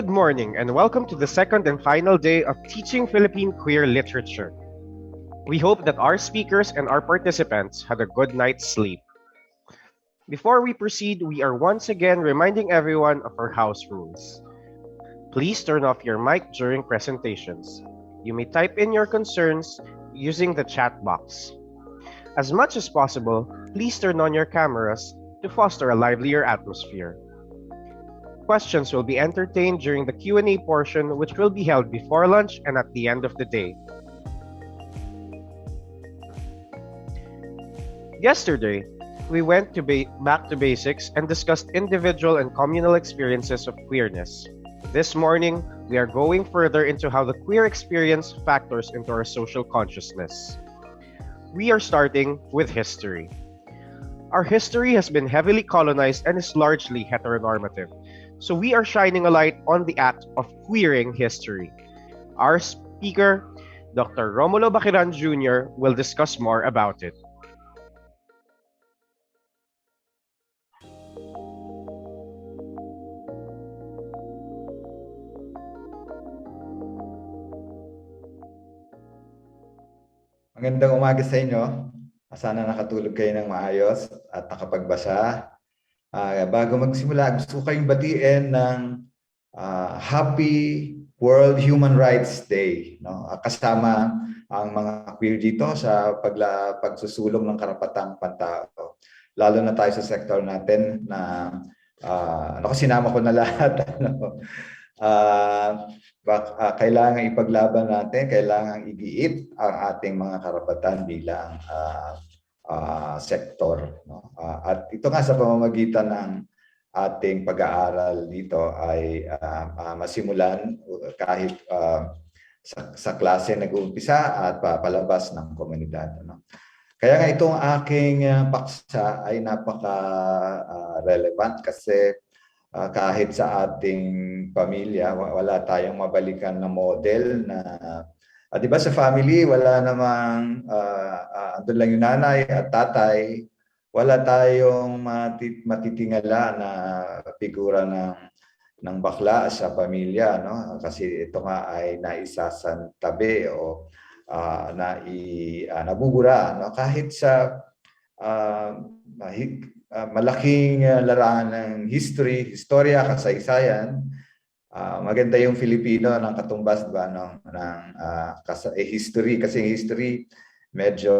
Good morning and welcome to the second and final day of Teaching Philippine Queer Literature. We hope that our speakers and our participants had a good night's sleep. Before we proceed, we are once again reminding everyone of our house rules. Please turn off your mic during presentations. You may type in your concerns using the chat box. As much as possible, please turn on your cameras to foster a livelier atmosphere. Questions will be entertained during the Q&A portion, which will be held before lunch and at the end of the day. Yesterday, we went back to basics and discussed individual and communal experiences of queerness. This morning, we are going further into how the queer experience factors into our social consciousness. We are starting with history. Our history has been heavily colonized and is largely heteronormative. So we are shining a light on the act of queering history. Our speaker, Dr. Romulo Baquiran Jr., will discuss more about it. Magandang umaga sa inyo. Sana nakatulog kayo ng maayos at nakapagbasa. Bago magsimula, gusto ko kayong batiin ng Happy World Human Rights Day. No? Kasama ang mga queer dito sa pagsusulong ng karapatang pantao. Lalo na tayo sa sektor natin na sinama ko na lahat. Kailangan ipaglaban natin, kailangan igiit ang ating mga karapatan bilang sektor. No? At ito nga sa pamamagitan ng ating pag-aaral dito ay masimulan kahit sa klase nag-uumpisa at papalabas ng komunidad. No? Kaya nga itong aking paksa ay napaka-relevant kasi kahit sa ating pamilya, wala tayong mabalikan na model na, di ba sa family, wala namang, andun lang yung nanay at tatay, wala tayong matitingala na figura ng bakla sa pamilya, no? Kasi ito nga ay naisasantabi o nabubura, no? Kahit sa malaking larangan ng historia, kasaysayan. Maganda yung Filipino ng katumbas ba ng history, kasi history medyo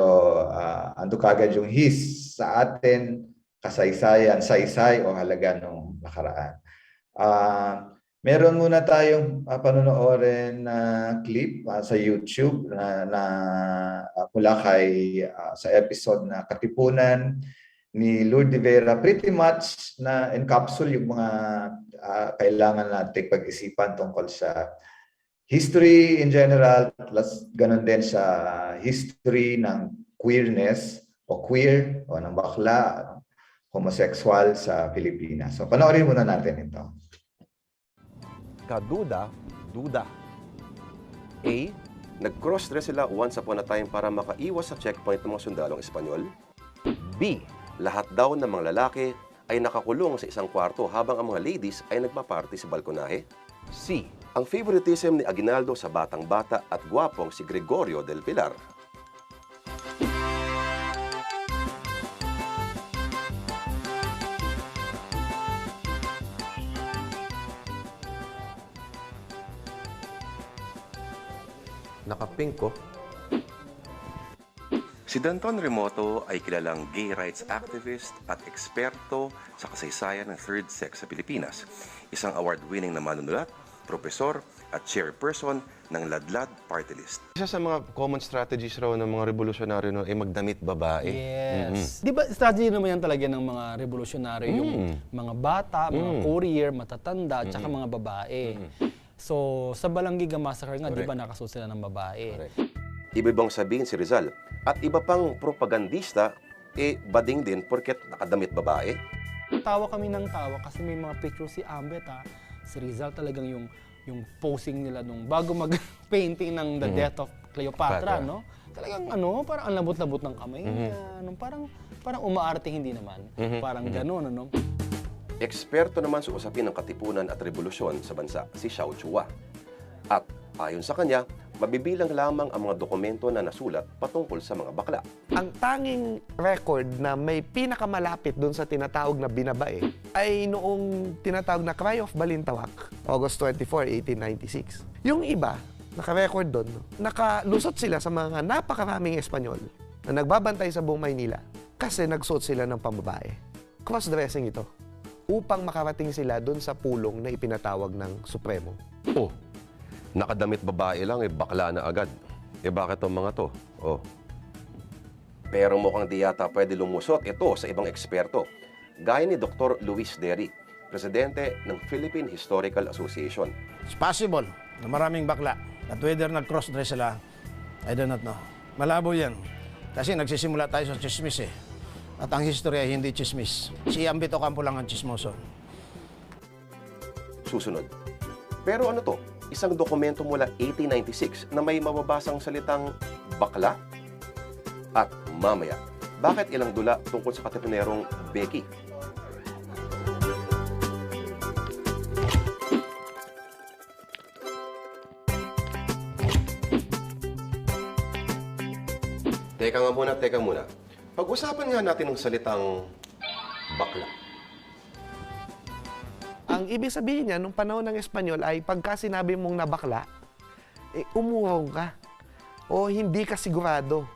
ando kagad yung his sa atin, kasaysayan, saysay o halaga ng nakaraan. Meron muna tayong panonoorin na clip sa YouTube na mula sa episode na Katipunan ni Lourdes de Vera. Pretty much na encapsule yung mga kailangan nating pag-isipan tungkol sa history in general, plus ganun din sa history ng queerness o queer o ng bakla, homosexual sa Pilipinas. So panoorin muna natin ito. Kaduda-duda. A. Nag-cross-dress sila once upon a time para makaiwas sa checkpoint ng mga sundalong Espanyol. B. Lahat daw ng mga lalaki ay nakakulong sa isang kwarto habang ang mga ladies ay nagpaparty sa balkonahe. C. Ang favoritism ni Aguinaldo sa batang-bata at gwapong si Gregorio del Pilar. Nakapink ko. Si Danton Remoto ay kilalang gay rights activist at eksperto sa kasaysayan ng third sex sa Pilipinas. Isang award-winning na manunulat, profesor at chairperson ng Ladlad Party List. Isa sa mga common strategies raw ng mga revolusyonaryo ay magdamit babae. Yes. Di ba strategy naman yan talaga ng mga revolusyonaryo, yung mga bata, mga courier, matatanda, at saka mga babae. So, sa Balanggiga Massacre nga, di ba nakasuot sila ng babae? Correct. Iba-ibang sabihin si Rizal at iba pang propagandista, bading din porket nakadamit babae. Tawa kami ng tawa kasi may mga picture si Ambet, si Rizal talagang yung posing nila nung bago mag-painting ng The Death of Cleopatra, no? Talagang parang ang labot-labot ng kamay niya, parang umaarte hindi naman. Parang gano'n, ano? Eksperto naman sa usapin ng katipunan at revolusyon sa bansa, si Xiao Chua. At ayon sa kanya, mabibilang lamang ang mga dokumento na nasulat patungkol sa mga bakla. Ang tanging record na may pinakamalapit doon sa tinatawag na binabae ay noong tinatawag na Cry of Balintawak, August 24, 1896. Yung iba, naka-record doon, nakalusot sila sa mga napakaraming Espanyol na nagbabantay sa buong Maynila kasi nagsuot sila ng pambabae. Cross-dressing ito upang makarating sila doon sa pulong na ipinatawag ng Supremo. Oh, nakadamit babae lang, bakla na agad. Bakit ang mga to? Pero mukhang di yata pwede lumusot ito sa ibang eksperto. Gaya ni Dr. Luis Deri, presidente ng Philippine Historical Association. It's possible na maraming bakla at whether nag-cross-dress sila, I do not know. Malabo yan. Kasi nagsisimula tayo sa chismis At ang history ay hindi chismis. Si Ambit Ocampo lang ang chismoso. Susunod. Pero ano to? Isang dokumento mula 1896 na may mababasang salitang bakla? At mamaya, bakit ilang dula tungkol sa katipunerong Becky? Teka muna. Pag-usapan nga natin ang salitang bakla. Ang ibig sabihin niya, nung panahon ng Espanyol ay pagka sinabi mong nabakla, umuhaw ka. O hindi ka sigurado.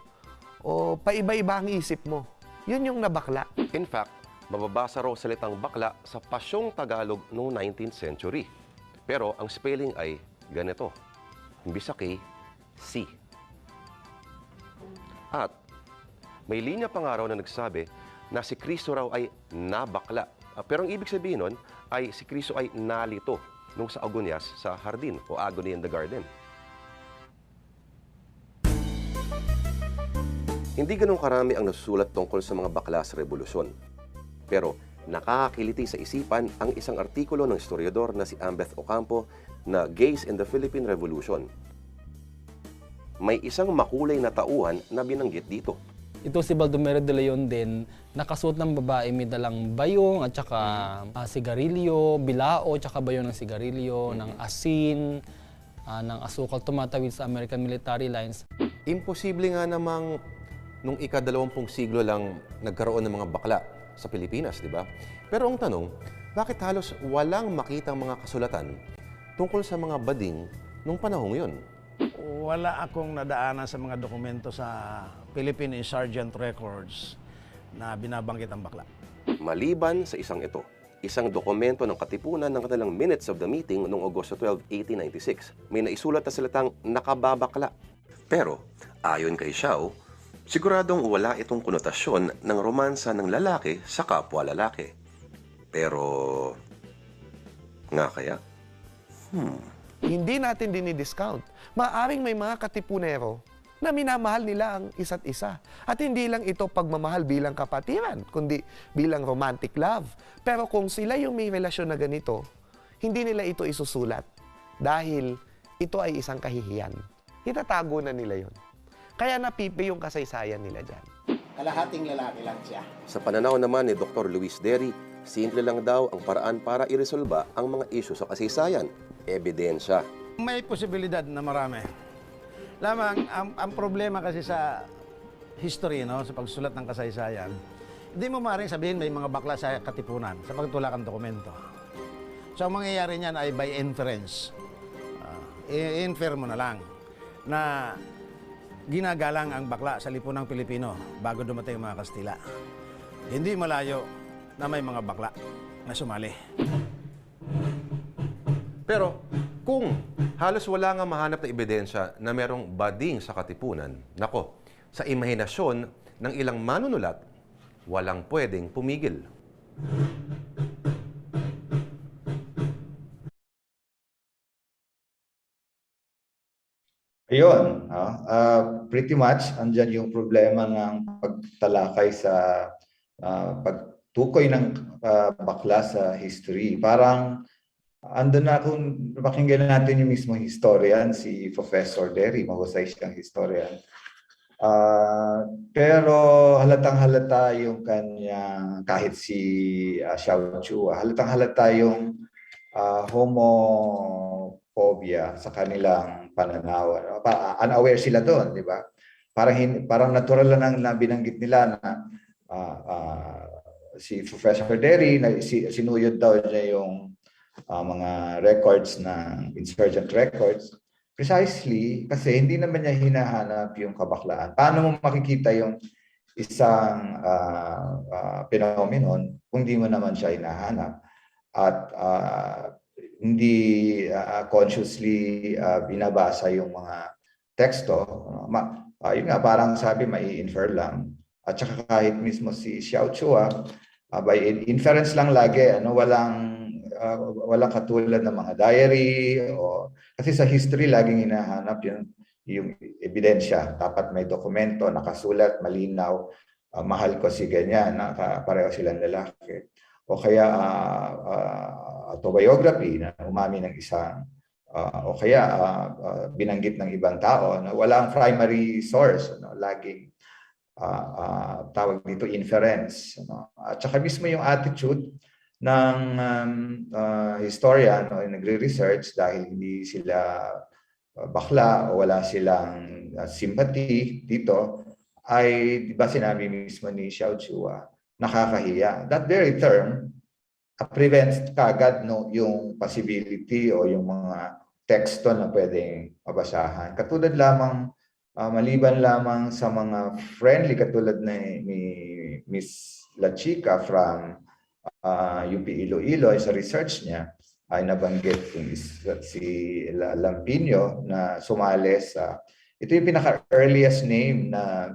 O paiba-iba ang isip mo. Yun yung nabakla. In fact, mababasa raw salitang bakla sa pasyong Tagalog noong 19th century. Pero ang spelling ay ganito. Imbis sa K, C. At may linya pa nga raw na nagsabi na si Kristo raw ay nabakla. Pero ang ibig sabihin nun ay si Kristo ay nalito nung sa agonyas sa hardin o agony in the garden. Hindi ganun karami ang nasusulat tungkol sa mga bakla sa revolusyon. Pero nakakakiliti sa isipan ang isang artikulo ng historiador na si Ambeth Ocampo na Gays in the Philippine Revolution. May isang makulay na tauhan na binanggit dito. Ito si Baldomero de Leon din, nakasuot ng babae, may dalang bayong at saka sigarilyo, bilao, at saka bayong ng sigarilyo, ng asin, ng asukal tumatawid sa American military lines. Imposible nga namang nung ika-20 siglo lang nagkaroon ng mga bakla sa Pilipinas, di ba? Pero ang tanong, bakit halos walang makitang mga kasulatan tungkol sa mga bading nung panahong yun? Wala akong nadaanan sa mga dokumento sa Philippine Insurgent Records na binabanggit ang bakla. Maliban sa isang ito, isang dokumento ng katipunan ng kanilang minutes of the meeting noong Agosto 12, 1896, may naisulat na salitang nakababakla. Pero, ayon kay Xiao, siguradong wala itong konotasyon ng romansa ng lalaki sa kapwa lalaki. Pero, nga kaya? Hindi natin dinidiscount. Maaring may mga katipunero na minamahal nila ang isa't isa. At hindi lang ito pagmamahal bilang kapatiran, kundi bilang romantic love. Pero kung sila yung may relasyon na ganito, hindi nila ito isusulat dahil ito ay isang kahihiyan. Itatago na nila yon. Kaya napipi yung kasaysayan nila dyan. Kalahating lalaki lang siya. Sa pananaw naman ni Dr. Luis Derry, simple lang daw ang paraan para iresolba ang mga isyu sa kasaysayan. Ebidensya. May posibilidad na marami. Lamang, ang problema kasi sa history, no, sa pagsulat ng kasaysayan, hindi mo maaaring sabihin may mga bakla sa katipunan sa pagtulak ng dokumento. So, ang mangyayari niyan ay by inference. I-infer mo na lang na ginagalang ang bakla sa lipunang Pilipino bago dumating ang mga Kastila. Hindi malayo na may mga bakla na sumali. Pero kung halos wala nga mahanap na ebidensya na merong bading sa katipunan, nako, sa imahinasyon ng ilang manunulat, walang pwedeng pumigil. Ayun, pretty much andyan yung problema ng pagtalakay sa pagtukoy ng bakla sa history. Parang andun na kung pakinggan natin yung mismo historian, si Professor Derry, mahusay siyang historian. Pero halatang-halata yung kanya, kahit si Xiao Chu, halatang-halata yung homophobia sa kanilang pananaw. Unaware sila doon, di ba? Parang natural lang na binanggit nila na si Professor Derry, sinuyod daw niya yung mga records ng insurgent records, precisely kasi hindi naman niya hinahanap yung kabaklaan. Paano mo makikita yung isang phenomenon kung di mo naman siya hinahanap at hindi consciously binabasa yung mga teksto? Yun nga, parang sabi, may infer lang. At saka kahit mismo si Xiao Chua, by inference lang lagi, walang katulad ng mga diary kasi sa history laging hinahanap yung ebidensya. Dapat may dokumento, nakasulat, malinaw, mahal ko si ganyan, pareho silang lalaki. O kaya autobiography na umamin ng isang o kaya binanggit ng ibang tao na walang primary source, laging tawag dito inference. At saka mismo yung attitude ng historian o nagre-research dahil hindi sila bakla o wala silang sympathy dito, ay, di ba sinabi mismo ni Xiao Chua, nakakahiya. That very term prevents kagad no, yung possibility o yung mga teksto na pwedeng mabasahan. Katulad lamang, maliban lamang sa mga friendly katulad ni Miss La Chica from UP Iloilo sa research niya, ay nabanggit si Lampino na sumali sa, ito yung pinaka-earliest name na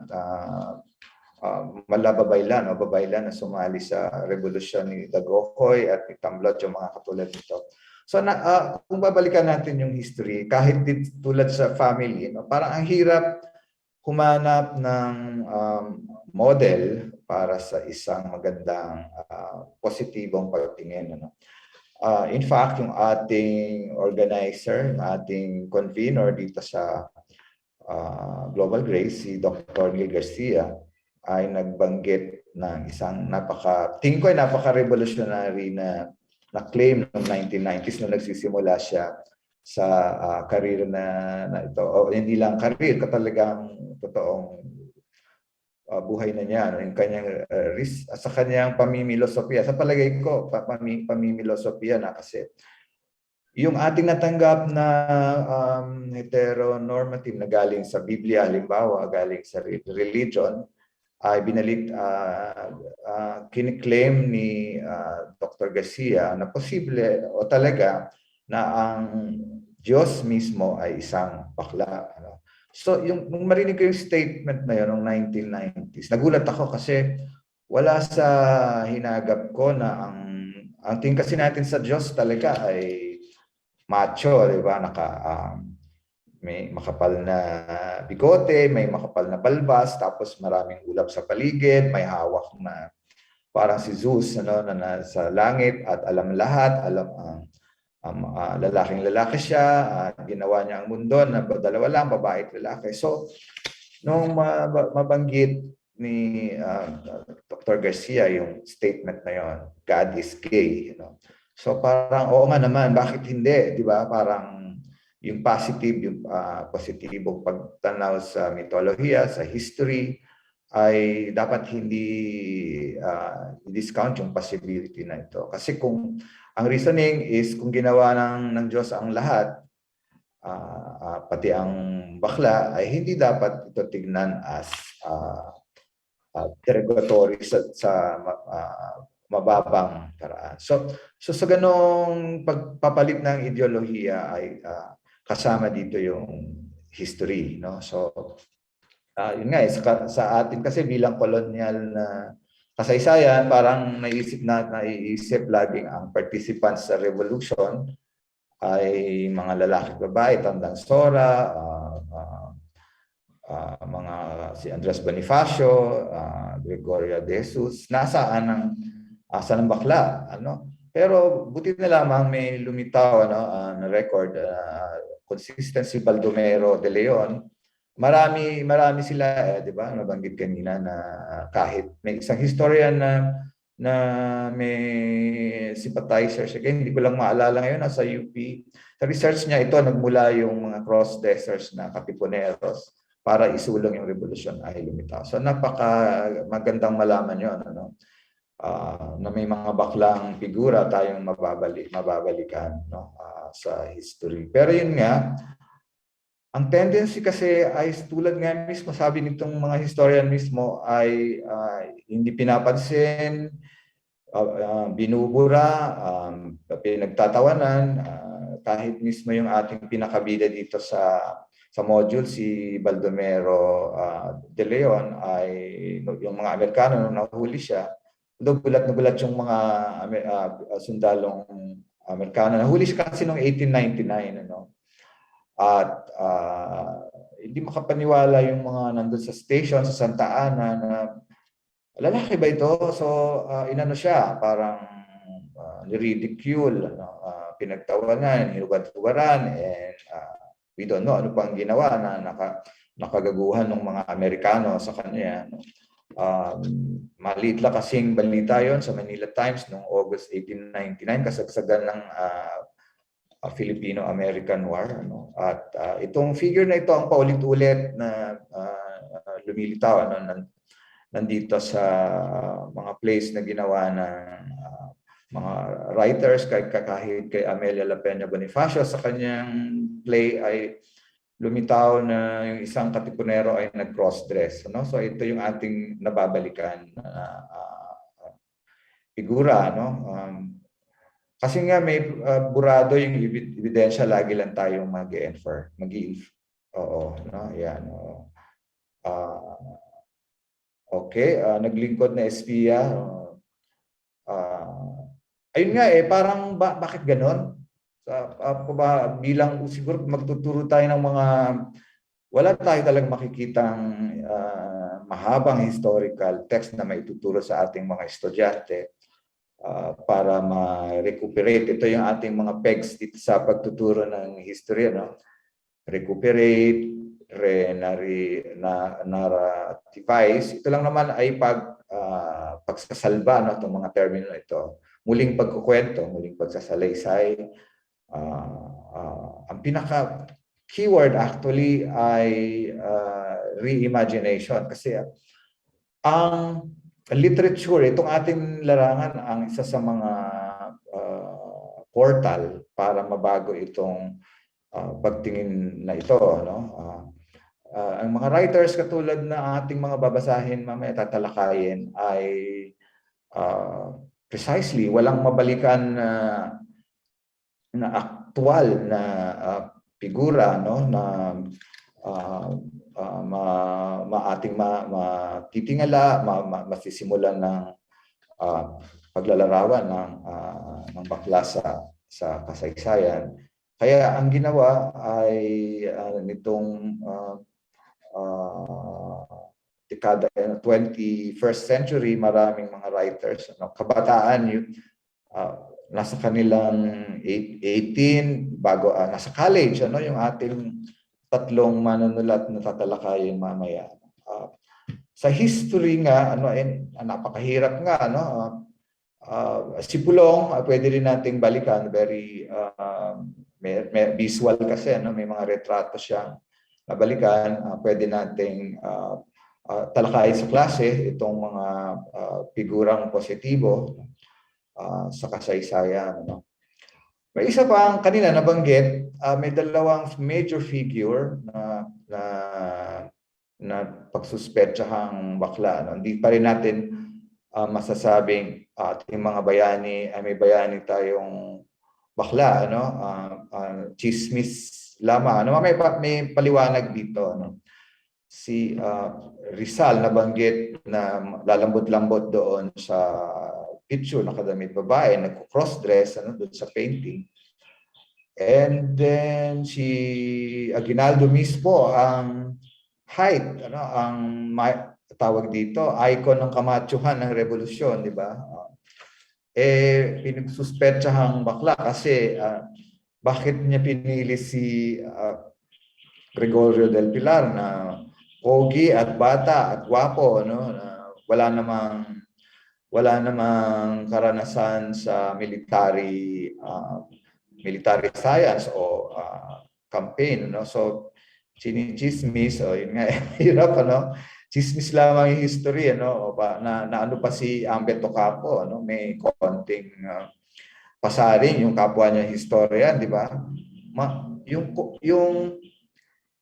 malababaylan o babaylan na sumali sa revolusyon ni Dagohoy at ni Tamlot, yung mga katulad nito. So kung babalikan natin yung history, kahit tulad sa family, no, parang ang hirap humanap ng model para sa isang magandang positibong pagtingin. Ano? In fact, yung ating organizer, yung ating convener dito sa GlobalGRACE, si Dr. Neil Garcia, ay nagbanggit ng isang tingin ko ay napaka-revolutionary na claim noong 1990s nung nagsisimula siya sa career na ito. O hindi lang career, talagang totoong buhay na niya, yung kanyang sa kanyang pamimilosopiya. Sa palagay ko, pamimilosopiya na kasi yung ating natanggap na heteronormative na galing sa Biblia, halimbawa, galing sa religion, ay kiniklaim ni Dr. Garcia na posible o talaga na ang Diyos mismo ay isang bakla. Ano? So, nung marinig ko yung statement na yun noong 1990s, nagulat ako kasi wala sa hinagap ko na ang tingin kasi natin sa Diyos talaga ay macho, di ba? May makapal na bigote, may makapal na balbas, tapos maraming ulap sa paligid, may hawak na parang si Zeus na sa langit at alam lahat, alam lalaking lalaki siya, at ginawa niya ang mundo na dalawa lang, babae at lalaki. So, nung mabanggit ni Dr. Garcia yung statement na yon, God is gay, So parang oo nga naman, bakit hindi, 'di ba? Parang yung positibong pagtanaw sa mitolohiya, sa history ay dapat hindi discount yung possibility na ito. Kasi kung ang reasoning is kung ginawa ng Diyos ang lahat, pati ang bakla, ay hindi dapat ito tignan as derogatory sa mababang paraan. So sa ganong pagpapalit ng ideolohiya ay kasama dito yung history, no? So yun nga, sa atin kasi bilang kolonyal na kasaysayan, parang naiisip laging ang participants sa revolution ay mga lalaki at babae, tandang Sora, mga si Andres Bonifacio, Gregoria de Jesus, nasaan ng bakla, ano? Pero buti na lamang may lumitaw na record, consistency Baldomero de Leon. Marami sila, di ba? Nabanggit kanina na kahit may isang historian na may sympathizer siya. Hindi ko lang maalala ngayon, nasa UP. Sa research niya ito, nagmula yung mga cross-dressers na katipuneros para isulong yung revolusyon ay lumitaw. So magandang malaman yun, na may mga baklang figura tayong mababalikan sa history. Pero yun nga, ang tendency kasi ay tulad nga mismo, sabi nitong mga historian mismo, ay hindi pinapansin, binubura, pinagtatawanan, kahit mismo yung ating pinakabida dito sa module, si Baldomero de Leon, ay yung mga Amerikano nung nahuli siya, gulat na gulat yung mga sundalong Amerikano. Nahuli siya kasi noong 1899, At hindi makapaniwala yung mga nandun sa station sa Santa Ana na lalaki ba ito? So inano siya, parang niridicule, pinagtawanan, hinugad-hugaran, and we don't know ano pang ginawa na nakagaguhan ng mga Amerikano sa kanya. Maliit lang kasing balita yon sa Manila Times noong August 1899, kasagsagan ng Filipino-American War. At itong figure na ito ang paulit-ulit na lumilitaw nandito sa mga plays na ginawa ng mga writers, kahit kay Amelia La Peña Bonifacio sa kanyang play ay lumitaw na yung isang katipunero ay nag-cross-dress. No? So ito yung ating nababalikan na figura. No? Kasi nga may burado yung ebidensya, lagi lang tayong mag-infer. Oo, no? Yan. Okay, naglingkod na espiya. Ayun nga parang bakit ganon? Bilang siguro magtuturo tayo ng mga, wala tayo talagang makikitang mahabang historical text na maituturo sa ating mga estudyante para ma-recuperate. Ito yung ating mga pegs dito sa pagtuturo ng history, no? Recuperate, narrativize. Ito lang naman ay pagsasalba, no, itong mga termino ito. Muling pagkukwento, muling pagsasalaysay. Ang pinaka keyword actually ay reimagination, kasi ang literature, itong ating larangan, ang isa sa mga portal para mabago itong pagtingin na ito, no? Ang mga writers katulad na ating mga babasahin mamaya tatalakayin ay precisely walang mabalikan na aktual na figura, no, na ating matitingala, masisimulan ng paglalarawan ng bakla sa kasaysayan. Kaya ang ginawa ay nitong dekada 21st century, maraming mga writers, kabataan, nasa kanilang 18 bago nasa college, yung ating tatlong manunulat na tatalakayin mamaya. Sa history nga, napakahirap nga, si Pulong, pwede rin nating balikan, very may visual kasi, may mga retrato siyang nabalikan. Pwede nating talakayin sa klase itong mga figurang positibo sa kasaysayan. May isa pa ang kanina nabanggit, may dalawang major figure na pagsuspetsahang bakla. Hindi pa rin natin masasabing ating mga bayani ay may bayani tayong bakla, chismis lamang. May paliwanag dito. Si Rizal nabanggit na lalambot-lambot doon sa picture, nakadamit babae, nagko-cross-dress doon sa painting. And then si Aguinaldo mismo, ang height, ang tawag dito, icon ng kamachuhan ng revolusyon, di ba? Pinagsuspetsahang bakla kasi bakit niya pinili si Gregorio del Pilar na pogi at bata at gwapo, wala namang karanasan sa military science o campaign, so chinichismis, yun nga, hirap, chismis lamang yung history, na ano pa si Ambet Ocampo, may konting pasaring yung kapwa niya historian, di ba?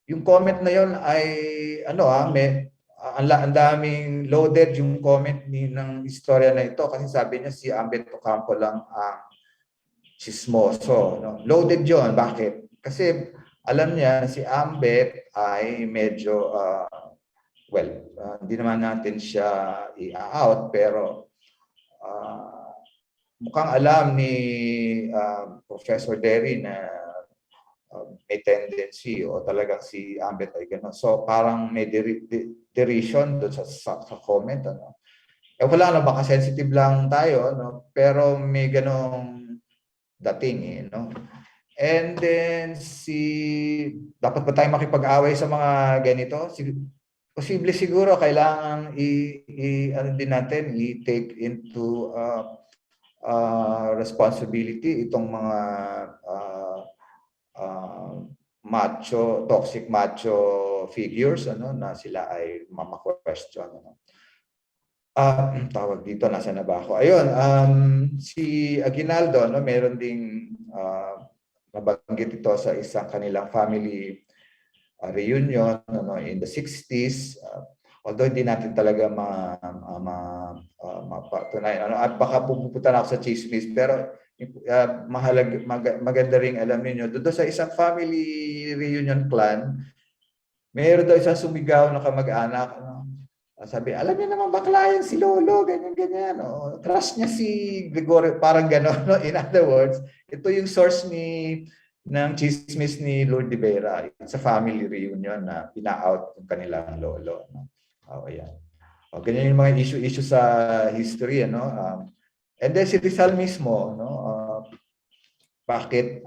Yung comment na yon ay ang daming loaded yung comment ng istorya na ito, kasi sabi niya si Ambet Ocampo lang ang chismoso, Loaded yon. Bakit? Kasi alam niya na si Ambet ay medyo hindi naman natin siya i-out, pero mukhang alam ni Professor Derry na may tendency o talagang si Ambet ay gano'n. So parang may derision doon sa comment. Wala na, baka sensitive lang tayo, pero may ganong dating. And then dapat ba tayo makipag-away sa mga ganito? Posible siguro kailangan din natin i-take into responsibility itong mga toxic macho figures, ano, na sila ay mama-question, ano. Tawag dito, nasa na ba ako? Ayun, si Aguinaldo, no, meron ding mabanggit ito sa isang kanilang family reunion, ano, in the 60s. Although hindi natin talaga mapatunayan, ano, at baka pupunta na ako sa chismis, pero maganda ring alam niyo doon sa isang family reunion clan, mayroon daw isang sumigaw na kamag-anak, ano, sabi, alam niyo naman bakla yan si Lolo, ganyan-ganyan. O, crush niya si Gregorio, parang gano'n. No? In other words, ito yung source ng chismis ni Lord de Vera. It's a family reunion na pina-out yung kanilang lolo. No? Yan. Ganyan yung mga issue sa history. Ano? And then si Rizal mismo, no? Bakit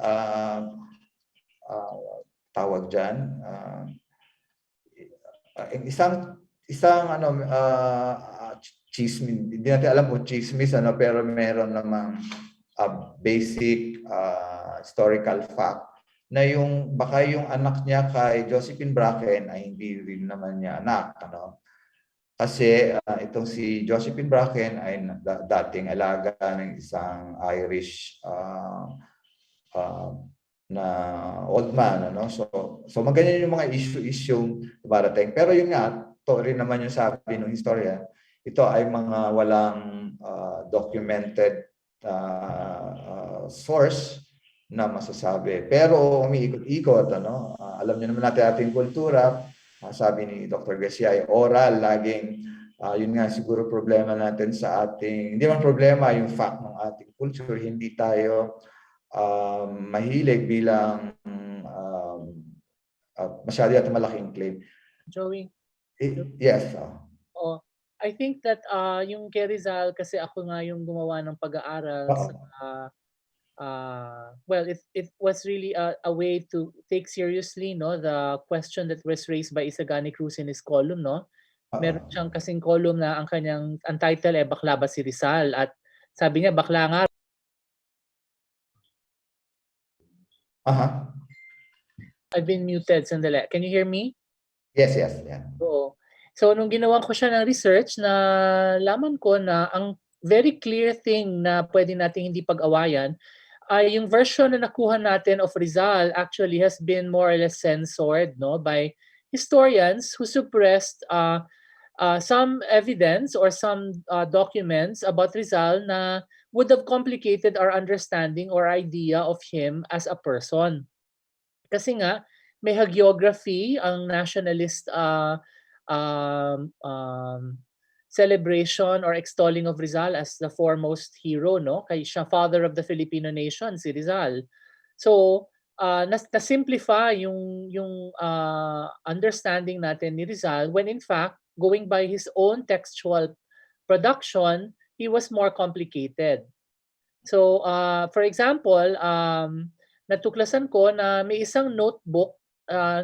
tawag dyan? Isang chismis, hindi natin alam kung chismis, ano, pero meron namang basic historical fact na baka yung anak niya kay Josephine Bracken ay hindi rin naman niya anak, ano. Kasi itong si Josephine Bracken ay dating alaga ng isang Irish na old man, ano. So maganyan yung mga issue dumarating. Pero yun nga, to rin naman yung sabi ng historian, ito ay mga walang documented source na masasabi. Pero umiikot-ikot, ano. Alam niyo naman natin ating kultura, sabi ni Dr. Garcia, ay oral, laging, yun nga siguro problema natin sa ating, hindi man problema yung fact ng ating culture, hindi tayo mahilig bilang masyado yata malaking claim. Joey? Yes. I think that yung kay Rizal, kasi ako nga yung gumawa ng pag-aaral well, it was really a way to take seriously, no, the question that was raised by Isagani Cruz in his column, no. Meron siyang kasing column na ang title ay Bakla ba si Rizal, at sabi niya bakla nga. I've been muted, sandali. Can you hear me? Yes, yeah. Oo. So nung ginawa ko siya ng research, na laman ko na ang very clear thing na pwede nating hindi pag-awayan ay yung version na nakuha natin of Rizal actually has been more or less censored, no, by historians who suppressed some evidence or some documents about Rizal na would have complicated our understanding or idea of him as a person. Kasi nga, may hagiography ang nationalist celebration or extolling of Rizal as the foremost hero, no? Kaya siya father of the Filipino nation, si Rizal. So, na-simplify yung understanding natin ni Rizal when in fact, going by his own textual production, he was more complicated. So, for example, natuklasan ko na may isang notebook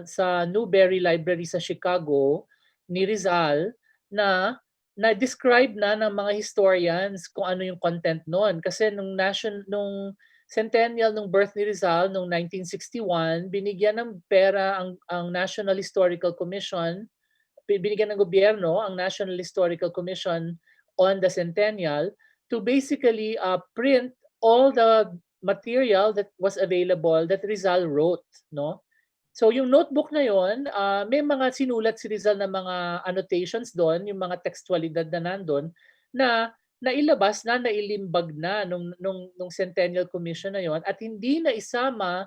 sa Newberry Library sa Chicago ni Rizal na describe na ng mga historians kung ano yung content noon. Kasi nung centennial ng birth ni Rizal noong 1961, binigyan ng pera ang National Historical Commission, binigyan ng gobyerno ang National Historical Commission on the centennial to basically print all the material that was available that Rizal wrote, no? So yung notebook na yon, may mga sinulat si Rizal na mga annotations doon, yung mga textualidad na nandun, na nailabas na, nailimbag na nung Centennial Commission na yon, at hindi na isama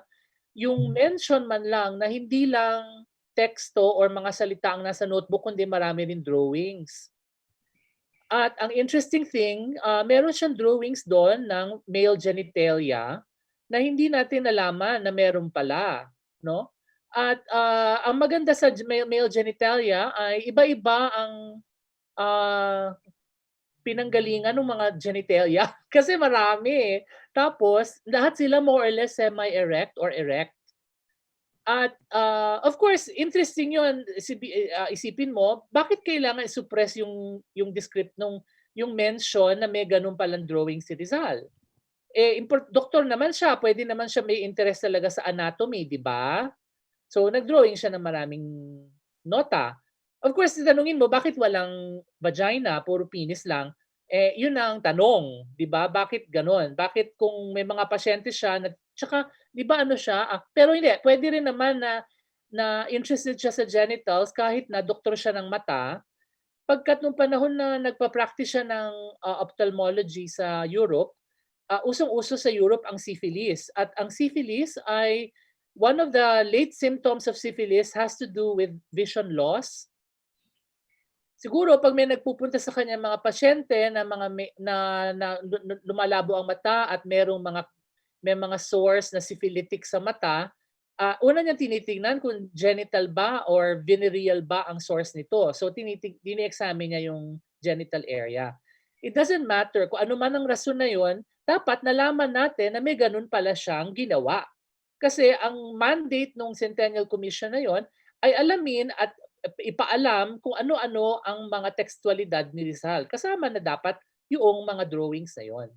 yung mention man lang na hindi lang teksto or mga salita ang nasa notebook, kundi marami rin drawings. At ang interesting thing, meron siyang drawings doon ng male genitalia na hindi natin nalaman na meron pala, no? At ang maganda sa male genitalia ay iba-iba ang pinanggalingan ng mga genitalia kasi marami. Tapos lahat sila more or less semi-erect or erect. At of course, interesting 'yon. Isipin mo, bakit kailangan i-suppress yung descript yung mention na may ganun palang drawing si Rizal? Doktor naman siya, pwede naman siya may interest talaga sa anatomy, di ba? So, nag-drawing siya ng maraming nota. Of course, tanungin mo, bakit walang vagina, puro penis lang? Eh, yun ang tanong, di ba? Bakit ganon? Bakit kung may mga pasyente siya, tsaka, di ba ano siya? Pero hindi, pwede rin naman na interested siya sa genitals kahit na doktor siya ng mata. Pagkat nung panahon na nagpa-practice siya ng ophthalmology sa Europe, usong-uso sa Europe ang syphilis. At ang syphilis ay, one of the late symptoms of syphilis has to do with vision loss. Siguro pag may nagpupunta sa kanya mga pasyente na lumalabo ang mata at may mga source na syphilitic sa mata, una niyang tinitingnan kung genital ba or venereal ba ang source nito. So tini-examine niya yung genital area. It doesn't matter kung ano man ang rason na yon, dapat nalaman natin na may ganun pala siyang ginawa. Kasi ang mandate ng Centennial Commission na yon ay alamin at ipaalam kung ano-ano ang mga tekstualidad ni Rizal. Kasama na dapat yung mga drawings na yon.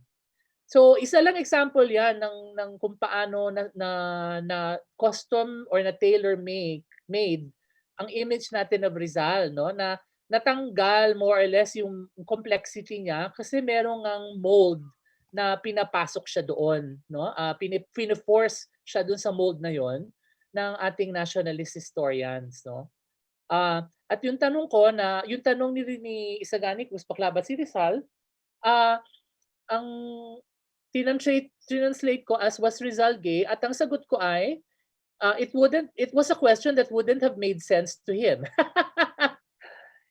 So, isa lang example yan ng kung paano na custom or na tailor-made ang image natin of Rizal, no? Na natanggal more or less yung complexity niya kasi merong ang mold na pinapasok siya doon, no? Piniforce siya doon sa mold na yon ng ating nationalist historians, no? At yung tanong ko yung tanong ni Isagani kung paklabat si Rizal, ang translate ko as was Rizal gay, at ang sagot ko ay it was a question that wouldn't have made sense to him.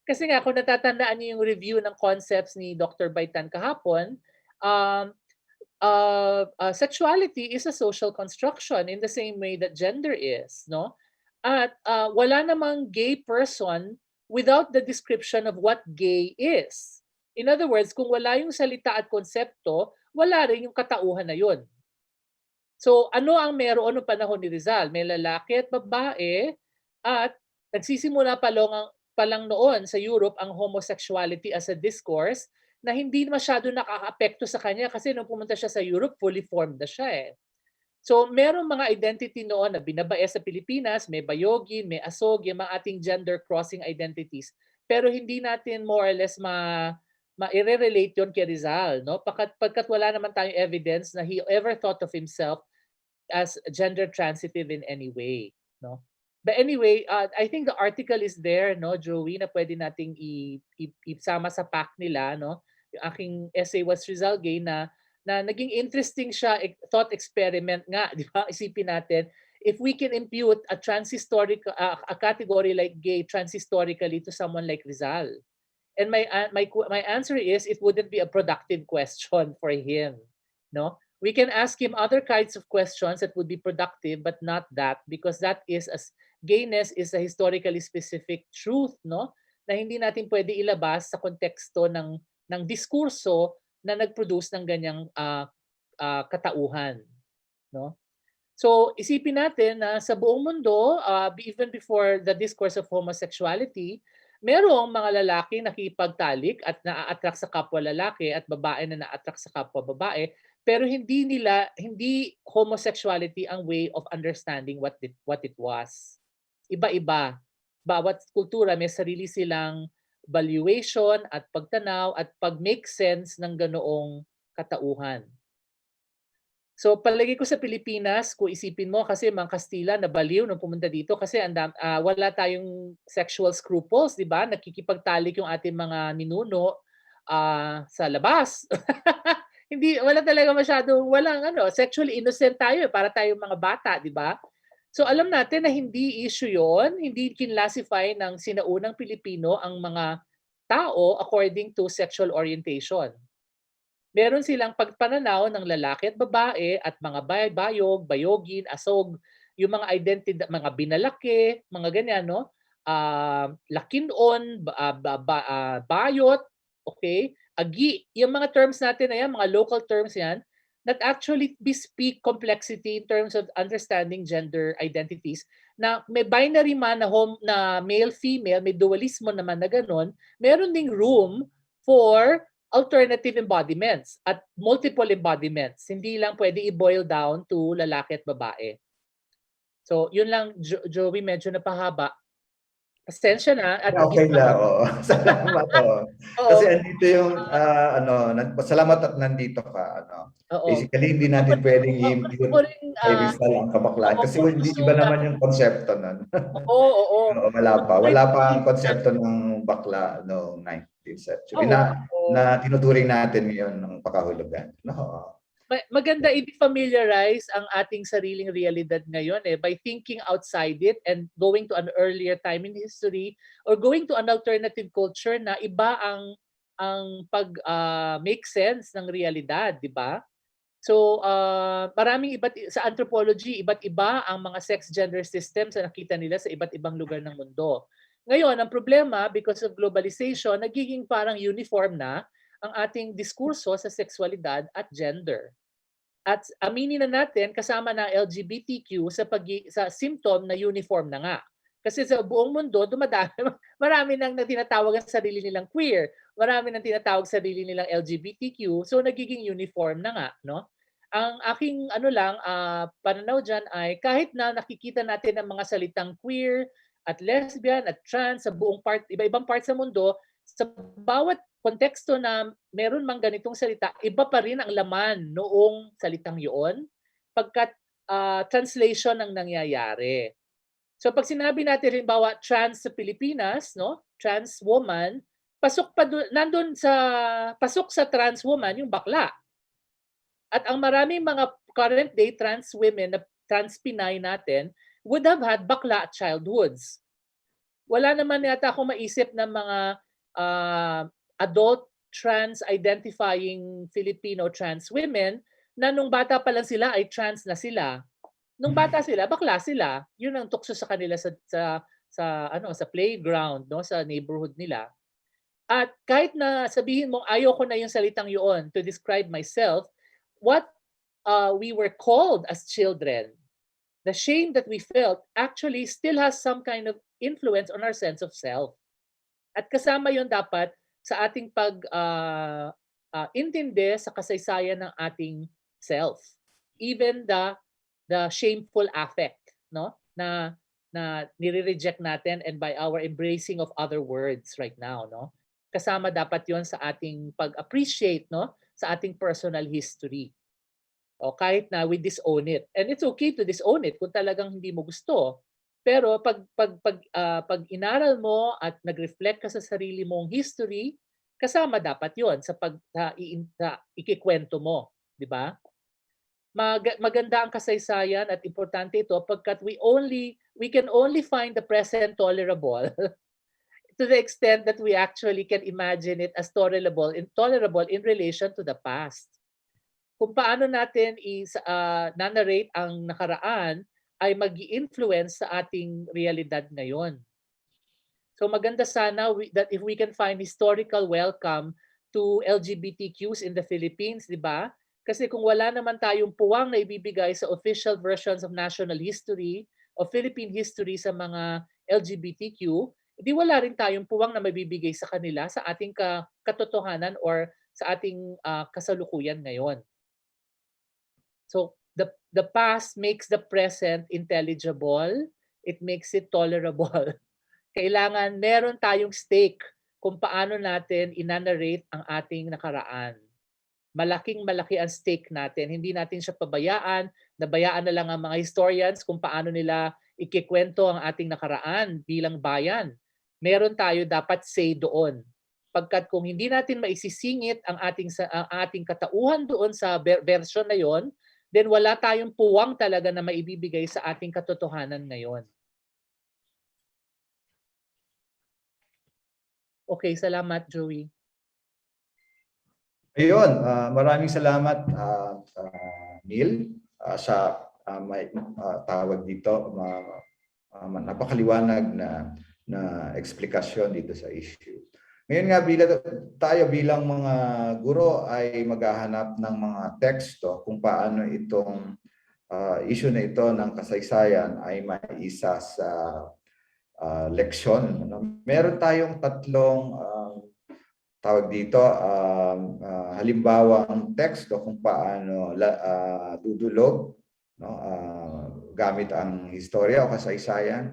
Kasi nga kung natatandaan niyo yung review ng concepts ni Dr. Baitan kahapon, sexuality is a social construction in the same way that gender is, no? At wala namang gay person without the description of what gay is. In other words, kung wala yung salita at konsepto, wala rin yung katauhan na yun. So ano ang meron noong panahon ni Rizal? May lalaki at babae, at nagsisimula pa lang noon sa Europe ang homosexuality as a discourse na hindi masyado nakaka-apekto sa kanya kasi nung pumunta siya sa Europe, fully formed na siya eh. So, merong mga identity noon na binabae sa Pilipinas, may bayogin, may asog, yung mga ating gender crossing identities. Pero hindi natin more or less ma-relate yun kay Rizal, no? Pagkat wala naman tayong evidence na he ever thought of himself as gender transitive in any way, no? But anyway, I think the article is there, no, Joey, na pwede nating isama sa pack nila, no? Yung aking essay was Rizal gay na naging interesting siya, thought experiment nga, di ba? Isipin natin, if we can impute a category like gay transhistorically to someone like Rizal. And my answer is it wouldn't be a productive question for him, no? We can ask him other kinds of questions that would be productive, but not that, because that is gayness is a historically specific truth, no? Na hindi natin pwede ilabas sa konteksto ng diskurso na nag-produce ng ganyang katauhan, no? So isipin natin na sa buong mundo, even before the discourse of homosexuality, merong mga lalaki nakipagtalik at na-attract sa kapwa lalaki at babae na na-attract sa kapwa babae, pero hindi homosexuality ang way of understanding what it was. Iba-iba. Bawat kultura may sarili silang valuation at pagtanaw at pag-make sense ng ganoong katauhan. So palagi ko sa Pilipinas, kung isipin mo kasi mga Kastila nabaliw nung pumunta dito kasi wala tayong sexual scruples, di ba? Nakikipagtalik yung ating mga ninuno sa labas. Wala talaga sexually innocent tayo, para tayong mga bata, di ba? So alam natin na hindi issue yon, hindi kinlasify ng sinaunang Pilipino ang mga tao according to sexual orientation. Meron silang pagpananaw ng lalaki at babae at mga bayog, bayogin, asog, yung mga identity, mga binalaki, mga ganyan, no? Lakinon, bayot, okay? Agi, yung mga terms natin na yan, mga local terms yan, that actually bespeak complexity in terms of understanding gender identities, na may binary man na male-female, may dualismo naman na gano'n, meron ding room for alternative embodiments at multiple embodiments. Hindi lang pwede i-boil down to lalaki at babae. So, yun lang, Joey, medyo napahaba. Pasensya na at Okay lang, oo. Salamat, oo. Kasi Oo, andito yung, salamat at nandito ka, oo. Basically, hindi Gusto ko natin pwedeng gusto ko i-impute rin, kay Rizal ang kabaklaan. oo, Kasi hindi iba pursue naman yung konsepto nun. oo, oo. Oo, Gusto ko rin Wala pa ang i- konsepto ng bakla noong 19th century Oo, na tinuturing natin ngayon ng pakahulugan. No? maganda i-familiarize ang ating sariling realidad ngayon by thinking outside it and going to an earlier time in history or going to an alternative culture na iba ang pag make sense ng realidad, di ba? So, maraming sa anthropology, iba't iba ang mga sex gender systems na nakita nila sa iba't ibang lugar ng mundo. Ngayon, ang problema, because of globalization, nagiging parang uniform na ang ating diskurso sa sexualidad at gender. At aminin na natin, kasama na LGBTQ sa symptom na uniform na nga. Kasi sa buong mundo, dumadami, marami nang tinatawag sa sarili nilang queer, marami nang tinatawag sa sarili nilang LGBTQ, so nagiging uniform na nga, no? Ang aking pananaw dyan ay kahit na nakikita natin ang mga salitang queer at lesbian at trans sa buong iba-ibang part sa mundo, sa bawat konteksto na meron mang ganitong salita, iba pa rin ang laman noong salitang yun pagkat translation ang nangyayari. So pag sinabi natin halimbawa trans sa Pilipinas, no? Trans woman, pasok sa trans woman yung bakla. At ang maraming mga current day trans women na trans Pinay natin would have had bakla at childhoods. Wala naman yata akong maisip ng mga adult trans identifying Filipino trans women na nung bata pa lang sila ay trans na sila. Nung bata sila, bakla sila. Yun ang tukso sa kanila sa playground, no, sa neighborhood nila. At kahit na sabihin mo ayoko na yung salitang yun to describe myself, what we were called as children, the shame that we felt actually still has some kind of influence on our sense of self. At kasama yon dapat sa ating intindi sa kasaysayan ng ating self. Even the shameful affect, no? Na nire-reject natin and by our embracing of other words right now, no? Kasama dapat yon sa ating pag-appreciate, no? Sa ating personal history. O kahit na we disown it. And it's okay to disown it kung talagang hindi mo gusto. Pero pag inaral mo at nag-reflect ka sa sarili mong history, kasama dapat 'yon sa ikikwento mo, di ba? Maganda ang kasaysayan at importante ito pagkat we can only find the present tolerable to the extent that we actually can imagine it as tolerable in relation to the past. Kung paano natin narrate ang nakaraan ay mag-i-influence sa ating realidad ngayon. So maganda sana that if we can find historical welcome to LGBTQs in the Philippines, di ba? Kasi kung wala naman tayong puwang na ibibigay sa official versions of national history o Philippine history sa mga LGBTQ, di wala rin tayong puwang na mabibigay sa kanila sa ating katotohanan or sa ating kasalukuyan ngayon. So the past makes the present intelligible, it makes it tolerable. Kailangan meron tayong stake kung paano natin inanarrate ang ating nakaraan. Malaking-malaki ang stake natin. Hindi natin siya pabayaan, nabayaan na lang ang mga historians kung paano nila ikikwento ang ating nakaraan bilang bayan. Meron tayo dapat say doon. Pagkat kung hindi natin maisisingit ang ating katauhan doon sa version na yon, then wala tayong puwang talaga na maibibigay sa ating katotohanan ngayon. Okay, salamat, Joey. Ayun, maraming salamat, Neil, sa may tawag dito, napakaliwanag na eksplikasyon dito sa issue. Ngayon nga, tayo bilang mga guro ay maghahanap ng mga teksto kung paano itong issue na ito ng kasaysayan ay maisa sa leksyon. Meron tayong tatlong tawag dito, halimbawang teksto kung paano dudulog no? Gamit ang historia o kasaysayan.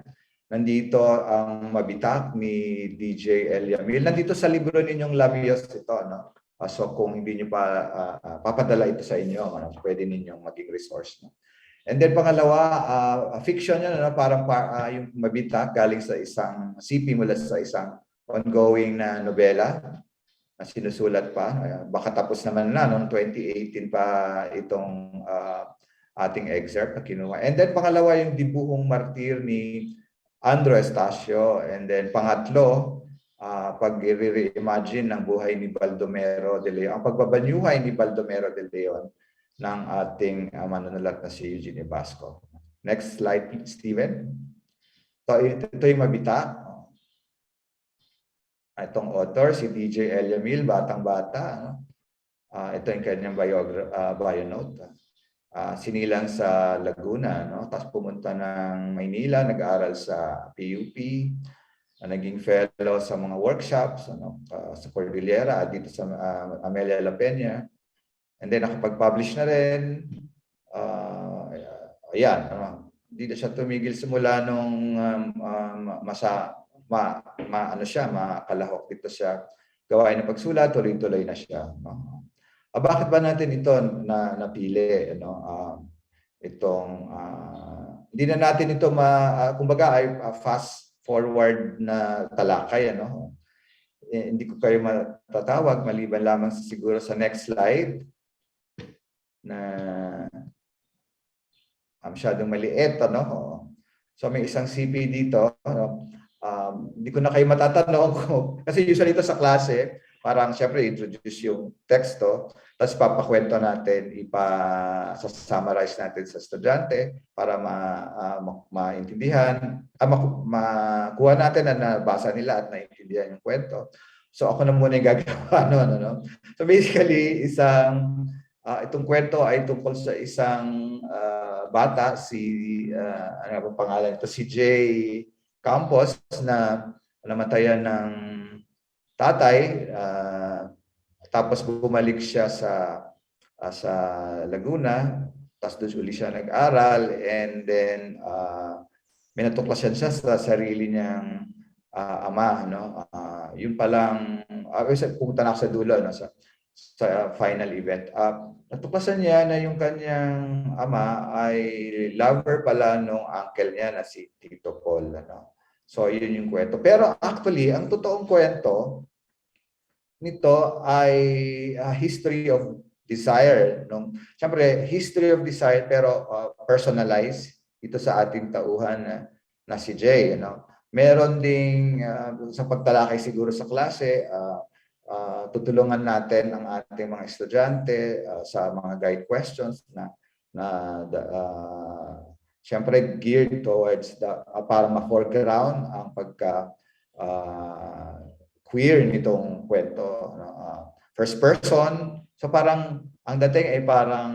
Nandito ang Mabitak ni DJ Eliamil. Nandito sa libro ninyong Labios ito, no? So kung hindi niyo pa papadala ito sa inyo, pwede ninyong maging resource, no? And then pangalawa, fiction yan, no? Parang yung Mabitak galing sa isang CP mula sa isang ongoing na nobela na sinusulat pa. Baka tapos naman na noong 2018 pa itong ating excerpt na kinuha. And then pangalawa yung Dibuhong Martir ni Andrew Estacio. And then pangatlo, pag i-reimagine ng buhay ni Baldomero de Leon, ang pagbabanyuhay ni Baldomero de Leon ng ating manunulat na si Eugene Basco. Next slide, Steven. Ito yung Mabitak. Itong author, si DJ Eliamil, batang-bata. Ito yung kanyang bio note. Sinilang sa Laguna, no? Tapos pumunta ng Maynila, nag-aaral sa PUP, naging fellow sa mga workshops, ano? Sa Cordillera, dito sa Amelia La Peña. And then nakapag-publish na rin. Ayan, hindi na siya tumigil simula nung makalahok dito siya gawain ng pagsulat, tuloy-tuloy na siya. Bakit ba natin ito napili? Hindi na natin ito kumbaga ay fast forward na talakay. Hindi ko kayo matatawag maliban lamang siguro sa next slide na masyadong maliit. So may isang CP dito. Hindi ko na kayo matatanong kasi usually ito sa klase, parang siyempre introduce yung teksto, tapos papakwento natin, summarize natin sa estudyante para maintindihan, makuha natin na nabasa nila at naintindihan yung kwento. So ako na muna yung gagawa. So basically, itong kwento ay tungkol sa isang bata, ano ba pangalan ito? Si Jay Campos na namatayan ng tatay, tapos bumalik siya sa Laguna, tapos doon uli siya nag-aral, and then minatuklasan siya sa sarili niyang ama. Yun palang, pumunta na ako sa dulo, sa final event. Natuklasan niya na yung kanyang ama ay lover pala nung uncle niya na si Tito Paul. So, yun yung kwento. Pero actually, ang totoong kwento nito ay history of desire. Siyempre, history of desire pero personalized ito sa ating tauhan na si Jay. Meron ding sa pagtalakay siguro sa klase, tutulungan natin ang ating mga estudyante sa mga guide questions na siyempre geared towards para ma-foreground ang pagka queer nitong kwento. First person, so parang ang dating ay parang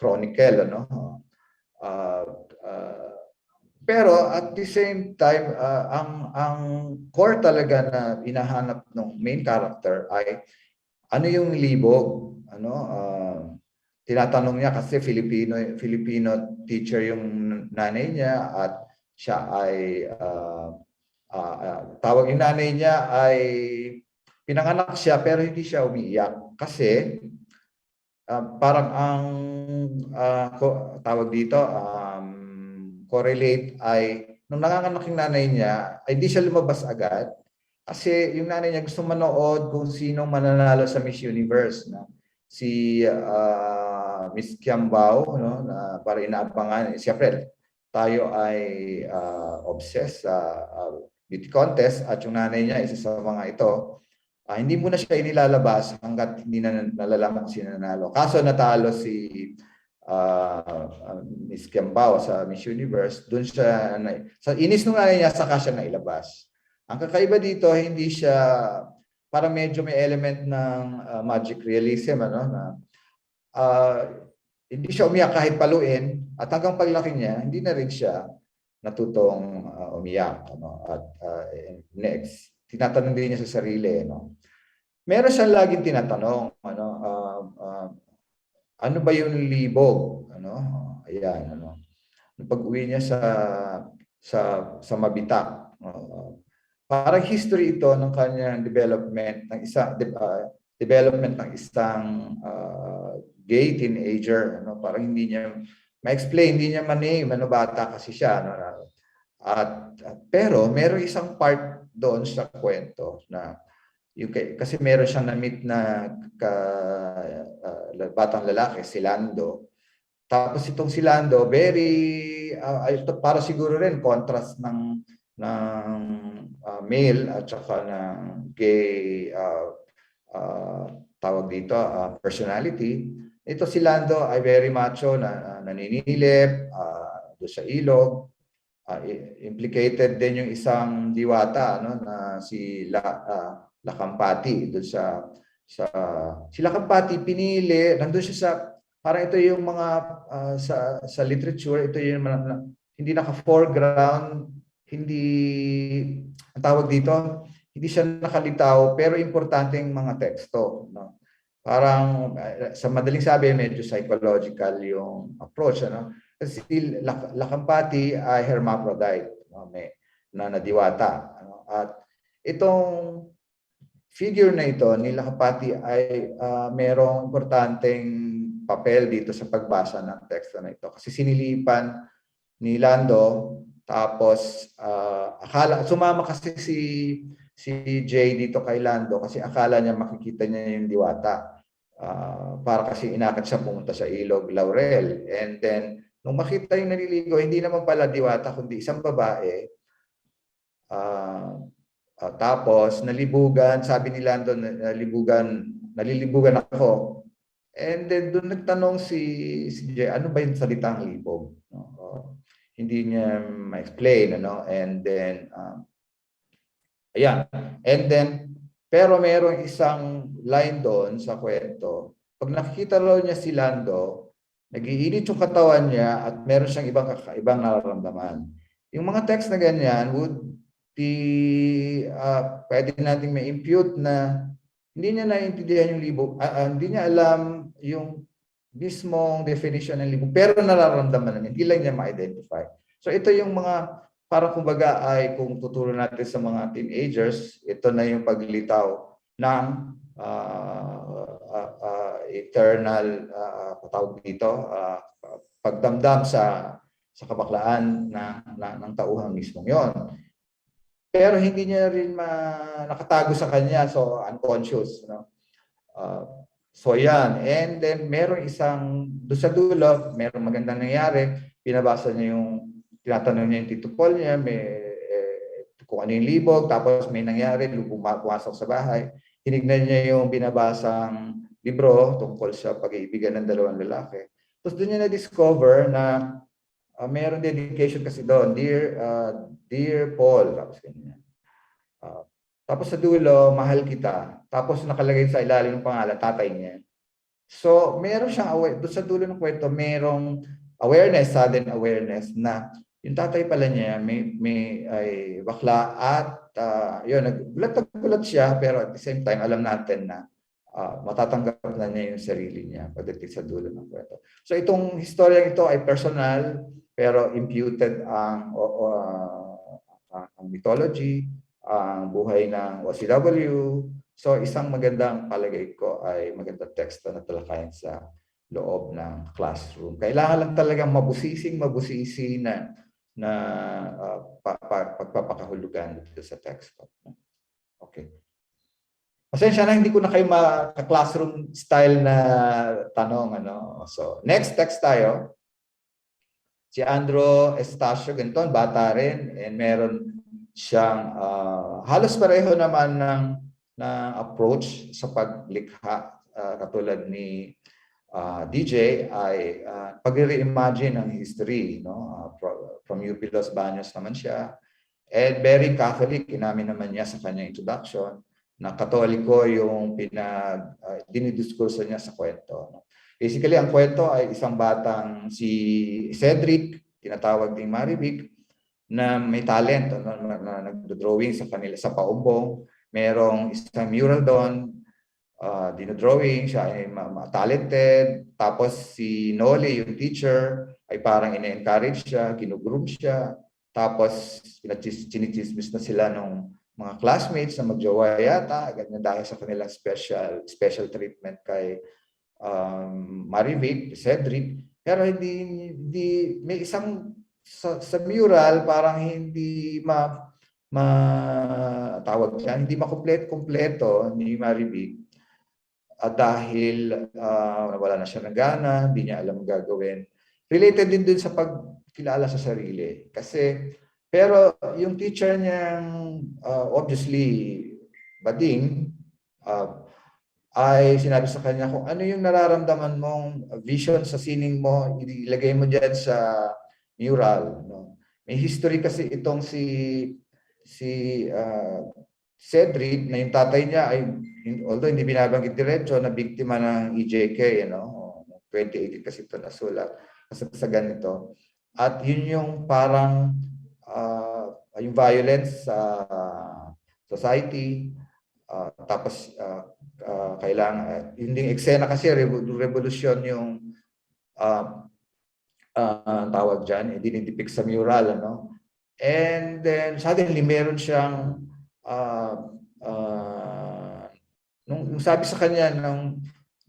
chronicle, pero at the same time, ang core talaga na hinahanap ng main character ay ano yung libog. Tinatanong niya kasi Filipino teacher yung nanay niya at siya ay tawag yung nanay niya ay pinanganak siya pero hindi siya umiiyak kasi parang ang tawag dito correlate ay nung nanganganak yung nanay niya ay hindi siya lumabas agad kasi yung nanay niya gusto manood kung sinong mananalo sa Miss Universe si Miss Kiambao na para inaabangan. Siyempre tayo ay obsessed sa beauty contest at yung nanay niya isa sa mga ito hindi muna siya inilalabas hanggat hindi na nalalaman kung sino nanalo. Kaso natalo si Miss Kiambao sa Miss Universe, doon siya sa inis nung nanay niya saka siya nailabas. Ang kakaiba dito hindi siya parang medyo may element ng magic realism hindi siya umiyak kahit paluin at hanggang paglaki niya hindi na rin siya natutong umiyak at next tinatanong din niya sa sarili meron siyang laging tinatanong ano ba yung libog? Ano? Ayan, ano. Pag-uwi niya sa Mabitak. Parang history ito ng kanyang development ng development ng isang gay teenager, ano, parang hindi niya ma-explain, hindi niya ma-name, ano, bata kasi siya, ano. Pero meron isang part doon sa kwento na kasi meron siyang na-meet na batang lalaki, si Lando. Tapos itong si Lando, very, ito para siguro rin contrast ng male at saka ng gay tawag dito, personality. Ito si Lando ay very macho, na naninilip doon sa ilog. Implicated din yung isang diwata, no, na si Lakampati doon sa si Lakampati pinili, nandoon siya sa, parang ito yung mga sa literature, ito yung hindi naka-foreground, hindi, ang tawag dito, hindi siya nakalitaw, pero importanteng mga teksto, no? Parang sa madaling sabi, medyo psychological yung approach, ano? Kasi Lakampati ay hermaphrodite, no? na nadiwata, ano? At itong figure na ito ni Lakampati ay merong importanteng papel dito sa pagbasa ng teksto na ito. Kasi sinilipan ni Lando, tapos sumama kasi si Jay dito kay Lando kasi akala niya makikita niya yung diwata. Para kasi inakit siya pumunta sa ilog Laurel. And then, nung makita yung naliligo, hindi naman pala diwata, kundi isang babae. Tapos, nalibugan, sabi ni Lando, nalilibugan ako. And then, doon nagtanong si Jay, ano ba yung salitang libog? Hindi niya ma-explain, ano? And then, ayan. And then, pero merong isang line doon sa kwento. Pag nakikita raw niya si Lando, nag-iinit yung katawan niya at meron siyang ibang nararamdaman. Yung mga text na ganyan would be, pwede nating ma-impute na hindi niya naiintindihan yung libog, hindi niya alam yung mismong definition ng libog, pero nararamdaman niya, hindi lang niya ma-identify. So ito yung mga, para kumbaga ay kung tuturo natin sa mga teenagers, ito na yung paglitaw ng eternal, patawag dito, pagdamdam sa kabaklaan ng tauhan mismong yon. Pero hindi niya rin nakatago sa kanya, so unconscious, no? So yan, and then meron isang, doon sa dulo, meron magandang nangyari, pinabasa niya yung, tinatanong niya yung Tito Paul niya, kung ano yung libog, tapos may nangyari, pumasok sa bahay, hinignan niya yung binabasang libro tungkol sa pag-iibigan ng dalawang lalaki. Tapos doon niya na-discover na meron dedication kasi doon, Dear Paul, tapos ganyan. Tapos sa dulo, mahal kita. Tapos nakalagay sa ilalim ng pangalan, tatay niya. So, meron siyang doon sa dulo ng kwento, merong awareness, sudden awareness na yung tatay pala niya may bakla at yun, nagulat siya, pero at the same time, alam natin na matatanggap na niya yung sarili niya pagdating sa dulo ng kwento. So, itong historia ito ay personal, pero imputed ang mythology, ang buhay ng OCW. So isang magandang palagay ko ay magandang teksto na talakayan sa loob ng classroom. Kailangan lang talagang mabusisi na pagpapakahulugan dito sa teksto. Okay. Pasensya na, hindi ko na kayo maka-classroom style na tanong. Ano? So next text tayo. Si Andrew Estacio Ganton, bata rin, and meron siyang halos pareho naman ng approach sa paglikha, katulad ni DJ ay pag-reimagine ng history, no? From UP Los Baños naman siya, and very Catholic, inamin naman niya sa kanyang introduction na Katoliko yung dinidiskurso niya sa kwento, no? Basically, ang kwento ay isang batang si Cedric, tinatawag ding Marivic, na may talent, na nagdo-drawing sa kanila sa paumbong. Merong isang mural doon dinodrawing, siya ay talented. Tapos si Noli, yung teacher, ay parang ina-encourage siya, ginugroom siya. Tapos chinichismis na sila nung mga classmates na magjowa yata, ganyan dahil sa kanilang special treatment kay Marivic, Cedric. Pero hindi may isang sa mural parang hindi tawag yan, hindi makumpleto ni Marivic. Dahil wala na siya ng gana, hindi niya alam gagawin. Related din dun sa pagkilala sa sarili. Pero yung teacher niyang obviously bading, ay sinabi sa kanya kung ano yung nararamdaman mong vision sa sining mo, ilagay mo dyan sa mural. No? May history kasi itong si Cedric, na yung tatay niya ay, although hindi binabanggit diretso, na biktima ng EJK, 2018 kasi ito nasulat, sa ganito. At yun yung parang, yung violence sa society, tapos kailangan, yung eksena kasi, revolusyon yung tawag dyan, dinidepict sa mural, And then, suddenly, meron siyang nung sabi sa kanya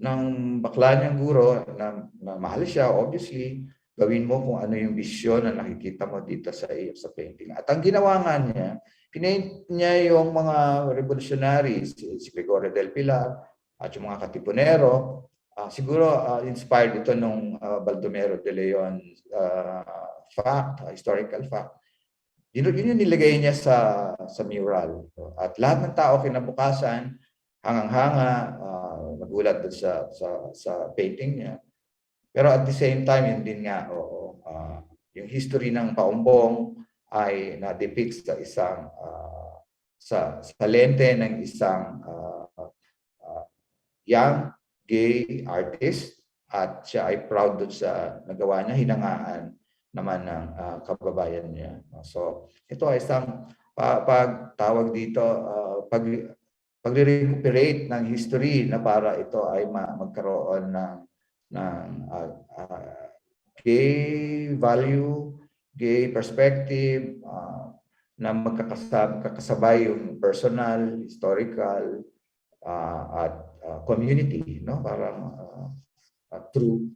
ng bakla niyang guro na mahal siya, obviously, gawin mo kung ano yung vision na nakikita mo dito sa painting. At ang ginawa nga niya, pinaint niya yung mga revolutionaries, si Gregorio del Pilar, at yung mga Katipunero. Siguro inspired ito nung Baldomero de Leon historical fact. Yun yung nilagay niya sa mural. At lahat ng tao kinabukasan, hangang-hanga, nagulat doon sa painting niya. Pero at the same time, yun din nga, yung history ng Paumbong ay na-depict sa isang, sa lente ng isang young, gay artist. At siya ay proud doon sa nagawa niya, hinangaan naman ng kababayan niya. So, ito ay isang pagtawag dito, pagre-recuperate ng history na para ito ay magkaroon ng gay value, gay perspective, na magkakasabay yung personal, historical, at community, parang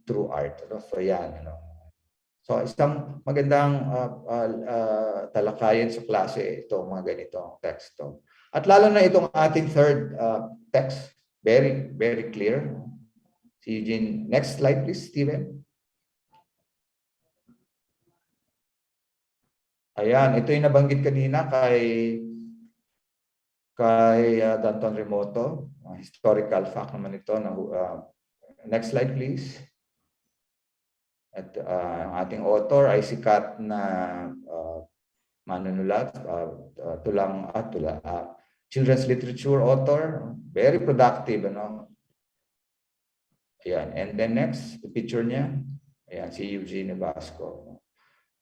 true art. So, yan. So, isang magandang talakayan sa klase itong mga ganitong teksto. At lalo na itong ating third text, very, very clear. Si Eugene, next slide please, Steven. Ayan, ito yung nabanggit kanina kay Danton Remoto. Historical fact naman ito. Next slide please. At ang ating author ay sikat na manunulat, children's literature author, very productive, Ayan, and then next, the picture niya, ayan, si Eugene Vasco.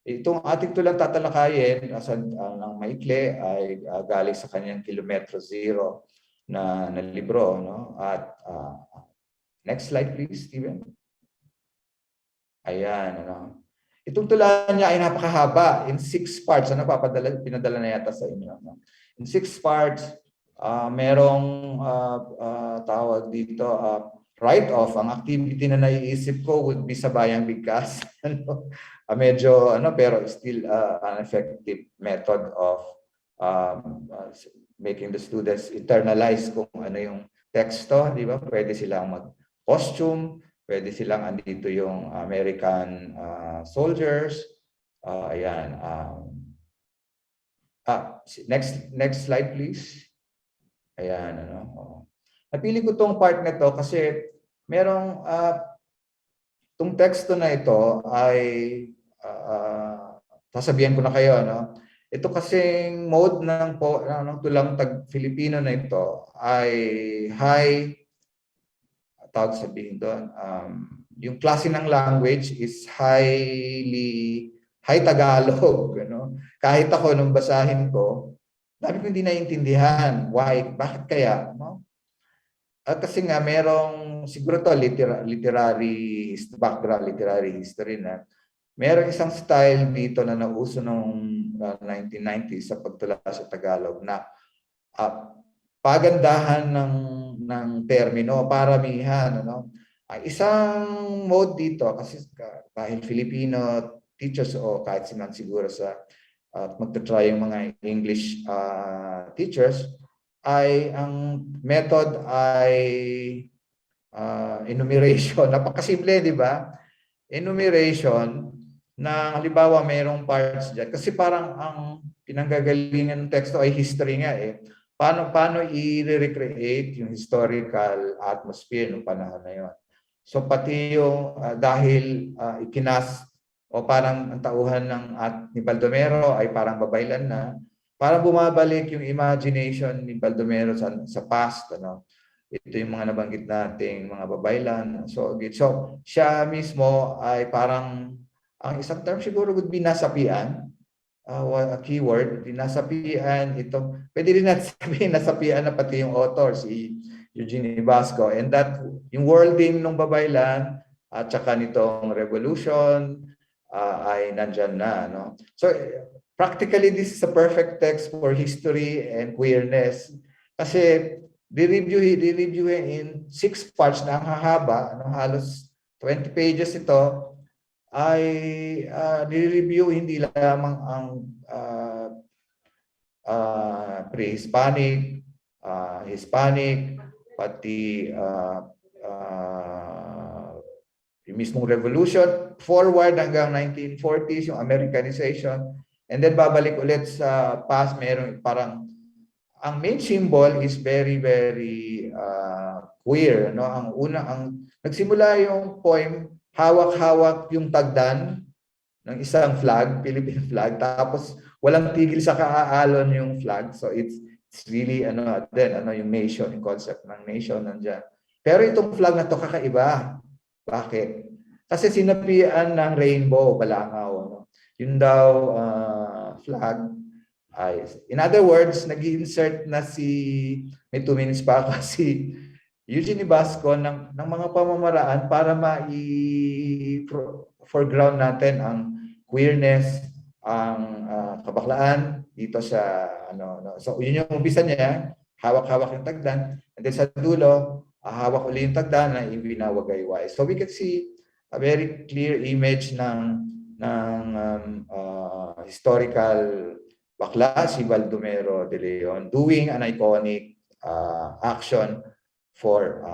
Itong ating tulang tatalakayin ng maikli ay galing sa kanyang Kilometro Zero na libro, At next slide please, Steven. Ayan, Itong tula niya ay napakahaba, in 6 parts. Pinadala na yata sa inyo. In 6 parts, merong tawag dito, write-off. Ang activity na naiisip ko would be sa Bayang Bigkas. Medyo, pero still an effective method of making the students internalize kung ano yung teksto, di ba? Pwede silang mag-costume, pwede silang andito yung American soldiers. Ayan. Next slide please. Ayan. Napili ko tong part na to kasi merong tong teksto na ito ay sasabihan ko na kayo. Ito kasing mode ng tulang Filipino na ito ay high, tawag sabihin doon, yung klase ng language is high Tagalog. Kahit ako nung basahin ko, dami ko hindi naiintindihan. Why? Bakit kaya? Kasi nga merong siguro to literary background, literary history na merong isang style dito na nauso noong 1990s sa pagtula sa Tagalog na pagandahan ng termino, paramihan, ano. Ang isang mode dito kasi dahil Filipino teachers o kahit siman siguro sa magta-try yung mga English teachers ay ang method ay enumeration. Napakasimple, di ba? Enumeration na halimbawa mayroong parts dyan. Kasi parang ang pinanggagalingan ng teksto ay history nga eh. Paano i-recreate yung historical atmosphere ng panahon na yun. So pati yung dahil ikinas o parang ang tauhan ni Baldomero ay parang babaylan na, parang bumabalik yung imagination ni Baldomero sa past, ano. Ito yung mga nabanggit nating mga babaylan. So siya mismo ay parang, ang isang term siguro would be nasapian. A keyword, nasapian ito. Pwede rin natin sabihin nasapian na pati yung author, si Eugene Basco. And that, yung wording ng babaylan at saka nitong revolution ay nandyan na. No? So practically, this is a perfect text for history and queerness. Kasi di-review in 6 parts na ang hahaba, ano, halos 20 pages ito, ay ni-review hindi lamang ang pre-Hispanic, Hispanic, pati yung mismong revolution, forward hanggang 1940s, yung Americanization, and then babalik ulit sa past, merong parang ang main symbol is very, very queer. No? Nagsimula yung poem, hawak-hawak yung tagdan ng isang flag, Philippine flag, tapos walang tigil sa kaaalon yung flag. So it's really yung nation, yung concept ng nation nandiyan. Pero itong flag na to kakaiba. Bakit? Kasi sinapian ng rainbow, balangaw. No? Yun daw flag. In other words, nag-insert na may 2 minutes pa ako, si Eugene Basco ng mga pamamaraan para foreground natin ang queerness, ang kabaklaan dito sa So yun yung umpisa niya, hawak-hawak yung tagdan, and then sa dulo, hawak uli yung tagdan na ibinawagayway. So we can see a very clear image ng historical bakla, si Baldomero de Leon, doing an iconic action for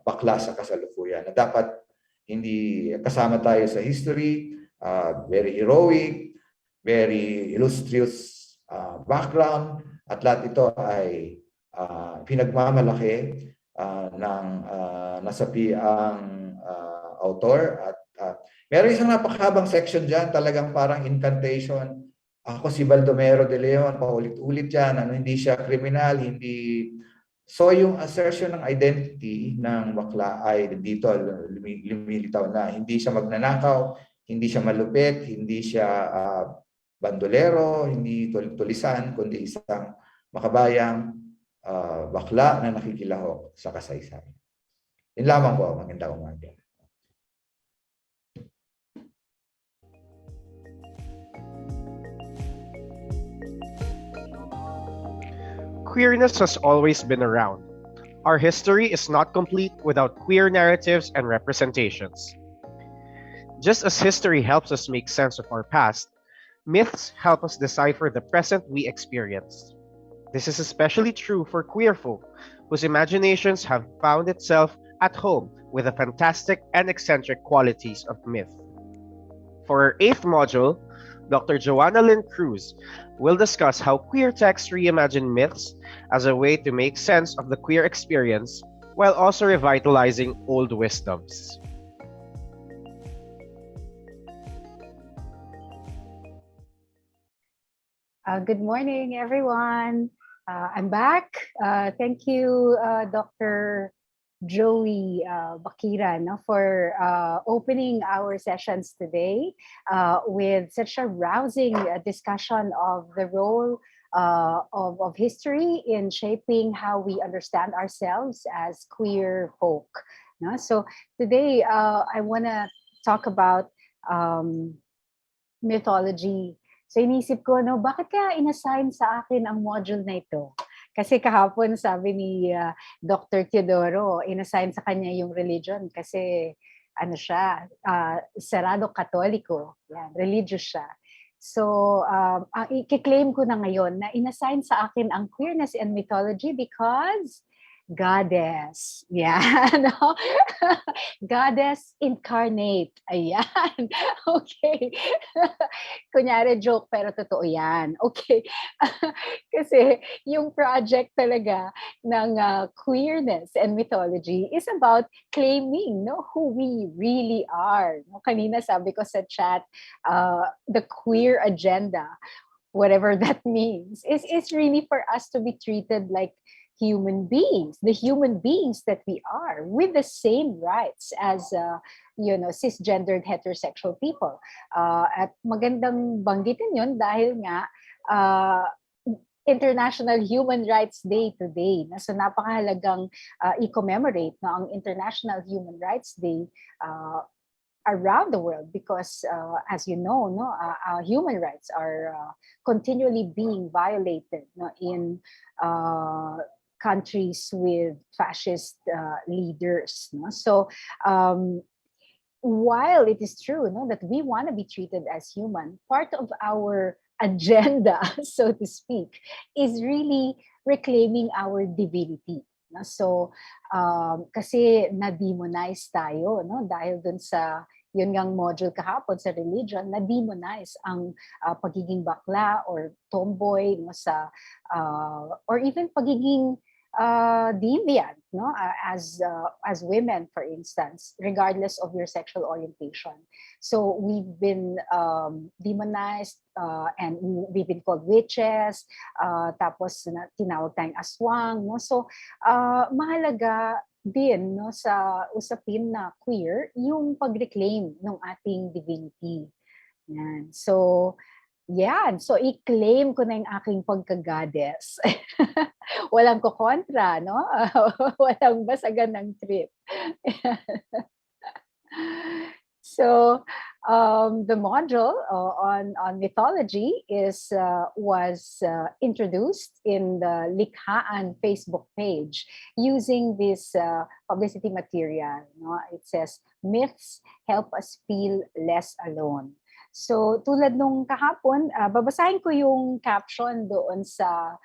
bakla sa kasalukuyan. Na dapat hindi kasama tayo sa history, very heroic, very illustrious background, at lahat ito ay pinagmamalaki ng nasapiang author. At meron isang napakahabang section dyan, talagang parang incantation. Ako si Baldomero de Leon, paulit-ulit dyan, hindi siya kriminal, hindi. So yung assertion ng identity ng bakla ay dito lumilitaw na. Hindi siya magnanakaw, hindi siya malupit, hindi siya bandolero, hindi tulisan, kundi isang makabayang bakla na nakikilahok sa kasaysayan. Yun lamang po, magandang umaga. Queerness has always been around. Our history is not complete without queer narratives and representations. Just as history helps us make sense of our past, myths help us decipher the present we experience. This is especially true for queer folk, whose imaginations have found itself at home with the fantastic and eccentric qualities of myth. For our 8th module, Dr. Joanna Lynn Cruz will discuss how queer texts reimagine myths as a way to make sense of the queer experience while also revitalizing old wisdoms. Good morning, everyone. I'm back. Thank you, Dr. Joey Bakira, no, for opening our sessions today with such a rousing discussion of the role of history in shaping how we understand ourselves as queer folk. No? So today I want to talk about mythology. So inisip ko, no, bakit kaya inassign sa akin ang module na ito? Kasi kahapon sabi ni Dr. Teodoro, inassign sa kanya yung religion kasi ano siya, sarado katoliko, yan, religious siya. So, ang i-claim ko na ngayon na inassign sa akin ang queerness and mythology because goddess. Yan. No? Goddess incarnate. Ayan. Okay. Kunyari joke, pero totoo yan. Okay. Kasi yung project talaga ng queerness and mythology is about claiming who we really are. No? Kanina sabi ko sa chat, the queer agenda, whatever that means, is really for us to be treated like human beings, the human beings that we are, with the same rights as cisgendered heterosexual people. At magandang banggitin yun dahil nga International Human Rights Day today. So napakahalagang i-commemorate ang International Human Rights Day around the world because, as you know, human rights are continually being violated in countries with fascist leaders. No? So while it is true that we want to be treated as human, part of our agenda, so to speak, is really reclaiming our divinity. No? So kasi na-demonize tayo dahil dun sa yun ngang module kahapon sa religion, na-demonize ang pagiging bakla or tomboy sa or even pagiging deviant as women, for instance, regardless of your sexual orientation. So we've been demonized and we've been called witches, tapos tinawag tayong aswang. So mahalaga din sa usapin na queer yung pag-reclaim ng ating divinity. Yan. So i-claim ko na yung aking pagka-goddess. Walang kukontra, no? Walang basagan ng trip. So, the module on mythology was introduced in the Likhaan Facebook page using this publicity material. It says, "Myths help us feel less alone." So tulad nung kahapon, babasahin ko yung caption doon sa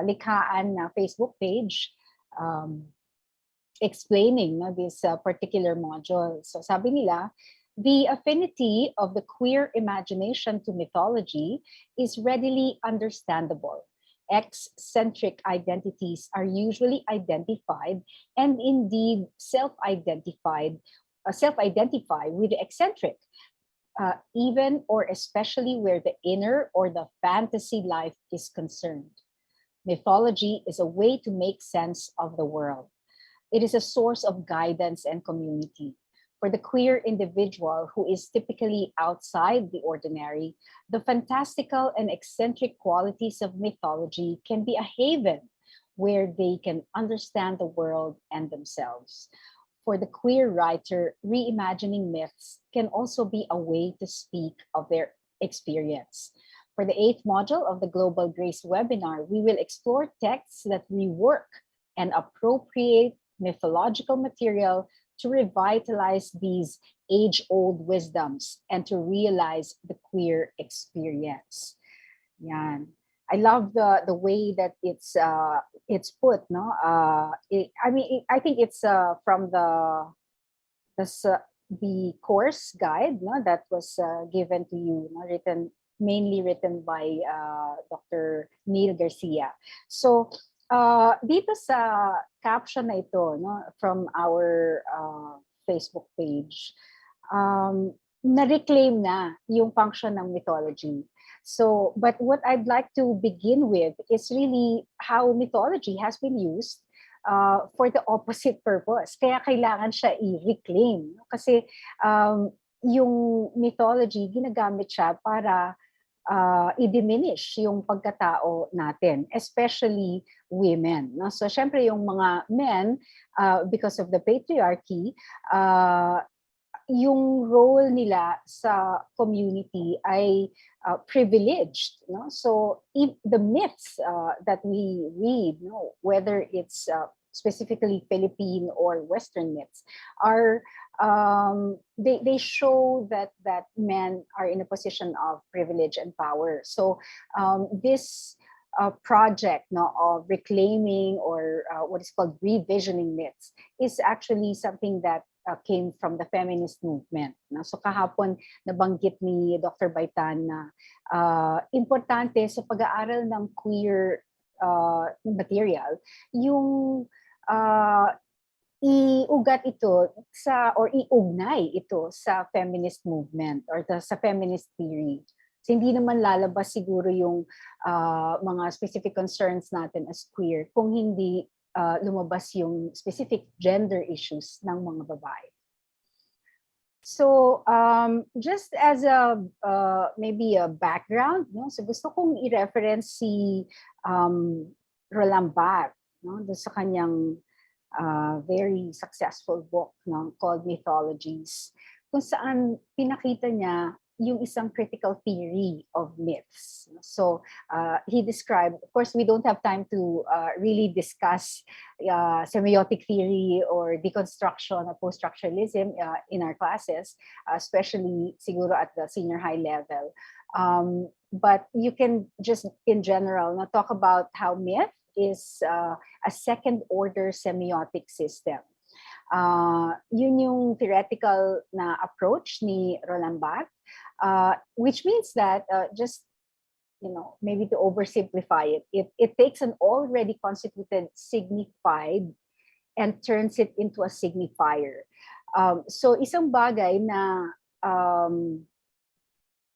Likhaan na Facebook page explaining this particular module. So sabi nila, the affinity of the queer imagination to mythology is readily understandable. Eccentric identities are usually identified and indeed self-identify with the eccentric. Even or especially where the inner or the fantasy life is concerned. Mythology is a way to make sense of the world. It is a source of guidance and community. For the queer individual who is typically outside the ordinary, the fantastical and eccentric qualities of mythology can be a haven where they can understand the world and themselves. For the queer writer, reimagining myths can also be a way to speak of their experience. For the 8th module of the GlobalGRACE webinar, we will explore texts that rework and appropriate mythological material to revitalize these age-old wisdoms and to realize the queer experience. Yan. I love the way that it's put. I think it's from the course guide that was given to you, mainly written by Dr. Neil Garcia. So dito sa caption na ito from our Facebook page, na-reclaim na yung function ng mythology. So, but what I'd like to begin with is really how mythology has been used for the opposite purpose. Kaya kailangan siya i-reclaim. Kasi yung mythology, ginagamit siya para i-diminish yung pagkatao natin, especially women. No? So, syempre, yung mga men, because of the patriarchy, yung role nila sa community ay privileged. No? So, if the myths that we read, no, whether it's specifically Philippine or Western myths, are they show that men are in a position of privilege and power. So this project, no, of reclaiming or what is called revisioning myths is actually something that came from the feminist movement. No? So kahapon nabanggit ni Dr. Baitan na importante sa pag-aaral ng queer material yung iugat ito or iugnay ito sa feminist movement or sa feminist theory. So, hindi naman lalabas siguro yung mga specific concerns natin as queer kung hindi lumabas yung specific gender issues ng mga babae. So, just as a maybe a background, no? So gusto kong i-reference si Roland Barthes, no? Doon sa kanyang very successful book, no, called Mythologies, kung saan pinakita niya yung isang critical theory of myths. So he described, of course, we don't have time to really discuss semiotic theory or deconstruction or post-structuralism in our classes, especially siguro at the senior high level. But you can just, in general, talk about how myth is a second-order semiotic system. Yun yung theoretical na approach ni Roland Barthes, which means that just, maybe to oversimplify it, it takes an already constituted signified and turns it into a signifier. So isang bagay na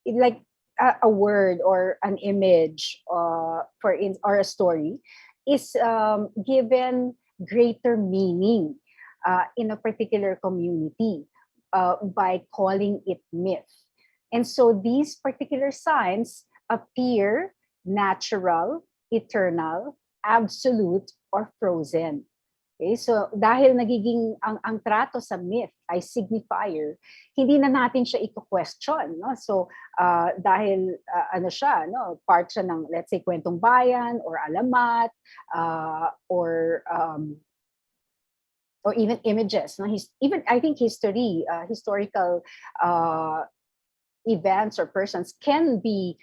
like a word or an image or a story is given greater meaning in a particular community by calling it myth. And so these particular signs appear natural, eternal, absolute, or frozen. Okay, so dahil nagiging ang trato sa myth ay signifier, hindi na natin siya i-question, no? So dahil ano siya, no, part siya ng, let's say, kwentong bayan or alamat or even images, no? Even I think historical events or persons can be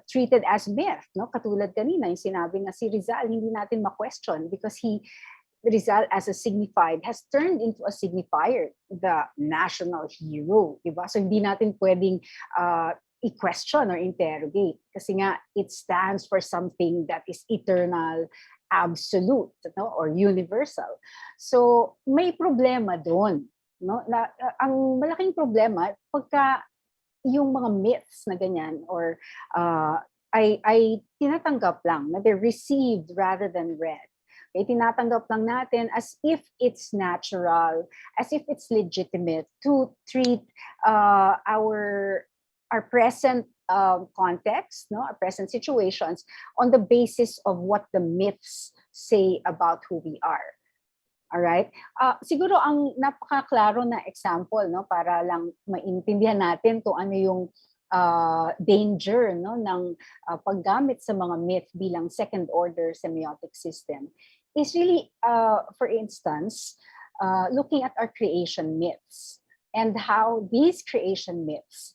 treated as myth, no? Katulad kanina yung sinabi na si Rizal, hindi natin ma-question because Rizal as a signified has turned into a signifier, the national hero, diba? So hindi natin pwedeng i-question or interrogate kasi nga it stands for something that is eternal, absolute, no? Or universal. So may problema doon, no? Ang malaking problema pagka yung mga myths na ganyan or ay tinatanggap lang na they're received rather than read. Tinatanggap lang natin as if it's natural, as if it's legitimate to treat our present context, no, our present situations on the basis of what the myths say about who we are. All right? Siguro ang napakaklaro na example, no, para lang maintindihan natin kung ano yung danger, no, ng paggamit sa mga myth bilang second order semiotic system is really, for instance, looking at our creation myths and how these creation myths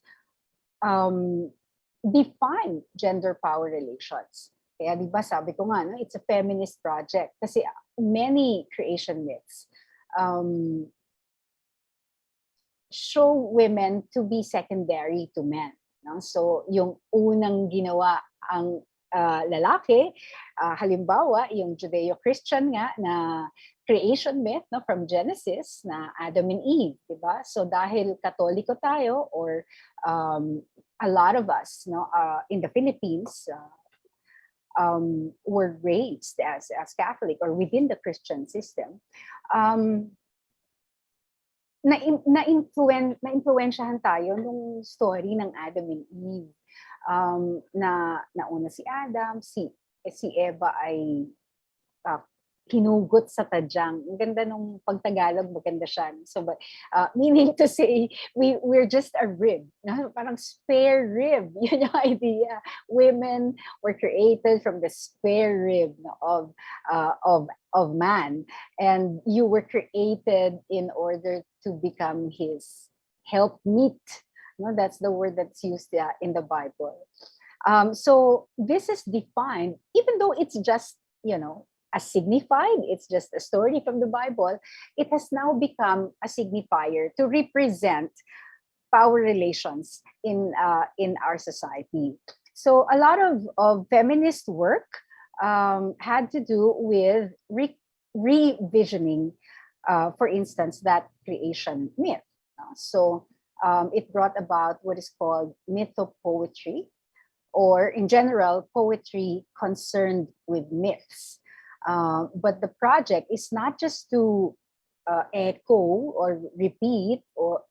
define gender power relations. Kaya di ba sabi ko nga, no, it's a feminist project kasi many creation myths show women to be secondary to men. No? So yung unang ginawa ang lalaki, halimbawa yung Judeo-Christian nga na creation myth, no, from Genesis na Adam and Eve, diba? So dahil Katoliko tayo or a lot of us, no, in the Philippines, were raised as Catholic or within the Christian system, na-influensyahan tayo nung story ng Adam and Eve. Na nauna si Adam, si Eva ay hinugot sa tadyang. Ang ganda nung pagtagalog, maganda siya. So, but, meaning to say, we're just a rib. No? Parang spare rib. Yun yung idea. Women were created from the spare rib of man. And you were created in order to become his helpmeet. No? That's the word that's used in the Bible. So this is defined, even though it's just, as signified, it's just a story from the Bible, it has now become a signifier to represent power relations in our society. So a lot of feminist work had to do with revisioning, for instance, that creation myth. So it brought about what is called mythopoetry, or in general, poetry concerned with myths. But the project is not just to echo or repeat or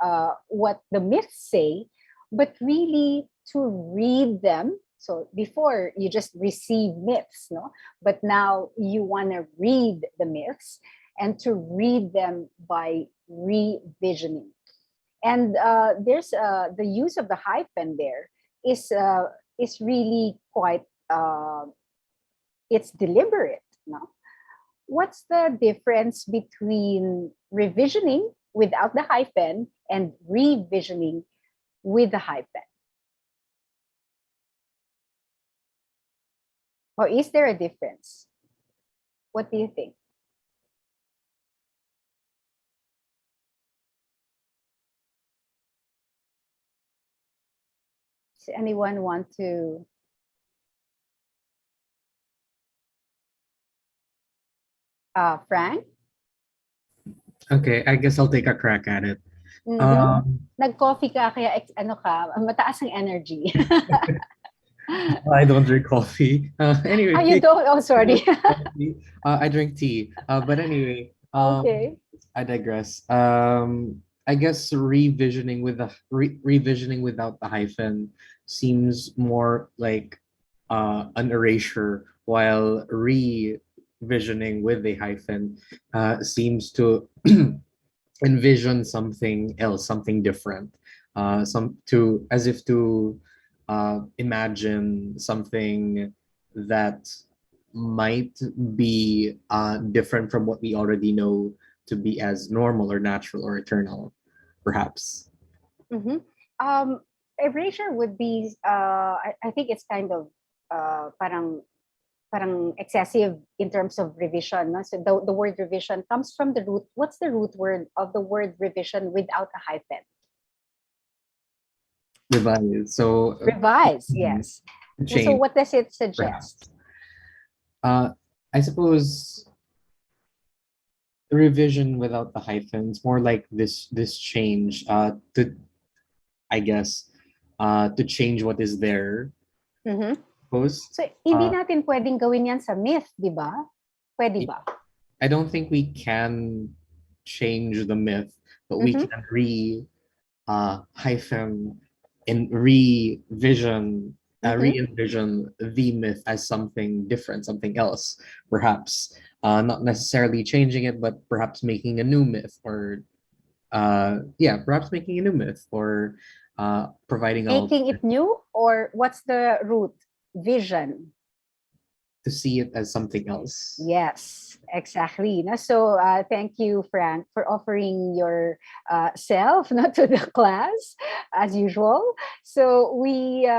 what the myths say, but really to read them. So before you just receive myths, no? But now you want to read the myths and to read them by revisioning. And there's the use of the hyphen there is really quite, it's deliberate. No? What's the difference between revisioning without the hyphen and revisioning with the hyphen? Or is there a difference? What do you think? Does anyone want to? Frank? Okay, I guess I'll take a crack at it. Nag-coffee ka, kaya mataas ang energy. I don't drink coffee. Anyway. You don't? Oh, sorry. I drink tea. But anyway, okay. I digress. I guess revisioning without the hyphen seems more like an erasure, while revisioning with a hyphen seems to envision something else, something different, as if to imagine something that might be different from what we already know to be as normal or natural or eternal, perhaps. Erasure would be, I think it's kind of parang excessive in terms of revision. No? So the word revision comes from the root. What's the root word of the word revision without a hyphen? Revise. So revise, yes. Change, so what does it suggest? I suppose the revision without the hyphens, more like this change to, I guess, to change what is there. So hindi natin pwedeng gawin yan sa myth, di ba? Pwede ba? I don't think we can change the myth, but we can hyphen and re-envision the myth as something different, something else, perhaps not necessarily changing it, but perhaps making a new myth, or perhaps making a new myth, or providing making it new, or what's the root? Vision. To see it as something else. Yes, exactly. So thank you, Frank, for offering your self to the class as usual. So we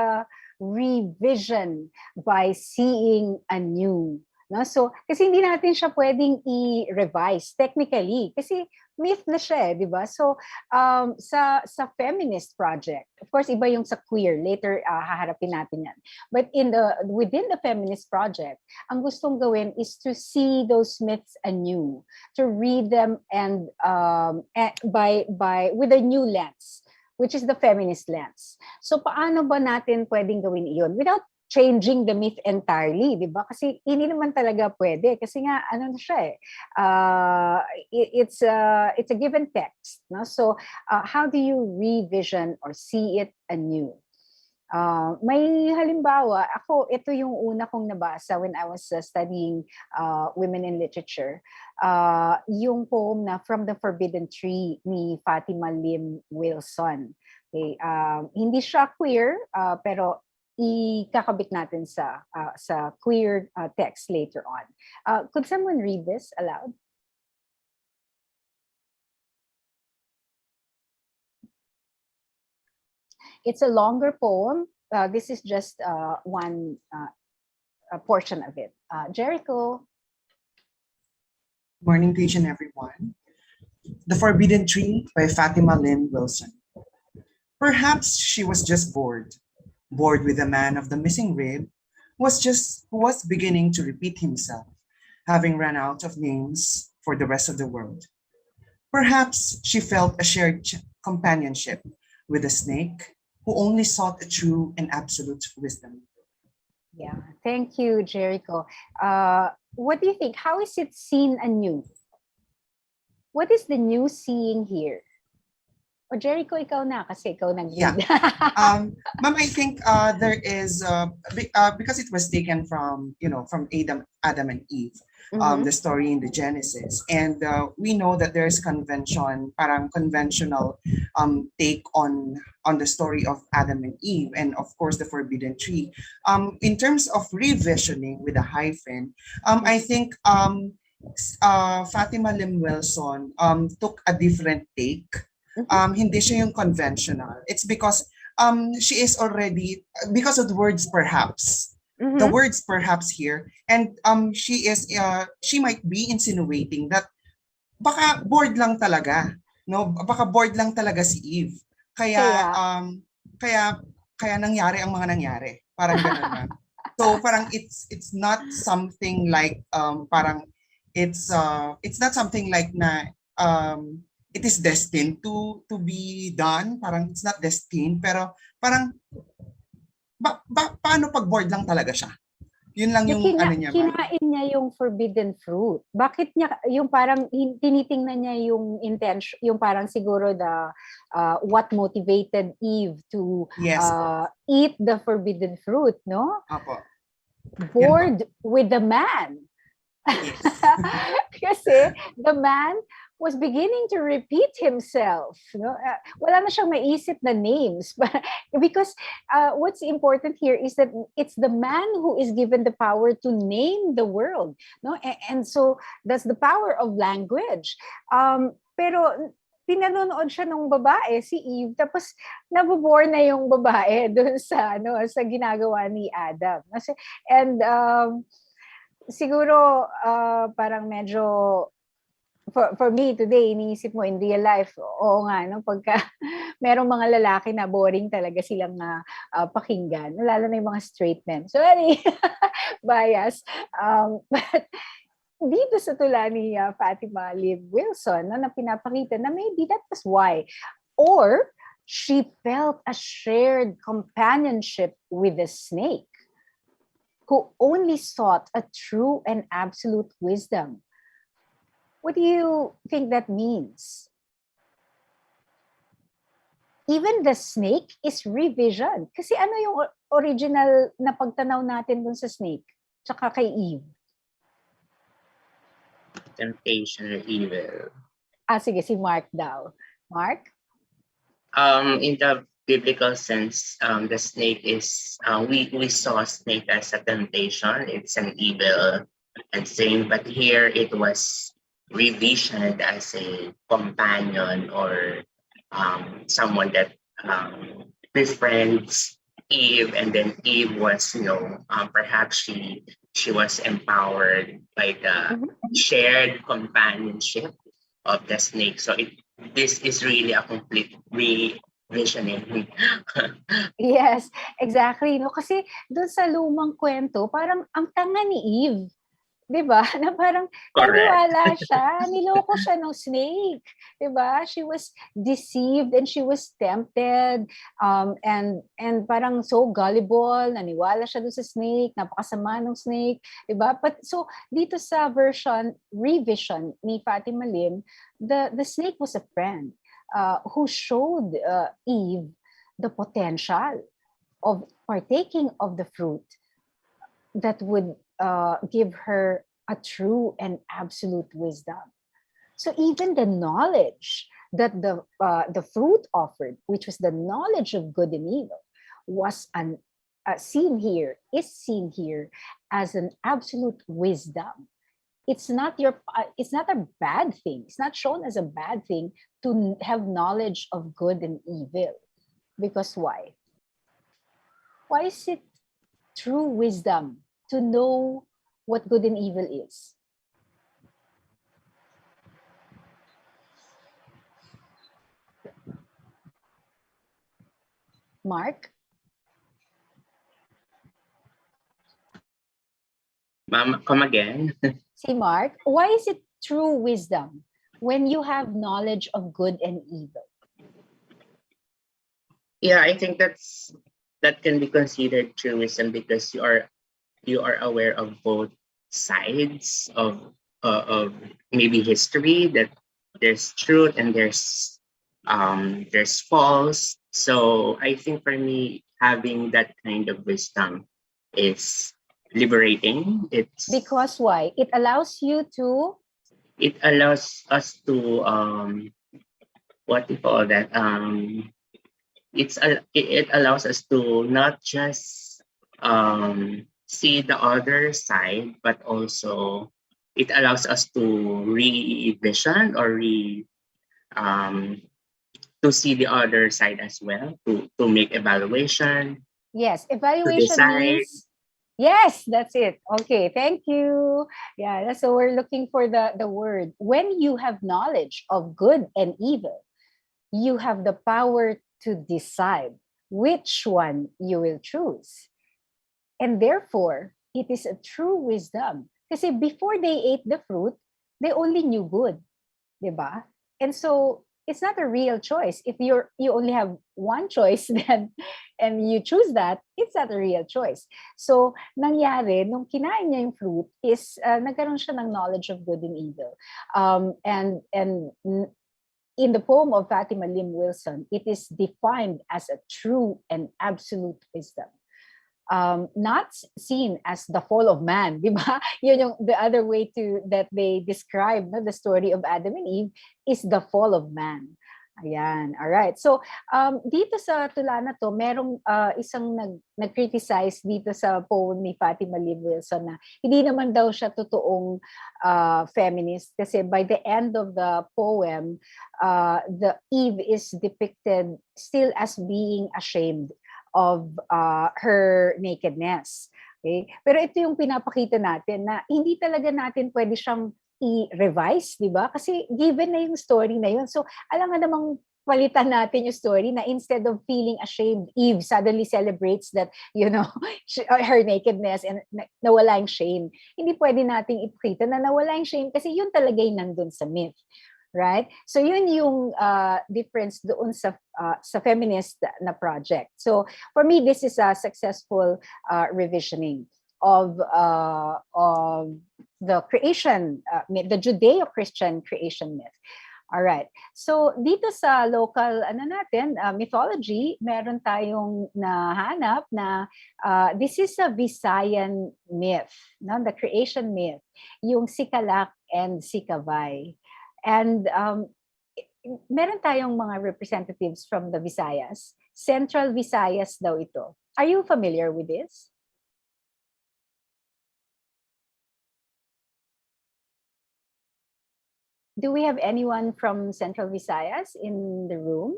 revision by seeing anew. No? So, kasi hindi natin siya pwedeng i-revise technically. Kasi myth na siya, di ba? So, sa feminist project, of course, iba yung sa queer. Later, haharapin natin yan. But within the feminist project, ang gustong gawin is to see those myths anew, to read them and with a new lens, which is the feminist lens. So, paano ba natin pwedeng gawin iyon without changing the myth entirely, di ba? Kasi hindi naman talaga pwede. Kasi nga, ano na siya eh, it's a given text. No? So, how do you revision or see it anew? May halimbawa, ito yung una kong nabasa when I was studying women in literature. Yung poem na From the Forbidden Tree ni Fatima Lim Wilson. Okay, hindi siya queer, pero ikakabit natin sa queer text later on. Could someone read this aloud? It's a longer poem. This is just one portion of it. Jericho. Morning to each and everyone. The Forbidden Tree by Fatima Lynn Wilson. Perhaps she was just bored with the man of the missing rib, who was beginning to repeat himself, having run out of names for the rest of the world. Perhaps she felt a shared companionship with a snake who only sought a true and absolute wisdom. Yeah, thank you, Jericho. What do you think? How is it seen anew? What is the new seeing here? O Jericho, ikaw na kasi ikaw nag-read. Yeah. Ma'am, I think there is because it was taken from Adam and Eve, the story in the Genesis, and we know that there is parang conventional take on the story of Adam and Eve, and of course the forbidden tree. In terms of revisioning with a hyphen, I think Fatima Lim Wilson took a different take. Hindi siya yung conventional. It's because she is already, because of the words perhaps. The words perhaps here, and she might be insinuating that baka bored lang talaga, no? Baka bored lang talaga si Eve. Kaya nangyari ang mga nangyari. Parang ganun na. So parang it's not something like parang it's not something like na it is destined to be done. Parang it's not destined, pero parang paano pag bored lang talaga siya? Yun lang yung ano niya. Kinain niya yung forbidden fruit. Bakit niya, yung parang tinitingnan niya yung intention, yung parang siguro what motivated Eve to eat the forbidden fruit, no? Apo. Bored with the man. Yes. Kasi the man was beginning to repeat himself. No? Wala na siyang maisip na names. Because what's important here is that it's the man who is given the power to name the world. No? And so that's the power of language. Pero pinanonood siya ng babae, si Eve, tapos nabobore na yung babae doon sa ginagawa ni Adam. And siguro parang medyo for me today, iniisip mo in real life, oo nga, no, pagka merong mga lalaki na boring talaga silang pakinggan, lalo na yung mga straight men. Sorry, bias. But dito sa tula ni Fatima Lim Wilson, na pinapakita na maybe that was why. Or she felt a shared companionship with the snake, who only sought a true and absolute wisdom. What do you think that means? Even the snake is revision. Kasi ano yung original na pagtanaw natin dun sa snake? Tsaka kay Eve? Temptation or evil. Sige, si Mark daw. Mark? In the biblical sense, the snake is, we saw snake as a temptation. It's an evil and sin, but here it was revisioned as a companion or someone that befriends Eve, and then Eve was, perhaps she was empowered by the shared companionship of the snake. So this is really a complete revisioning. Yes, exactly. No? Kasi doon sa lumang kwento, parang ang tanga ni Eve. 'Di ba? Na parang Correct. naniwala siya, niloko siya ng snake, 'di ba? She was deceived and she was tempted, and parang so gullible, naniwala siya dun sa snake, napakasama ng snake, 'di ba? But so dito sa revision ni Fatima Lim, the snake was a friend who showed Eve the potential of partaking of the fruit that would give her a true and absolute wisdom. So even the knowledge that the fruit offered, which was the knowledge of good and evil, was seen here as an absolute wisdom. It's not a bad thing. It's not shown as a bad thing to have knowledge of good and evil. Because why? Why is it true wisdom to know what good and evil is? Mark? Ma'am, come again. See, Mark, why is it true wisdom when you have knowledge of good and evil? Yeah, I think that can be considered truism because you are aware of both sides of maybe history, that there's truth and there's false. So I think for me, having that kind of wisdom is liberating. Because why? It allows you to It allows us to what do you call that? It allows us to not just see the other side, but also it allows us to revision or to see the other side as well, to make evaluation, Yes, to evaluation decide. means yes, that's it. Okay, thank you. Yeah, so we're looking for the word. When you have knowledge of good and evil, you have the power to decide which one you will choose. And therefore, it is a true wisdom. Kasi before they ate the fruit, they only knew good, 'di ba? And so it's not a real choice. If you only have one choice then and you choose that, it's not a real choice. So nangyari nung kinain niya yung fruit is nagkaroon siya ng knowledge of good and evil. And in the poem of Fatima Lim Wilson, it is defined as a true and absolute wisdom. Not seen as the fall of man, di ba? Yun yung the other way to that they describe the story of Adam and Eve is the fall of man. Ayan, all right. So dito sa tula na to, merong isang nag-criticize dito sa poem ni Fatima Lim Wilson na hindi naman daw siya totoong feminist kasi by the end of the poem, the Eve is depicted still as being ashamed of her nakedness. Okay? Pero ito yung pinapakita natin na hindi talaga natin pwede siyang i-revise, di ba? Kasi given na yung story na yun. So, alam nga namang palitan natin yung story na instead of feeling ashamed, Eve suddenly celebrates that, her nakedness and nawala yung shame. Hindi pwede nating ipakita na nawala yung shame kasi yun talaga yung nandun sa myth. Right? So yun yung difference doon sa feminist na project. So for me, this is a successful revisioning of the creation, the Judeo-Christian creation myth. All right. So dito sa local mythology, meron tayong nahanap na this is a Visayan myth, no? The creation myth, yung Sikalak and Sikavay. And meron tayong mga representatives from the Visayas. Central Visayas daw ito. Are you familiar with this? Do we have anyone from Central Visayas in the room?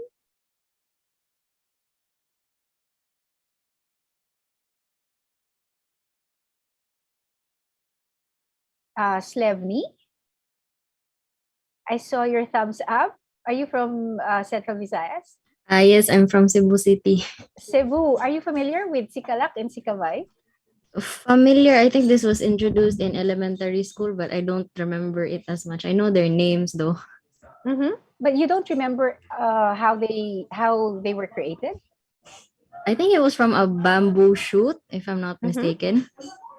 Slevny? I saw your thumbs up. Are you from Central Visayas? Yes, I'm from Cebu City. Cebu. Are you familiar with Sikalak and Sikavay? Familiar. I think this was introduced in elementary school, but I don't remember it as much. I know their names though. But you don't remember how they were created? I think it was from a bamboo shoot, if I'm not mistaken.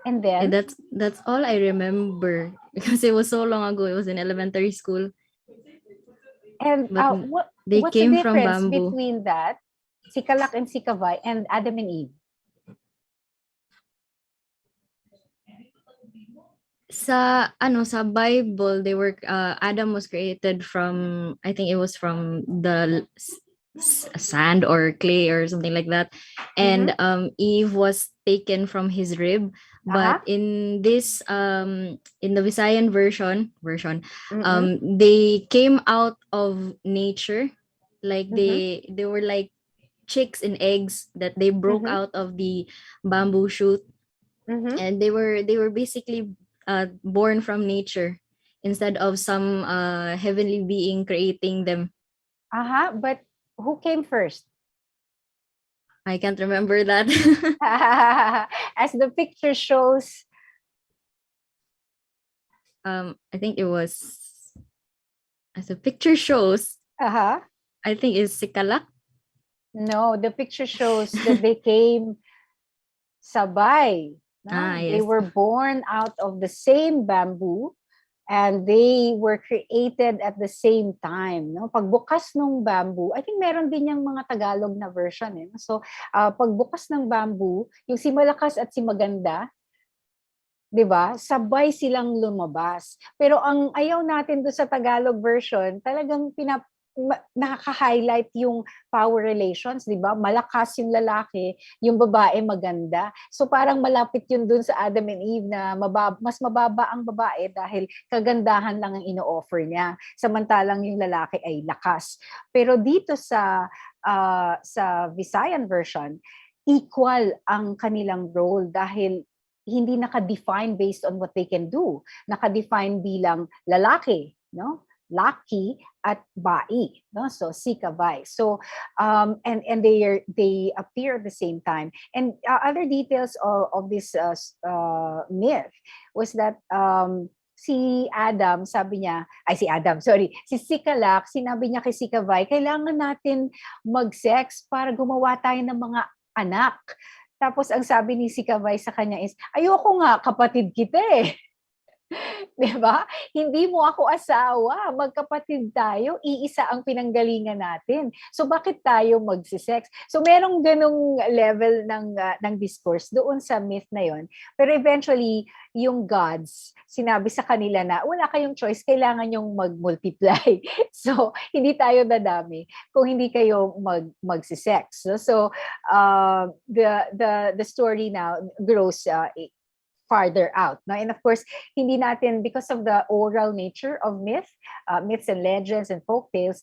And then That's all I remember because it was so long ago. It was in elementary school. and But they what's the came from difference bamboo. between that, Sikalak and Sikavay, and Adam and Eve? Sa Bible, they were Adam was created from, I think it was from the sand or clay or something like that, and Eve was taken from his rib. But in this in the Visayan version, they came out of nature, like they were like chicks and eggs that they broke out of the bamboo shoot, and they were basically born from nature instead of some heavenly being creating them. But who came first? I can't remember that. As the picture shows, I think it was, as the picture shows, I think it's Sikalak. No, the picture shows that they came sabay. No? They Yes. were born out of the same bamboo, and they were created at the same time. No? Pagbukas ng bamboo, I think meron din yung mga Tagalog na version. So, pagbukas ng bamboo, yung si Malakas at si Maganda, 'di ba? Sabay silang lumabas. Pero ang ayaw natin do sa Tagalog version, talagang nakaka-highlight yung power relations, 'di ba? Malakas yung lalaki, yung babae maganda. So parang malapit yun dun sa Adam and Eve na mas mababa ang babae dahil kagandahan lang ang ino-offer niya. Samantalang yung lalaki ay lakas. Pero dito sa Visayan version, equal ang kanilang role dahil hindi naka-define based on what they can do. Naka-define bilang lalaki, no? Laki at bai, no? So Sikavay. So and they appear at the same time. And other details of this myth was that si Sikalak, sinabi niya kay Sikavay, kailangan natin mag-sex para gumawa tayo ng mga anak. Tapos ang sabi ni Sikavay sa kanya is, ayoko nga, kapatid kita eh. 'Di ba? Hindi mo ako asawa, magkapatid tayo, iisa ang pinanggalingan natin. So bakit tayo magse-sex? So merong ganung level ng discourse doon sa myth na 'yon. Pero eventually, yung gods, sinabi sa kanila na wala kayong choice, kailangan yung mag-multiply. So hindi tayo dadami kung hindi kayo magse-sex. So the story now grows farther out. No? And of course, hindi natin, because of the oral nature of myths and legends and folk tales,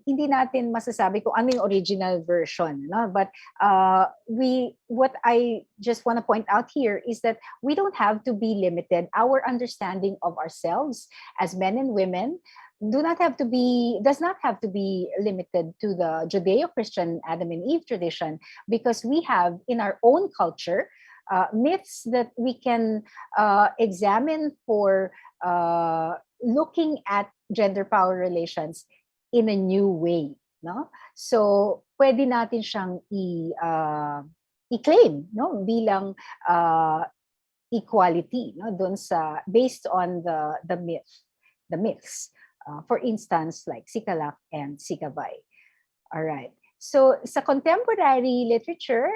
hindi natin masasabi kung ano yung original version. No? But what I just want to point out here is that we don't have to be limited. Our understanding of ourselves as men and women does not have to be limited to the Judeo-Christian Adam and Eve tradition, because we have in our own culture myths that we can examine for looking at gender power relations in a new way, no? So pwede natin siyang i-claim, no, bilang equality, no, doon sa based on the myths. For instance, like Sikalak and Sikavay. All right. So sa contemporary literature,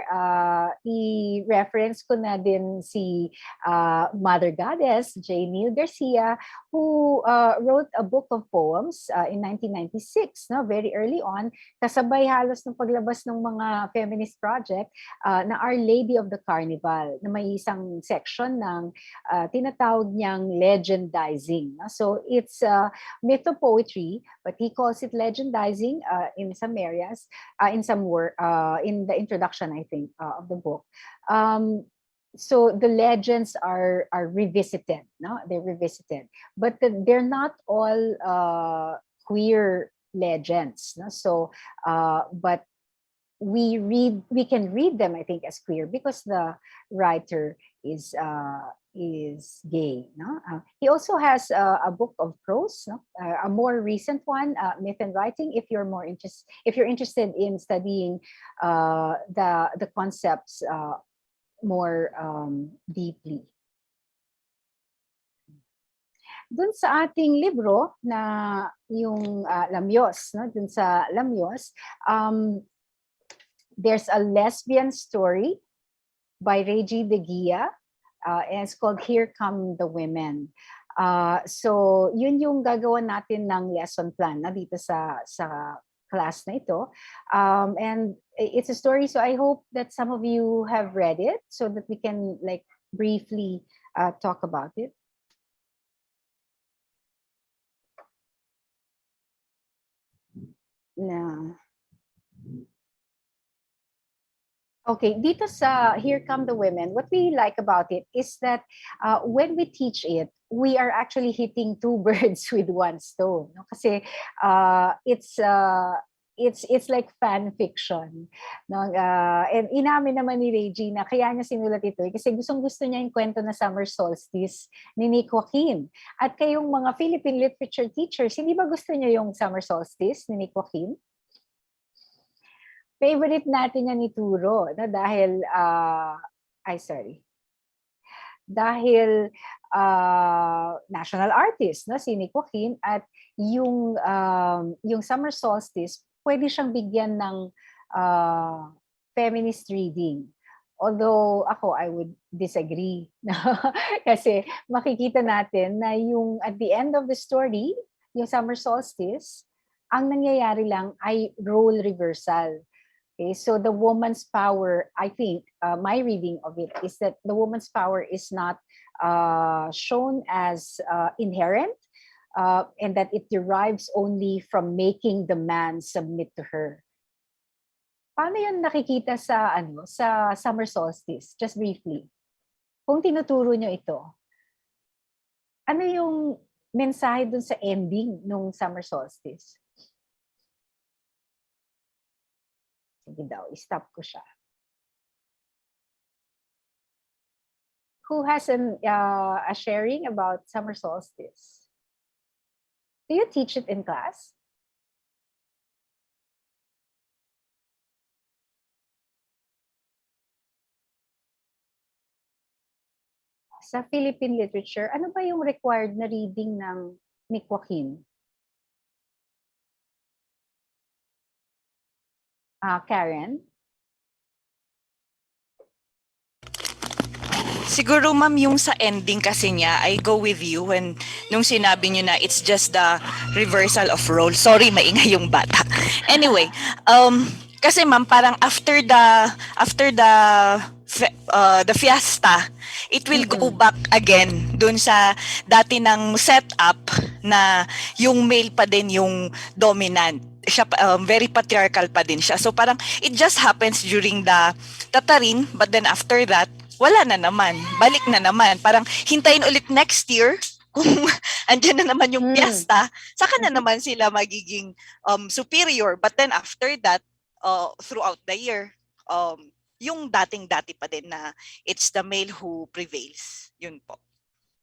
i-reference ko na din si Mother Goddess J. Neil Garcia, who wrote a book of poems in 1996, no, very early on, kasabay halos ng paglabas ng mga feminist project na Our Lady of the Carnival, na may isang section ng tinatawag niyang legendizing. No? So it's mythopoetry, but he calls it legendizing in some areas. In some work, in the introduction, I think, of the book. So the legends are revisited, no? They're revisited, but they're not all queer legends, no? So, but we can read them, I think, as queer because the writer is gay. No, he also has a book of prose, no? A more recent one, Myth and Writing. If you're interested in studying the concepts more deeply. Dun sa ating libro na yung Lamyos, no? Dun sa Lamyos, there's a lesbian story by Reggie De Gia, and it's called Here Come the Women. So yun yung gagawa natin ng lesson plan na dito sa class na ito. And it's a story, so I hope that some of you have read it so that we can like briefly talk about it. Na. Okay, dito sa Here Come the Women, what we like about it is that when we teach it, we are actually hitting two birds with one stone. No? Kasi it's like fan fiction. No? And inamin naman ni Regina, kaya niya sinulat ito kasi gustong-gusto niya yung kwento na Summer Solstice ni Nick Joaquin. At kayong mga Philippine literature teachers, hindi ba gusto niyo yung Summer Solstice ni Nick Joaquin? Favorite natin yan ni Turo, no? Dahil, dahil national artist, no? Si Nick Joaquin, at yung Summer Solstice, pwede siyang bigyan ng feminist reading. Although ako, I would disagree. Kasi makikita natin na yung at the end of the story, yung Summer Solstice, ang nangyayari lang ay role reversal. Okay, so the woman's power, I think, my reading of it is that the woman's power is not shown as inherent, and that it derives only from making the man submit to her. Paano yan nakikita sa Summer Solstice? Just briefly. Kung tinuturo nyo ito, ano yung mensahe dun sa ending nung Summer Solstice? Sige daw, stop ko siya. Who has a sharing about Summer Solstice? Do you teach it in class? Sa Philippine literature, ano ba yung required na reading ng Nick Joaquin? Karen? Siguro ma'am yung sa ending kasi niya, I go with you when nung sinabi niyo na it's just the reversal of role. Sorry, maingay yung bata. Anyway, kasi ma'am parang after the fiesta, it will go back again dun sa dati ng setup na yung male pa din yung dominant. Siya very patriarchal pa din siya. So parang it just happens during the tatarin, but then after that, wala na naman. Balik na naman. Parang hintayin ulit next year kung andyan na naman yung fiesta, saka na naman sila magiging superior. But then after that, throughout the year, yung dating-dati pa din na it's the male who prevails. Yun po.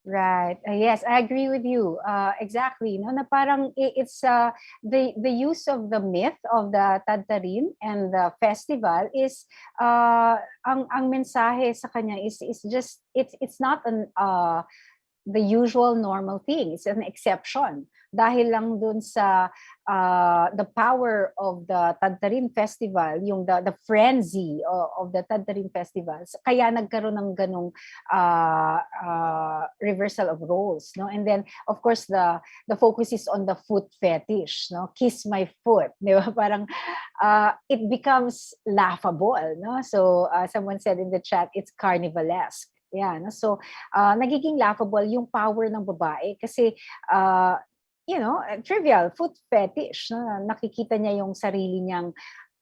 Right. Yes, I agree with you. Exactly. No, na parang it's the use of the myth of the Tadtarin and the festival is ang mensahe sa kanya is just it's not the usual normal thing. It's an exception. Dahil lang dun sa the power of the Tadtarin Festival, yung the frenzy of the Tadtarin Festivals, kaya nagkaroon ng ganong reversal of roles, no? And then of course the focus is on the foot fetish, no? Kiss my foot, di ba? Parang it becomes laughable, no? So someone said in the chat, it's carnivalesque. Yeah, no? So nagiging laughable yung power ng babae kasi trivial, foot fetish. No? Nakikita niya yung sarili niyang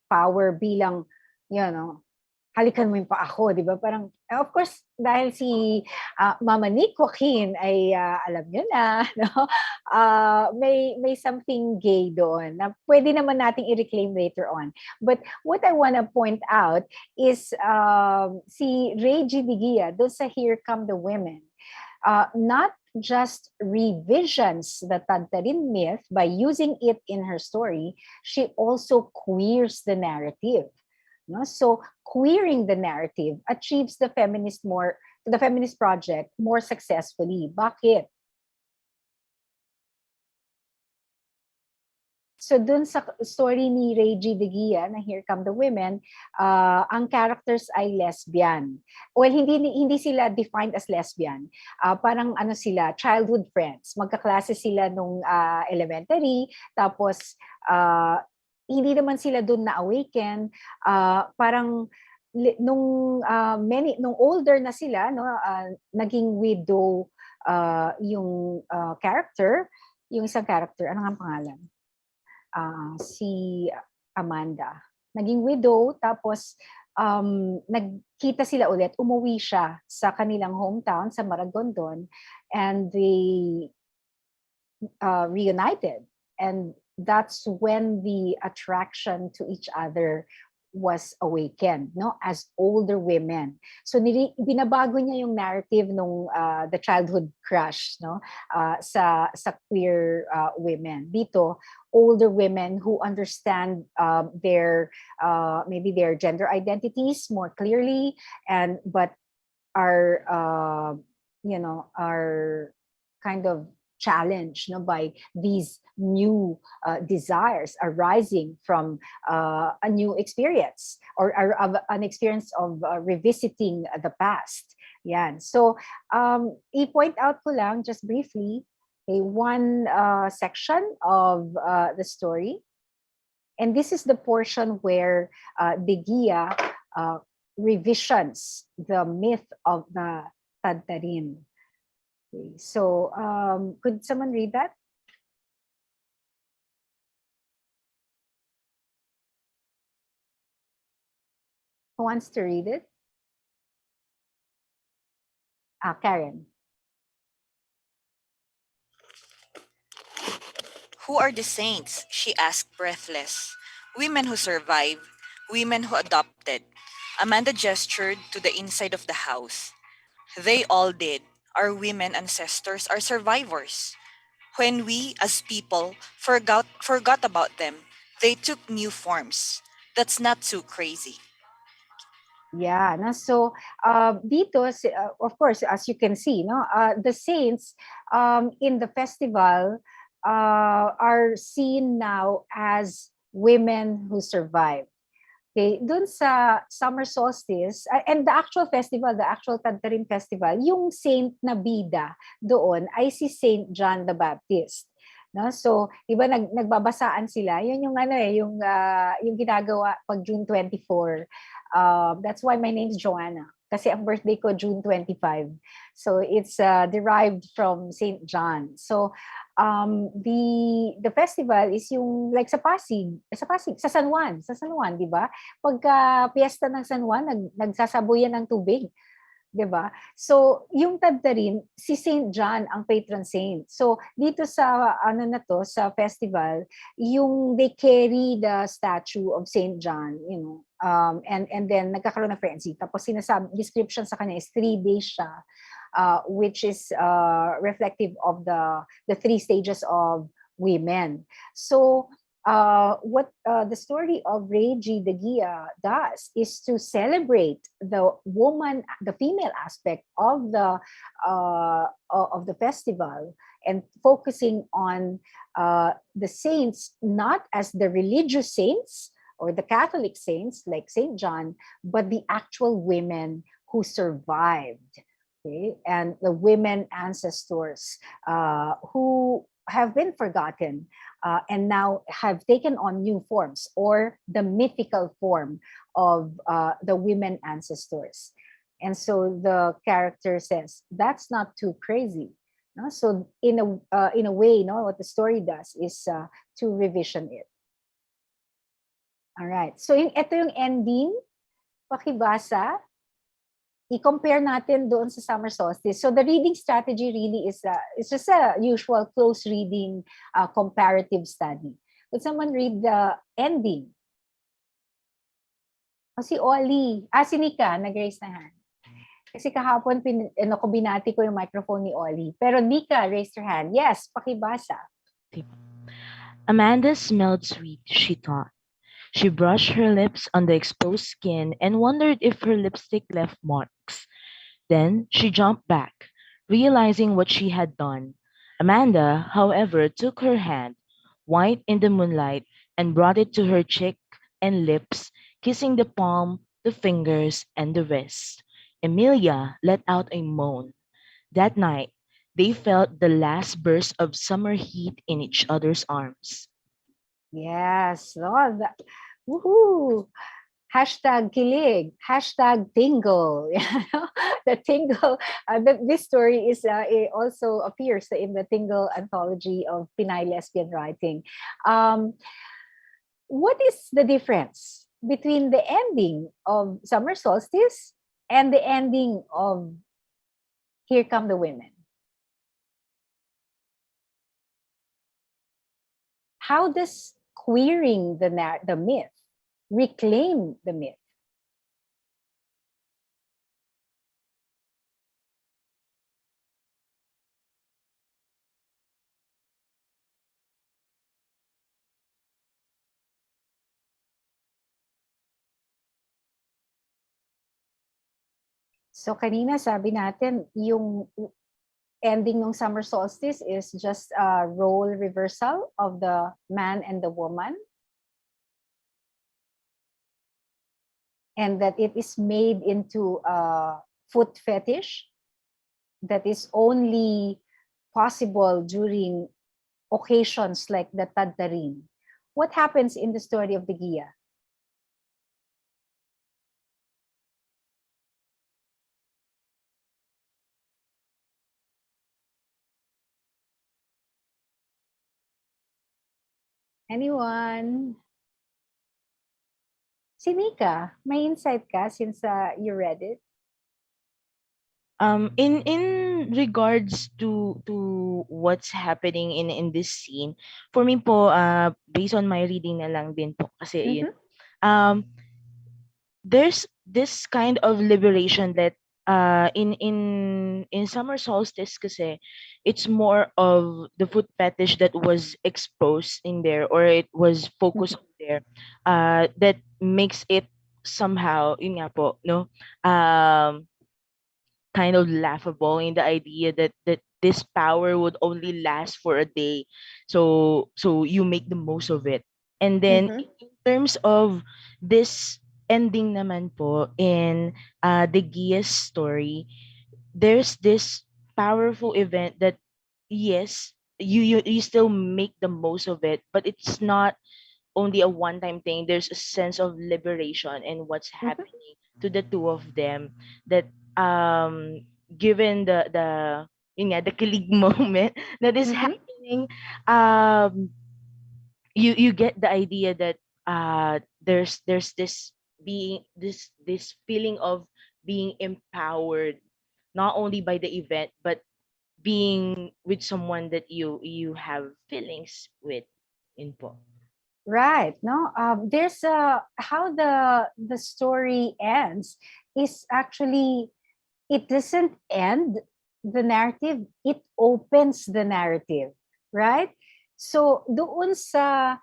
power bilang, halikan mo yung pa ako, di ba? Parang, of course, dahil si Mama Nick Joaquin ay alam nyo na, no? May something gay doon na pwede naman nating i-reclaim later on. But what I want to point out is si Reggie Digia, doon sa Here Come the Women, not just revisions the Tantarin myth by using it in her story, she also queers the narrative. No? So queering the narrative achieves the feminist project more successfully. Bakit? So dun sa story ni Reggie De Gia na Here Come the Women, ang characters ay lesbian. Well, hindi sila defined as lesbian. Parang ano sila, childhood friends. Magkaklase sila nung elementary, tapos hindi naman sila doon na-awaken. Parang nung older na sila, no, naging widow yung character, yung isang character, ano nga ang pangalan? Si Amanda. Naging widow, tapos nagkita sila ulit, umuwi siya sa kanilang hometown, sa Maragondon, and they reunited. And that's when the attraction to each other was awakened, no, as older women. So binabago niya yung narrative nung the childhood crush, no, sa queer women. Dito, older women who understand their maybe their gender identities more clearly, but are are kind of challenged, no, by these new desires arising from a new experience or an experience of revisiting the past. Yan. So, i-point out ko lang just briefly one section of the story. And this is the portion where De Gia revisions the myth of the Tantarin. Okay. So, could someone read that? Who wants to read it? Karen. Who are the saints? She asked breathless. Women who survived, women who adopted. Amanda gestured to the inside of the house. They all did. Our women ancestors are survivors. When we, as people, forgot about them, they took new forms. That's not too crazy. Yeah, no? So dito, of course, as you can see, no, the saints in the festival are seen now as women who survived. Okay, dun sa summer solstice, and the actual festival, the actual Tantarin festival, yung saint na bida doon ay si Saint John the Baptist. No? So, iba nagbabasaan sila. Yun yung yung ginagawa pag June 24. That's why my name's Joanna. Kasi ang birthday ko June 25. So it's derived from Saint John. So the festival is yung like sa Pasig, sa San Juan, di ba? Pagka piyesta ng San Juan, nagsasabuyan ng tubig. 'Di ba? So, yung Tantarin, si Saint John ang patron saint. So, dito sa sa festival, yung they carry the statue of Saint John, and then nagkakaroon ng frenzy. Tapos description sa kanya is 3 days siya, which is reflective of the 3 stages of women. So, what the story of Reggie De Gia does is to celebrate the female aspect of the festival, and focusing on the saints not as the religious saints or the Catholic saints like Saint John, but the actual women who survived, okay, and the women ancestors who have been forgotten and now have taken on new forms, or the mythical form of the women ancestors. And so the character says, that's not too crazy. No? So in a way, what the story does is to revision it. All right. So ito yung ending pakibasa, i-compare natin doon sa summer solstice. So the reading strategy really is it's just a usual close reading comparative study. Would someone read the ending? O si Oli. Si Nika, nag-raise na hand. Kasi kahapon, binati ko yung microphone ni Oli. Pero Nika, raise your hand. Yes, pakibasa. Amanda smelled sweet, she thought. She brushed her lips on the exposed skin and wondered if her lipstick left marks. Then she jumped back, realizing what she had done. Amanda, however, took her hand, white in the moonlight, and brought it to her cheek and lips, kissing the palm, the fingers, and the wrist. Emilia let out a moan. That night, they felt the last burst of summer heat in each other's arms. Yes, Lord. Woohoo! Hashtag kilig, hashtag tingle. The tingle, this story is it also appears in the Tingle anthology of Pinay lesbian writing. What is the difference between the ending of Summer Solstice and the ending of Here Come the Women? How does queering the myth reclaim the myth? So kanina sabi natin, yung ending ng summer solstice is just a role reversal of the man and the woman. And that it is made into a foot fetish that is only possible during occasions like the Taddarin. What happens in the story of the Gia? Anyone? Si Nika, may insight ka since you read it? In regards to what's happening in this scene, for me po, based on my reading na lang din po kasi yun, there's this kind of liberation that in summer solstice kasi it's more of the foot fetish that was exposed in there, or it was focused on there, that makes it somehow yun nga po, no, kind of laughable in the idea that this power would only last for a day, so you make the most of it. And then in terms of this ending naman po in the Gia's story, there's this powerful event that yes, you still make the most of it, but it's not only a one-time thing. There's a sense of liberation in what's happening to the two of them, that given the yun nga, the kilig moment that is happening, you get the idea that there's this being this feeling of being empowered, not only by the event but being with someone that you have feelings with in po. Right. No, there's how the story ends is actually, it doesn't end the narrative, it opens the narrative, right? So doon sa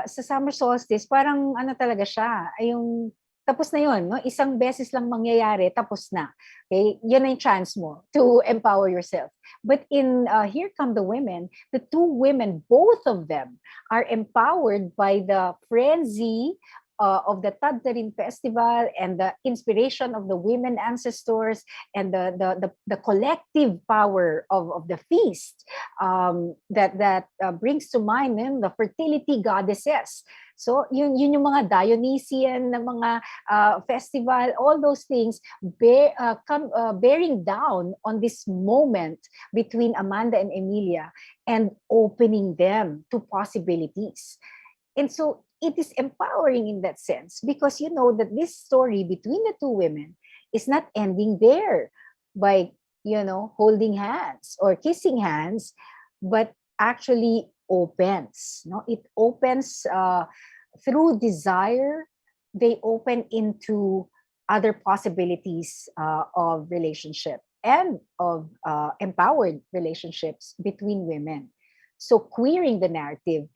summer solstice, parang ano talaga siya, ay yung tapos na yun, no? Isang beses lang mangyayari, tapos na. Okay? Yun na yung chance mo to empower yourself. But in Here Come the Women, the two women, both of them, are empowered by the frenzy of the Taddarin festival and the inspiration of the women ancestors and the collective power of the feast that brings to mind the fertility goddesses. So yun yung mga Dionysian na mga festival, all those things bearing down on this moment between Amanda and Emilia and opening them to possibilities. And so it is empowering in that sense, because you know that this story between the two women is not ending there by, you know, holding hands or kissing hands, but actually opens. No, it opens through desire. They open into other possibilities of relationship and of empowered relationships between women. So queering the narrative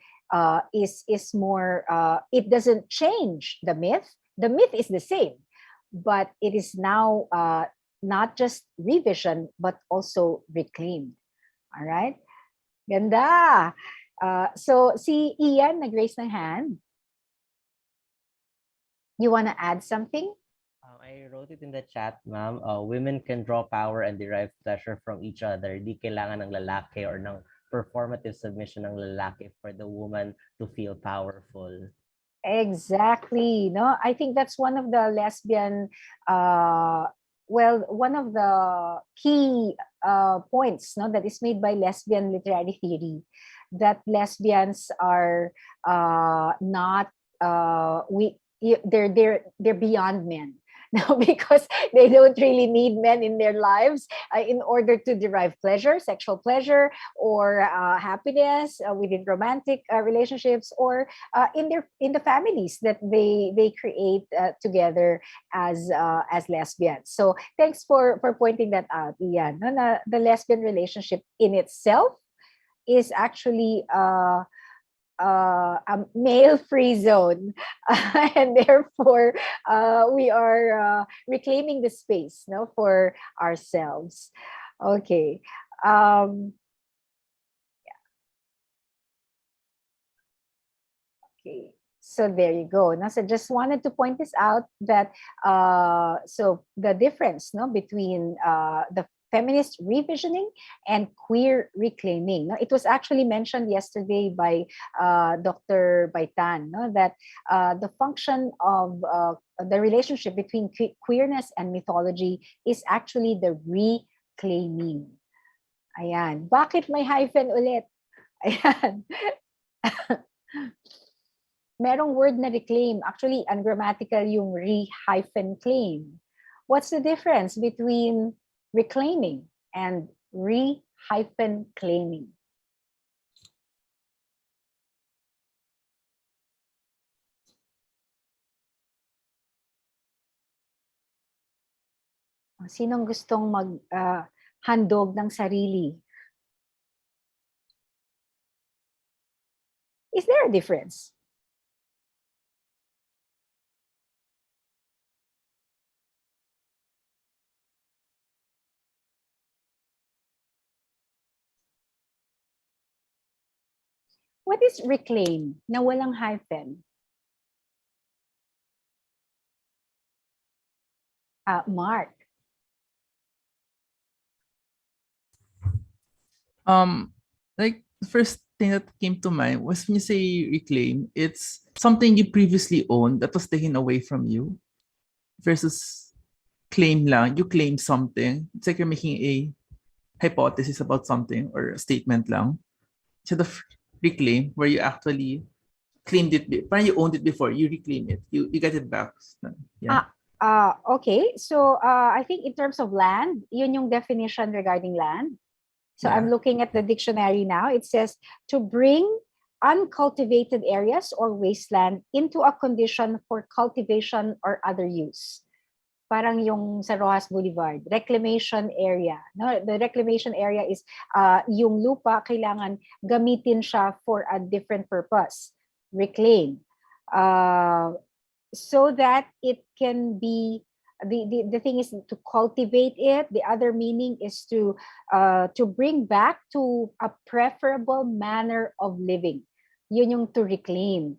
is more. It doesn't change the myth. The myth is the same, but it is now not just revision but also reclaimed. All right, ganda. So si Ian nag-raise ng hand. You want to add something? I wrote it in the chat, ma'am. Women can draw power and derive pleasure from each other. Di kailangan ng lalaki or ng performative submission ng lalaki for the woman to feel powerful. Exactly. No, I think that's one of the lesbian, one of the key points, no, that is made by lesbian literary theory, that lesbians are not they're beyond men. Now, because they don't really need men in their lives in order to derive pleasure, sexual pleasure, or happiness within romantic relationships, or in the families that they create together as lesbians. So thanks for pointing that out, Ian. No, the lesbian relationship in itself is actually a male-free zone, and therefore we are reclaiming the space, no, for ourselves. Okay. Okay. So there you go. Now, so just wanted to point this out that so the difference, no, between the feminist revisioning and queer reclaiming. No, it was actually mentioned yesterday by Dr. Baitan, no, that the function of the relationship between queerness and mythology is actually the reclaiming. Ayan. Bakit may hyphen ulit? Ayan. Merong word na reclaim. Actually, ungrammatical yung re-hyphen claim. What's the difference between reclaiming and re-hyphen claiming? Sinong gustong handog ng sarili? Is there a difference? What is reclaim na walang hyphen? Mark. Like the first thing that came to mind was when you say reclaim, it's something you previously owned that was taken away from you, versus claim lang. You claim something. It's like you're making a hypothesis about something or a statement lang. Instead of reclaim, where you actually claimed it, parang you owned it before, you reclaim it, you get it back. Yeah. Okay, so I think in terms of land, yun yung definition regarding land. So Yeah. I'm looking at the dictionary now. It says to bring uncultivated areas or wasteland into a condition for cultivation or other use. Parang yung sa Rojas Boulevard, reclamation area. No, the reclamation area is yung lupa kailangan gamitin siya for a different purpose. Reclaim. So that it can be the thing is to cultivate it. The other meaning is to bring back to a preferable manner of living. Yun yung to reclaim.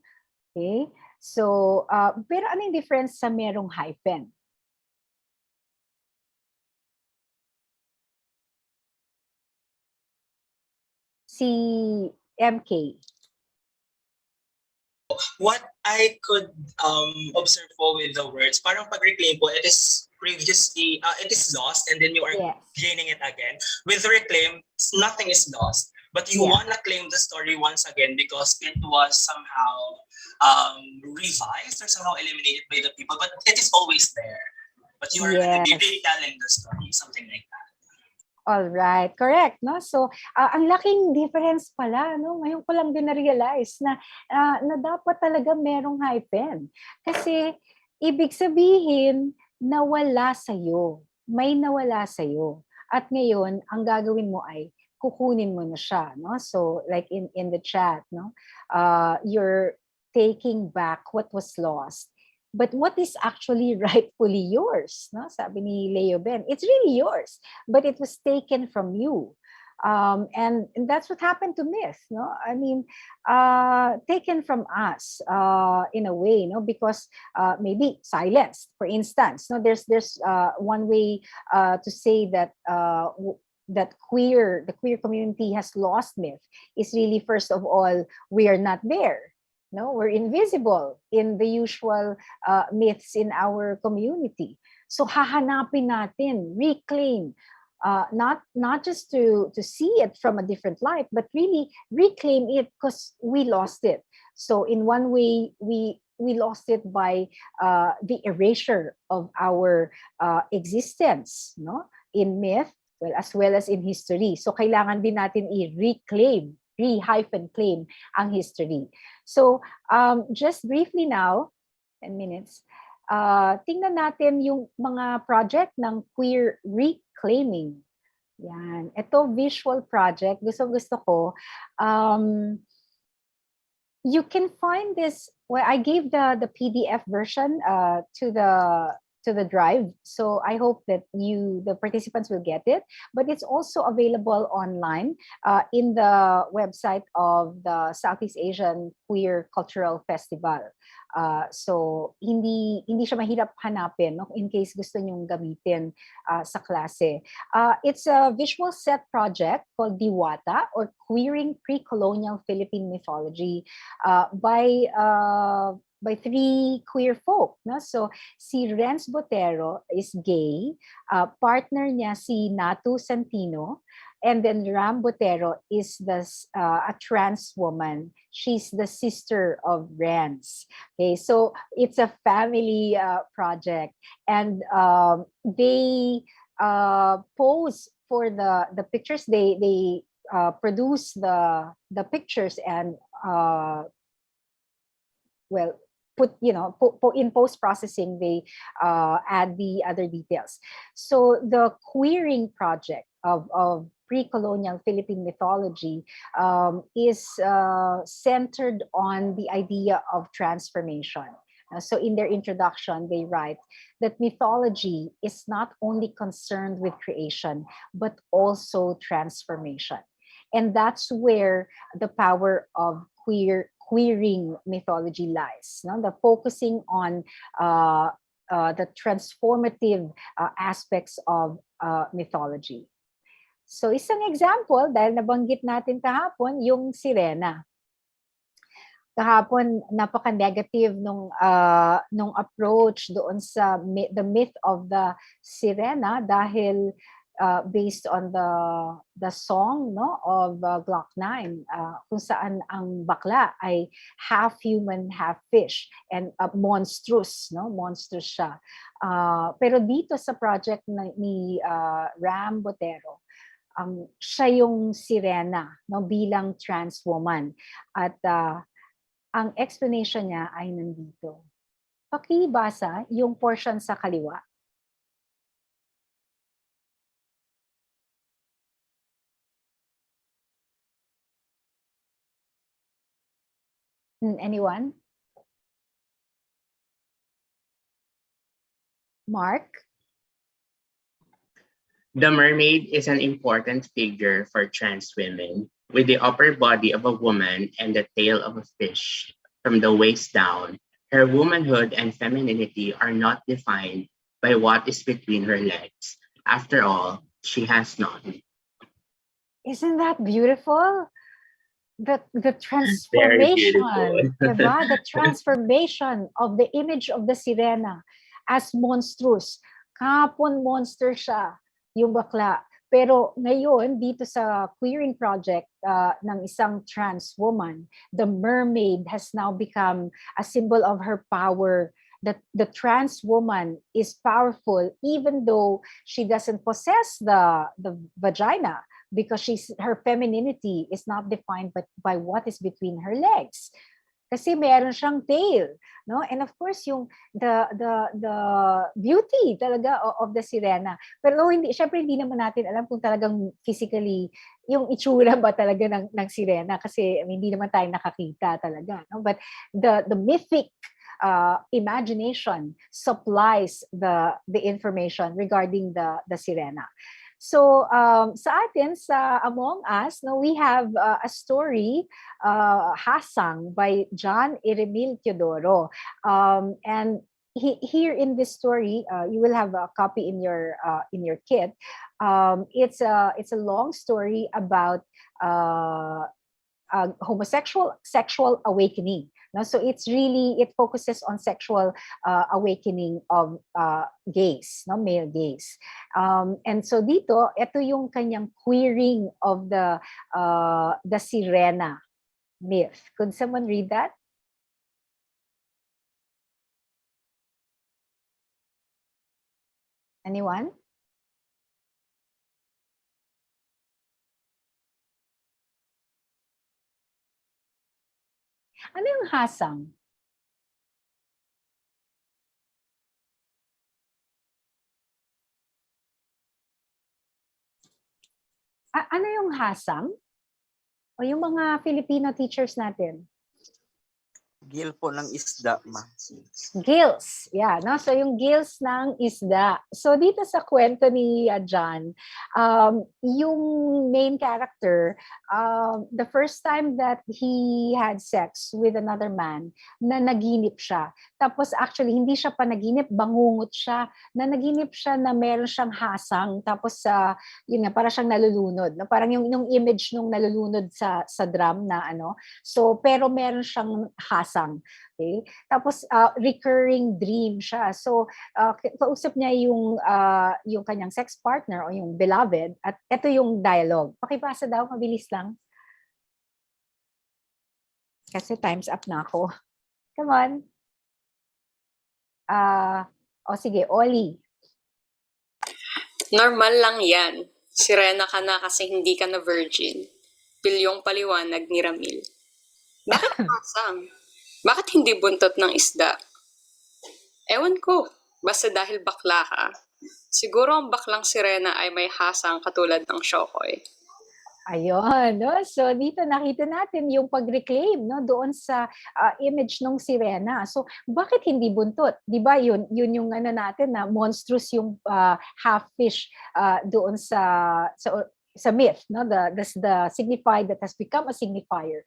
Okay? So, pero ano yung difference sa merong hyphen? Si MK. What I could observe po with the words, parang pag reclaim po, it is lost and then you are gaining it again. With reclaim, nothing is lost, but you Yeah. want to claim the story once again because it was somehow revised or somehow eliminated by the people, but it is always there. But you are going to be Yes. retelling the story, something like that. All right, correct, no? So, ang laking difference pala, no? Ngayon ko lang din na-realize na dapat talaga merong hyphen. Kasi ibig sabihin nawala sa'yo. May nawala sa'yo. At ngayon, ang gagawin mo ay kukunin mo na siya, no? So, like in the chat, no? You're taking back what was lost. But what is actually rightfully yours? No? Sabi ni Leo Ben, it's really yours, but it was taken from you. And that's what happened to myth. No? I mean, taken from us in a way, no? Because maybe silenced, for instance. No? There's one way to say that the queer community has lost myth is really, first of all, we are not there. No, we're invisible in the usual myths in our community. So hahanapin natin, reclaim, not just to see it from a different light, but really reclaim it because we lost it. So in one way, we lost it by the erasure of our existence, no, in myth, well as in history. So kailangan din natin i-reclaim, re-claim ang history. So, just briefly now, 10 minutes, tingnan natin yung mga project ng queer reclaiming. Yan. Ito, visual project. Gusto ko. You can find this, well, I gave the PDF version to the drive. So I hope that the participants will get it, but it's also available online in the website of the Southeast Asian Queer Cultural Festival. So hindi siya mahirap hanapin, no? In case gusto nyong gamitin sa klase. It's a visual set project called Diwata, or Queering Pre-Colonial Philippine Mythology, by three queer folk. No? So si Renz Botero is gay, partner niya si Natu Santino, and then Ram Botero is a trans woman. She's the sister of Renz. Okay, so it's a family project, and they pose for the pictures. They produce the pictures and put in post-processing, they add the other details. So the queering project of pre-colonial Philippine mythology is centered on the idea of transformation. So in their introduction, they write that mythology is not only concerned with creation, but also transformation. And that's where the power of queering mythology lies. No? The focusing on the transformative aspects of mythology. So isang example, dahil nabanggit natin kahapon, yung sirena. Kahapon, napaka-negative nung approach doon sa the myth of the sirena, dahil based on the song, no, of Glock 9, kung saan ang bakla ay half human, half fish, and monstrous siya. Pero dito sa project ni Ram Botero, siya yung sirena, no, bilang trans woman, at ang explanation niya ay nandito. Pakibasa yung portion sa kaliwa. Anyone? Mark? The mermaid is an important figure for trans women, with the upper body of a woman and the tail of a fish. From the waist down, her womanhood and femininity are not defined by what is between her legs. After all, she has none. Isn't that beautiful? The Very transformation, beautiful. diba? The transformation of the image of the sirena as monstrous. Kapon monster siya, yung bakla. Pero ngayon, dito sa queering project ng isang trans woman, the mermaid has now become a symbol of her power. That the trans woman is powerful even though she doesn't possess the vagina, because her femininity is not defined by what is between her legs. Kasi meron siyang tail, no? And of course, yung the beauty talaga of the sirena. Pero syempre hindi naman natin alam kung talagang physically yung itsura ba talaga ng sirena, kasi hindi naman tayo nakakita talaga, no? But the mythic imagination supplies the information regarding the sirena. So sa atin, sa Among Us, no, we have a story, Hasang, by John Eremil Teodoro. And here in this story, you will have a copy in your kit. It's a long story about homosexual sexual awakening. No? So it focuses on sexual awakening of gays, no, male gays. And so dito, ito yung kanyang queering of the sirena myth. Could someone read that? Anyone? Ano yung hasang? Ano yung hasang? O yung mga Filipino teachers natin? Gill po ng isda, ma. Gills. Yeah, no? So yung gills ng isda. So dito sa kwento ni John, yung main character, the first time that he had sex with another man, na naginip siya. Tapos actually, hindi siya panaginip, bangungot siya. Na naginip siya na meron siyang hasang. Tapos, yun nga, para siyang nalulunod. No? Parang yung image nung nalulunod sa drum na ano. So, pero meron siyang hasang. Okay? Tapos recurring dream siya. So kausap niya yung kanyang sex partner o yung beloved, at ito yung dialogue. Pakibasa daw, mabilis lang. Kasi time's up na ako. Come on. Sige, Oli. Normal lang yan. Sirena ka na kasi hindi ka na virgin. Pilyong paliwanag ni Ramil. Bakit pasang? Bakit hindi buntot ng isda? Ewan ko. Basta dahil bakla ka. Siguro ang baklang sirena ay may hasang katulad ng Shokoy. Ayun, no? So dito nakita natin yung pag-reclaim, no, doon sa image ng sirena. So bakit hindi buntot? 'Di ba? Yun yung ano natin na monstrous yung half fish doon sa myth, no? The signified that has become a signifier,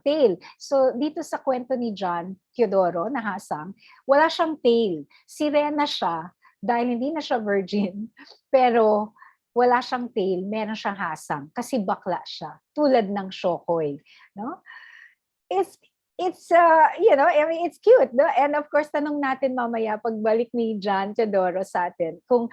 tail. So dito sa kwento ni John Teodoro na hasang, wala siyang tail. Sirena siya dahil hindi na siya virgin, pero wala siyang tail, meron siyang hasang kasi bakla siya, tulad ng Shokoy, no? It's you know, I mean, it's cute, no? And of course, tanong natin mamaya pagbalik ni John Teodoro sa atin kung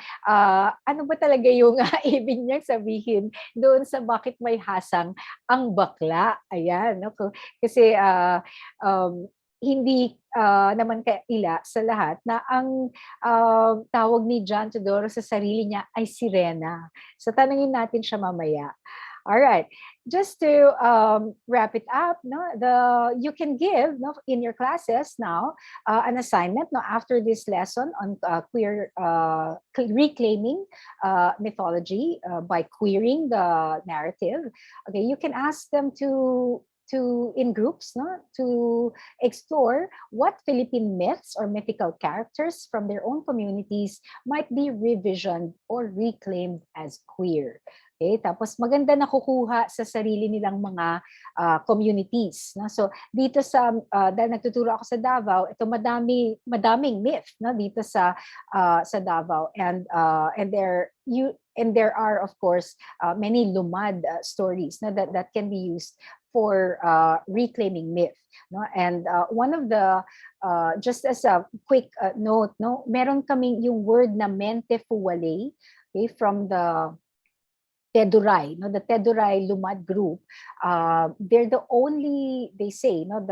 ano ba talaga yung ibig niyang sabihin doon sa bakit may hasang ang bakla. Ayan, no? Kasi hindi naman kaila sa lahat na ang tawag ni John Teodoro sa sarili niya ay sirena. So tanungin natin siya mamaya. All right. Just to wrap it up, no, you can give, no, in your classes now an assignment, no, after this lesson on queer reclaiming mythology by queering the narrative. Okay, you can ask them to in groups, no, to explore what Philippine myths or mythical characters from their own communities might be revisioned or reclaimed as queer. Okay, tapos maganda na kukuha sa sarili nilang mga communities, no? So dito sa dahil nagtuturo ako sa Davao, ito madaming myth, no, dito sa Davao, and there are of course many lumad stories, no, that can be used for reclaiming myth, no? And one of the just as a quick note, no, meron kaming yung word na mente fuwalay, okay, from the Teduray, no, the Teduray Lumad group, they're the only, they say, no,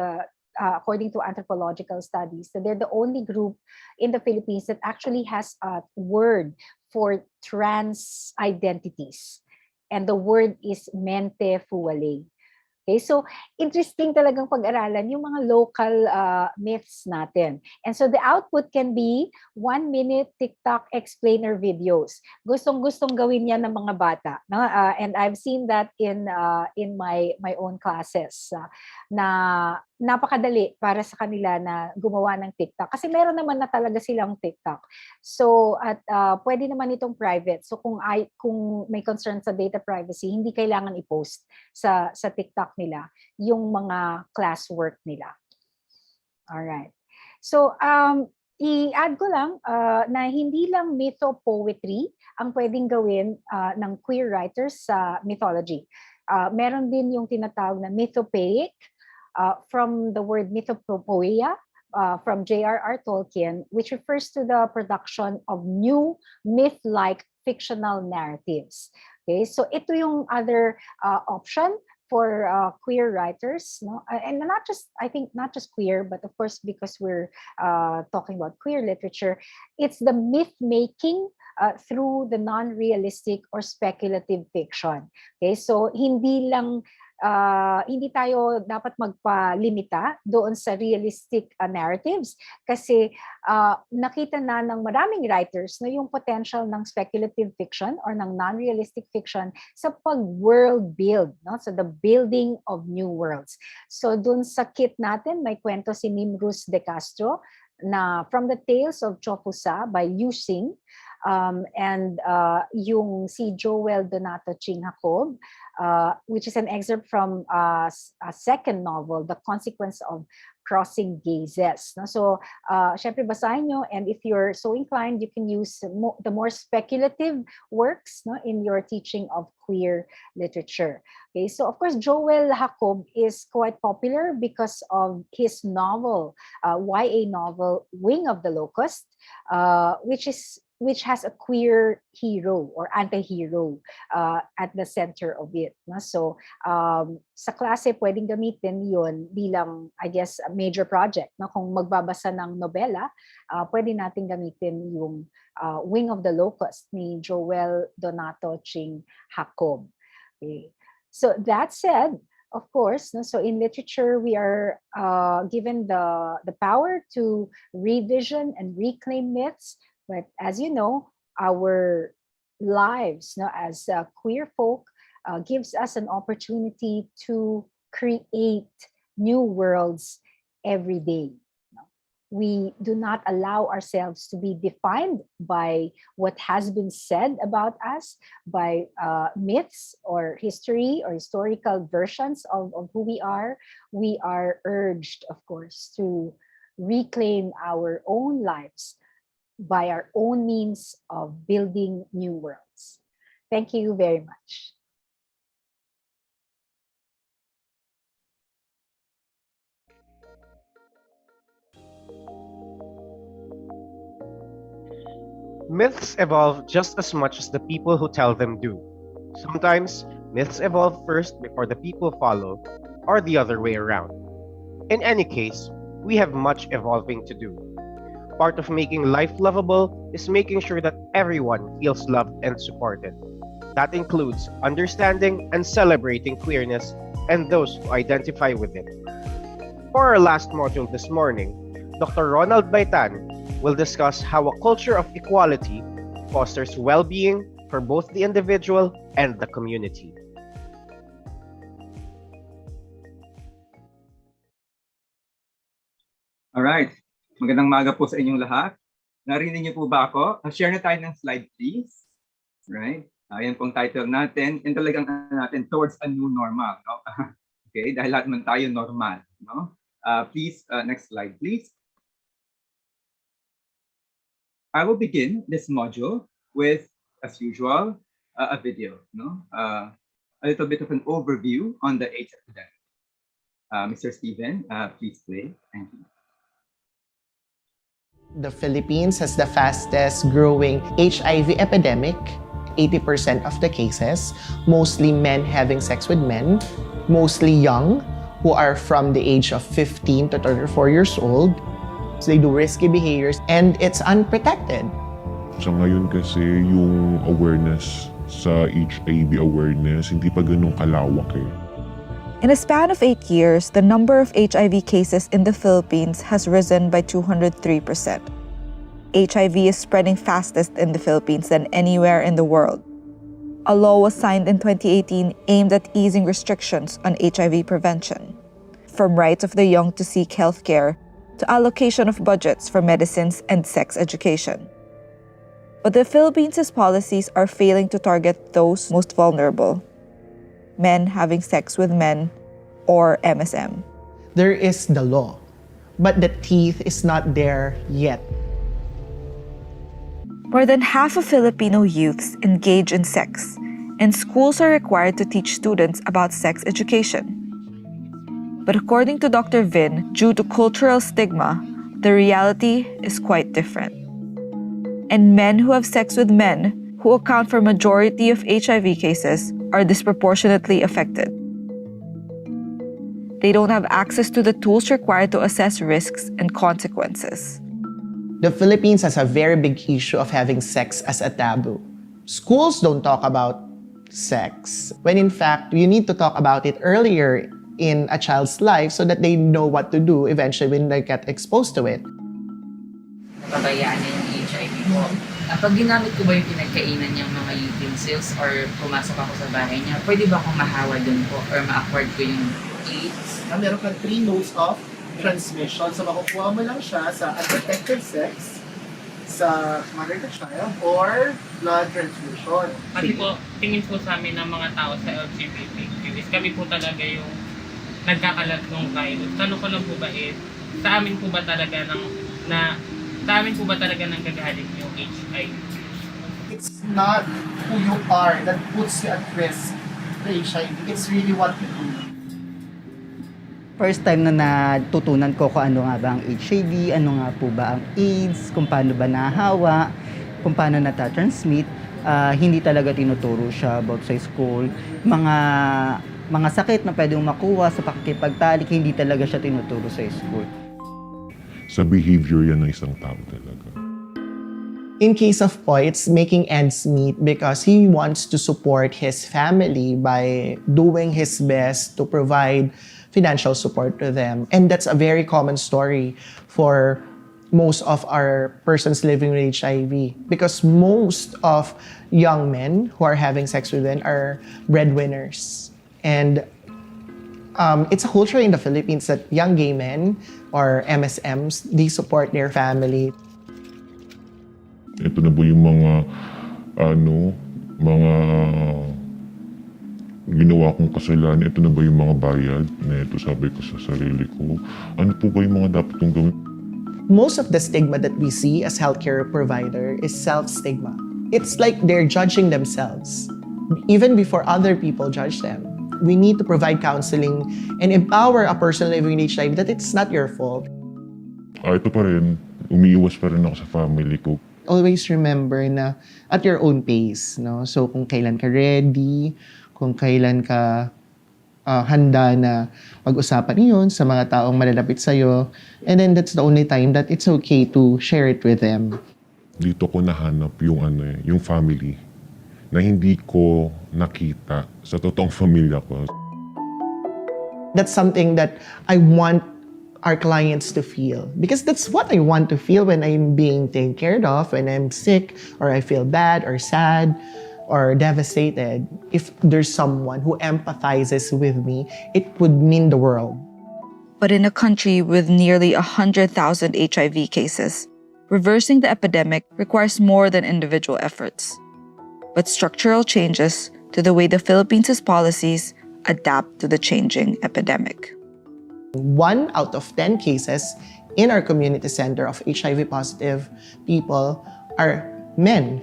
according to anthropological studies, that they're the only group in the Philippines that actually has a word for trans identities. And the word is mente fuwale. Okay, so interesting talagang pag-aralan yung mga local myths natin. And so the output can be 1-minute TikTok explainer videos. Gustong-gustong gawin yan ng mga bata. No? And I've seen that in my own classes na napakadali para sa kanila na gumawa ng TikTok. Kasi meron naman na talaga silang TikTok. So, at pwede naman itong private. So, kung may concern sa data privacy, hindi kailangan i-post sa TikTok nila yung mga classwork nila. Alright. So, i-add ko lang na hindi lang mytho-poetry ang pwedeng gawin ng queer writers sa mythology. Meron din yung tinatawag na mythopoeic, from the word mythopoeia, from J.R.R. Tolkien, which refers to the production of new myth-like fictional narratives. Okay, so ito yung other option for queer writers, no? And not just, I think, not just queer, but of course, because we're talking about queer literature, it's the myth-making through the non-realistic or speculative fiction. Okay, so hindi tayo dapat magpalimita doon sa realistic narratives kasi nakita na ng maraming writers na yung potential ng speculative fiction or ng non-realistic fiction sa pag-world build, no? So the building of new worlds. So doon sa kit natin, may kwento si Nimrus de Castro na From the Tales of Chopusa by Liu Xing, and yung si Joel Donato Ching Jacob, which is an excerpt from a second novel, The Consequence of Crossing Gazes. No? So, syempre basahin nyo, and if you're so inclined, you can use the more speculative works, no, in your teaching of queer literature. Okay, so of course, Joel Jacob is quite popular because of his novel, YA novel, Wing of the Locust, which has a queer hero or anti-hero at the center of it. No? So, sa klase, pwedeng gamitin yun bilang, I guess, a major project. No? Kung magbabasa ng nobela, pwede natin gamitin yung Wing of the Locust ni Joel Donato Ching Jacob. Okay. So, that said, of course, no, so in literature, we are given the power to revision and reclaim myths. But as you know, our lives, no, as queer folk gives us an opportunity to create new worlds every day. We do not allow ourselves to be defined by what has been said about us, by myths or history or historical versions of who we are. We are urged, of course, to reclaim our own lives by our own means of building new worlds. Thank you very much. Myths evolve just as much as the people who tell them do. Sometimes, myths evolve first before the people follow, or the other way around. In any case, we have much evolving to do. Part of making life lovable is making sure that everyone feels loved and supported. That includes understanding and celebrating queerness and those who identify with it. For our last module this morning, Dr. Ronald Baitan will discuss how a culture of equality fosters well-being for both the individual and the community. Alright, magandang maga po sa inyong lahat. Narinig niyo po ba ako? Share na tayo ng slide, please. Right? Ayan pong title natin. And talagang natin towards a new normal. No? Okay, dahil lahat man tayo normal. No? Please, next slide, please. I will begin this module with, as usual, a video. No? A little bit of an overview on the AIDS epidemic. Mr. Steven, please play. Thank you. The Philippines has the fastest growing HIV epidemic 80% of the cases, mostly men having sex with men, mostly young, who are from the age of 15 to 34 years old. So they do risky behaviors and it's unprotected. Sa ngayon kasi yung awareness sa HIV awareness hindi pa ganun kalawak eh. In a span of 8 years, the number of HIV cases in the Philippines has risen by 203%. HIV is spreading fastest in the Philippines than anywhere in the world. A law was signed in 2018 aimed at easing restrictions on HIV prevention, from rights of the young to seek health care to allocation of budgets for medicines and sex education. But the Philippines' policies are failing to target those most vulnerable, men having sex with men, or MSM. There is the law, but the teeth is not there yet. More than half of Filipino youths engage in sex, and schools are required to teach students about sex education. But according to Dr. Vin, due to cultural stigma, the reality is quite different. And men who have sex with men, who account for majority of HIV cases, are disproportionately affected. They don't have access to the tools required to assess risks and consequences. The Philippines has a very big issue of having sex as a taboo. Schools don't talk about sex, when in fact, you need to talk about it earlier in a child's life so that they know what to do eventually when they get exposed to it. Napabayaan niya yung HIV ko. Pag ginamit ko ba yung pinagkainan niyang mga utensils or pumasok ako sa bahay niya, pwede ba akong mahawa dun po or ma-acquired ko yung AIDS? Meron kang 3 modes of transmission. So makukuha mo lang siya sa unprotected sex, sa mother to child, or blood transfusion. Kasi po, tingin po sa amin ng mga tao sa LGBTQ is kami po talaga yung nagkakalat ng virus. Tanong ko lang po ba sa amin po ba talaga nang gagaling yung HIV? It's not who you are that puts you at risk the HIV. It's really what you do. First time na natutunan ko kung ano nga ba ang HIV, ano nga po ba ang AIDS, kung paano ba nahawa, kung paano natatransmit. Hindi talaga tinuturo siya about sa school. Mga sakit na pwedeng makuha sa pakikipagtalik, hindi talaga siya tinuturo sa school. Sa behavior yan ng isang tao talaga. In case of Poy, it's making ends meet because he wants to support his family by doing his best to provide financial support to them. And that's a very common story for most of our persons living with HIV because most of young men who are having sex with men are breadwinners. And it's a culture in the Philippines that young gay men or MSMs, they support their family. Ito na ba yung mga ginawa kong kasalanan, ito na ba yung mga bayad na ito sabi ko sa sarili ko? Ano po ba yung mga dapat kong gawin? Most of the stigma that we see as healthcare provider is self-stigma. It's like they're judging themselves, even before other people judge them. We need to provide counseling and empower a person living with HIV that it's not your fault. Ito pa rin, umiiwas pa rin ako sa family ko. Always remember na at your own pace, no? So kung kailan ka ready, kung kailan ka handa na pag-usapan iyon sa mga taong malalapit sa'yo. And then that's the only time that it's okay to share it with them. Dito ko nahanap yung family na hindi ko nakita sa totoong pamilya ko. That's something that I want our clients to feel. Because that's what I want to feel when I'm being taken care of, when I'm sick, or I feel bad, or sad, or devastated. If there's someone who empathizes with me, it would mean the world. But in a country with nearly 100,000 HIV cases, reversing the epidemic requires more than individual efforts, but structural changes to the way the Philippines' policies adapt to the changing epidemic. 1 out of 10 cases in our community center of HIV positive people are men.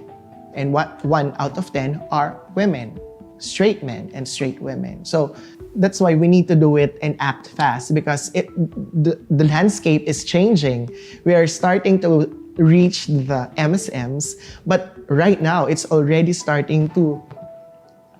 And 1 out of 10 are women, straight men and straight women. So that's why we need to do it and act fast because the landscape is changing. We are starting to reach the MSMs, but right now it's already starting to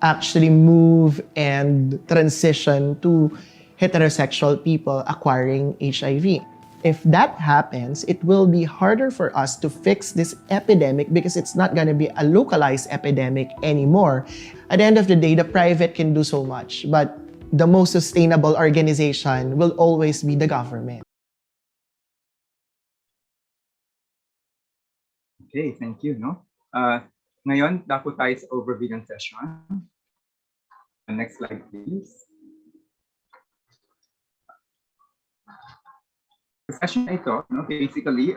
actually move and transition to heterosexual people acquiring HIV. If that happens, it will be harder for us to fix this epidemic because it's not going to be a localized epidemic anymore. At the end of the day, the private can do so much, but the most sustainable organization will always be the government. Okay, thank you. No? Ngayon, dapo tayo sa overview ng session. Next slide, please. The session na ito, no, basically,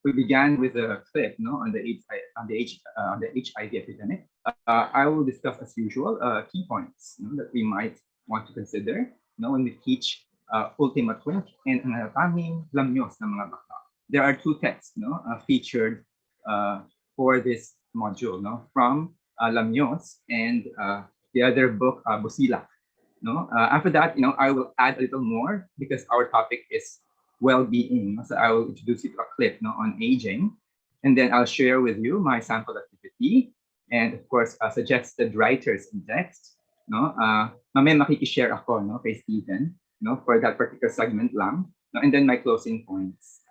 we began with a clip, no, on the HIV epidemic. I will discuss, as usual, key points, no, that we might want to consider, no, when we teach Ultima Twin and ang nataming lamyos ng mga bakla. There are two texts, no, featured for this module, no, from Lamyos and the other book, Busilak. No, after that, I will add a little more because our topic is well-being. So I will introduce you to a clip, no, on aging, and then I'll share with you my sample activity and, of course, suggested writers in text. No, mamaya makikishare ako, no, kay Steven, no, for that particular segment lang, no, and then my closing points.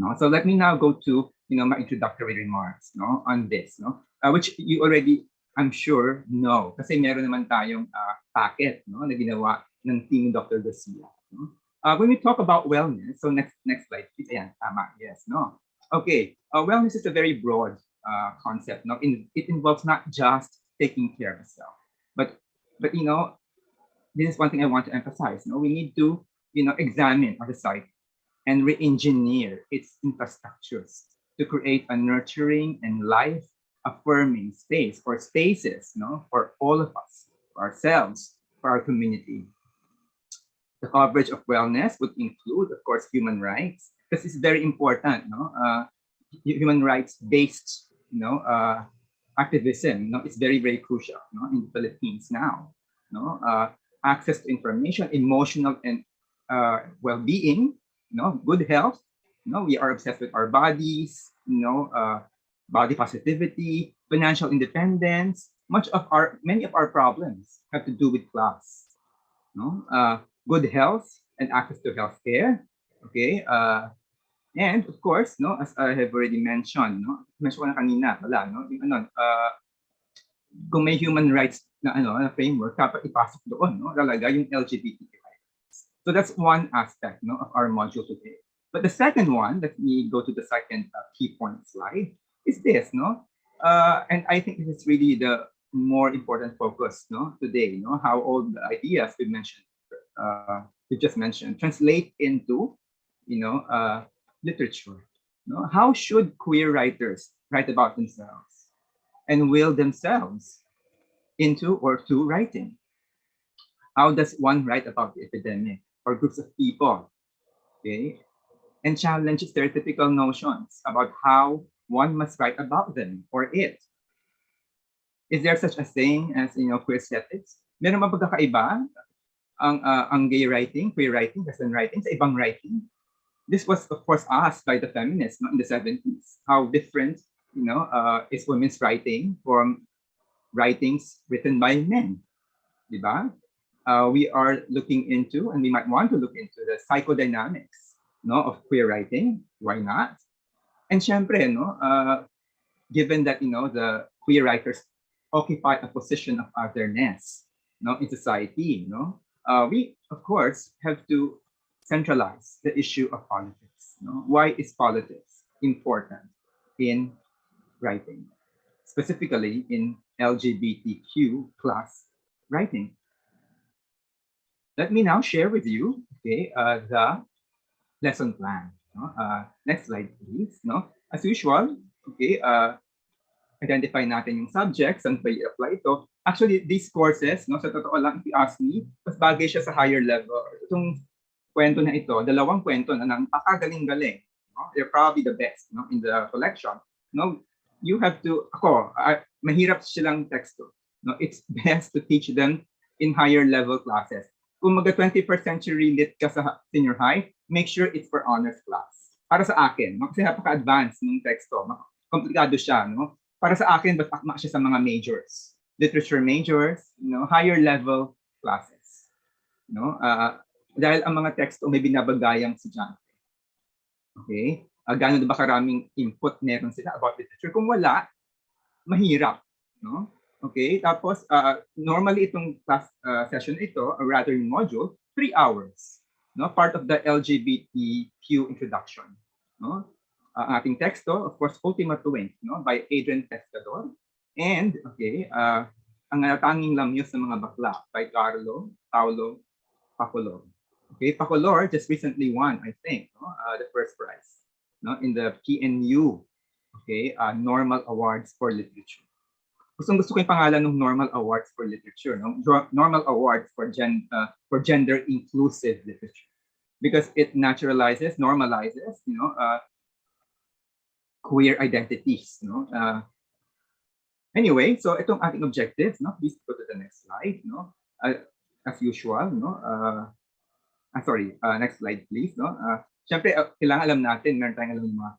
No, so let me now go to my introductory remarks, no, on this, no, which you already, I'm sure, know, kasi meron naman tayong packet, no, na ginawa ng team Dr. Garcia. No? When we talk about wellness, so next slide, please. Ayan, tama, yes, no. Okay, wellness is a very broad concept. No, it involves not just taking care of yourself, but this is one thing I want to emphasize. No, we need to examine our society and re-engineer its infrastructures to create a nurturing and life-affirming space or spaces, no, for all of us, for ourselves, for our community. The coverage of wellness would include, of course, human rights, because it's very important, no? Human rights-based, activism, it's very, very crucial, in the Philippines now, access to information, emotional and well-being, good health. We are obsessed with our bodies, body positivity, financial independence. Many of our problems have to do with class. Good health and access to healthcare. Okay. And of course, as I have already mentioned, mention ko na kanina pala, kung may human rights na framework, dapat ipasok doon, talaga yung LGBTQ. So that's one aspect, of our module today. But the second one, let me go to the second key point slide, is this, and I think this is really the more important focus, today, how all the ideas we just mentioned, translate into, literature. How should queer writers write about themselves and will themselves into or to writing? How does one write about the epidemic or groups of people? Okay. And challenge stereotypical notions about how one must write about them or it. Is there such a thing as queer aesthetics? Meron ba pagkakaiba ang gay writing, queer writing, Western writing sa ibang writing? This was of course asked by the feminists in the 70s. How different is women's writing from writings written by men? Diba? We are looking into, and we might want to look into, the psychodynamics of queer writing. Why not? And syempre, given that the queer writers occupy a position of otherness in society, we of course have to centralize the issue of politics. Why is politics important in writing, specifically in LGBTQ plus writing? Let me now share with you, okay, the lesson plan. Next slide, please. As usual, okay, identify natin yung subjects, saan ba i-apply ito. Actually, these courses, sa totoo lang, if you ask me, mas bagay siya sa higher level. Itong kwento na ito, dalawang kwento na napakagaling-galing. They're probably the best in the collection. You have to, mahirap silang teksto. It's best to teach them in higher level classes. Kung mag 21st century lit ka sa senior high, make sure it's for honors class. para sa akin, no? Kasi napaka-advanced ng teksto, komplikado siya, no? Para sa akin, but akma siya sa mga majors, literature majors, higher level classes, no? Dahil ang mga teksto may binabagayang estudyante. Okay? Gano'n ba karaming input meron sila about literature? Kung wala, mahirap, no? Okay? Tapos, normally itong class session ito, or rather yung module, 3 hours, no? Part of the LGBTQ introduction, no? Ang ating teksto, of course, Ultima Twin, no? By Adrian Pescador. And, okay, ang tanging lamyos ng mga bakla by Paulo Pacolor. Okay, Pacolor just recently won, I think, no? The first prize, no? In the PNU, okay, Normal Awards for Literature. Gusto ko yung pangalan ng Normal Awards for Literature, no? Normal Awards for gender inclusive literature, because it naturalizes, normalizes, queer identities, no? Anyway, so itong ating objectives, no? Please go to the next slide, no? As usual, no? Next slide, please, no? Siyempre, kailangan alam natin, meron tayong alam ng mga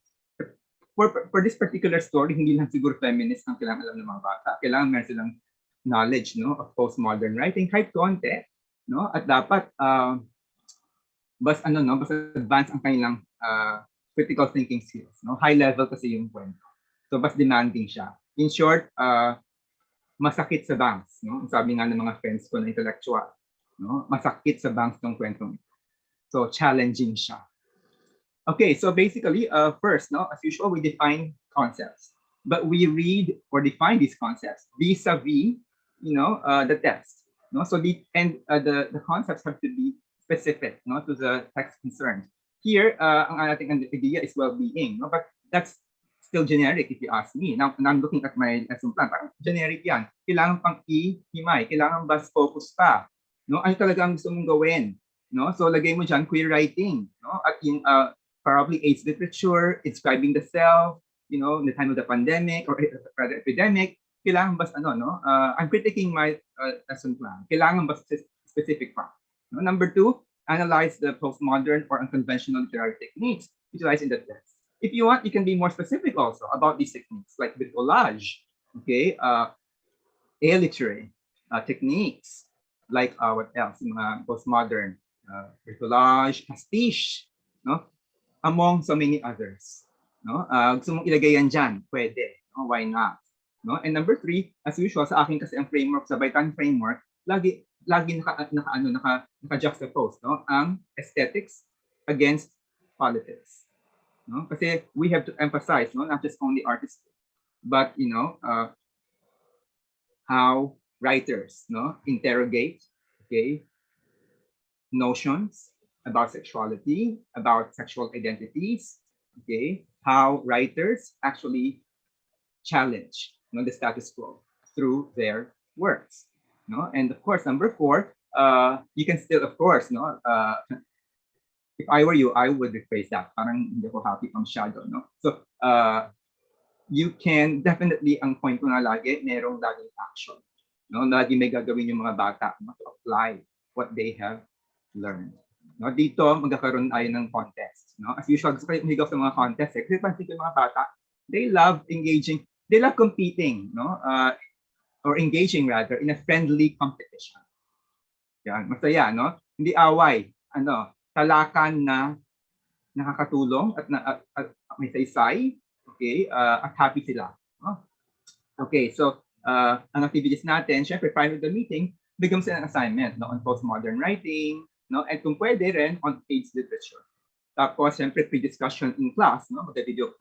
for this particular story, hindi lang siguro feminist ang kailangan alam ng mga bata. Kailangan meron silang knowledge, no, of postmodern writing, kahit konti, no? At dapat basta advance ang kanilang critical thinking skills, no? High level kasi yung kwento. So mas demanding siya. In short, masakit sa bangs, no? Sabi nga ng mga friends ko na intellectual, no? Masakit sa bangs ng kwentong ito. So challenging siya. Okay, so basically, first, no, as usual, we define concepts, but we read or define these concepts vis-a-vis, the text, no. So the concepts have to be specific, no, to the text concerned. Here, ang ating idea is well-being, no, but that's still generic if you ask me. Now I'm looking at my lesson plan. Parang generic yan. Kailangan pang i-himay, kailangan bas focus pa, no. Ano talaga ang gusto mong gawin, no? So lagay mo dyan queer writing, no, at yung probably AIDS literature, inscribing the self, in the time of the pandemic or rather epidemic, kailangan ba no? I'm critiquing my lesson plan. Kailangan ba specific pa? No? Number 2, analyze the postmodern or unconventional literary techniques utilized in the text. If you want, you can be more specific also about these techniques, like with collage, okay, illiterary techniques, like what else? Postmodern, collage, pastiche, no? Among so many others, no? Gusto mong ilagay yan dyan, pwede, no? Why not? No? And number 3, as usual, sa akin kasi ang framework, sa Baitan framework, lagi naka-juxtapose, no? Ang aesthetics against politics, no? Kasi we have to emphasize, no, not just only artistic, but how writers, no, interrogate, okay, notions about sexuality, about sexual identities, okay, how writers actually challenge, the status quo through their works, no. And of course, number 4, you can still, of course, no, if I were you, I would rephrase that. Parang hindi ako happy pang shadow, no. So you can definitely, ang point ko nga lagi, merong laging action, no. Lagi may gagawin yung mga bata, no, to apply what they have learned. No, dito magkakaroon tayo ng contest, no? As usual, gusto ko umigaw sa mga contest, kasi pansin ko yung mga bata, they love engaging, they love competing, no? Or engaging rather in a friendly competition. Yan, masaya, no? Hindi away, talakan na nakakatulong at may saysay, okay, at happy sila, no? Okay, so ang activities natin, syempre prior to the meeting, bigyan mo sila ng assignment, no, on postmodern writing, no, and kung pwede rin on AIDS literature. Tapos, siyempre, pre-discussion in class, no, mag-video,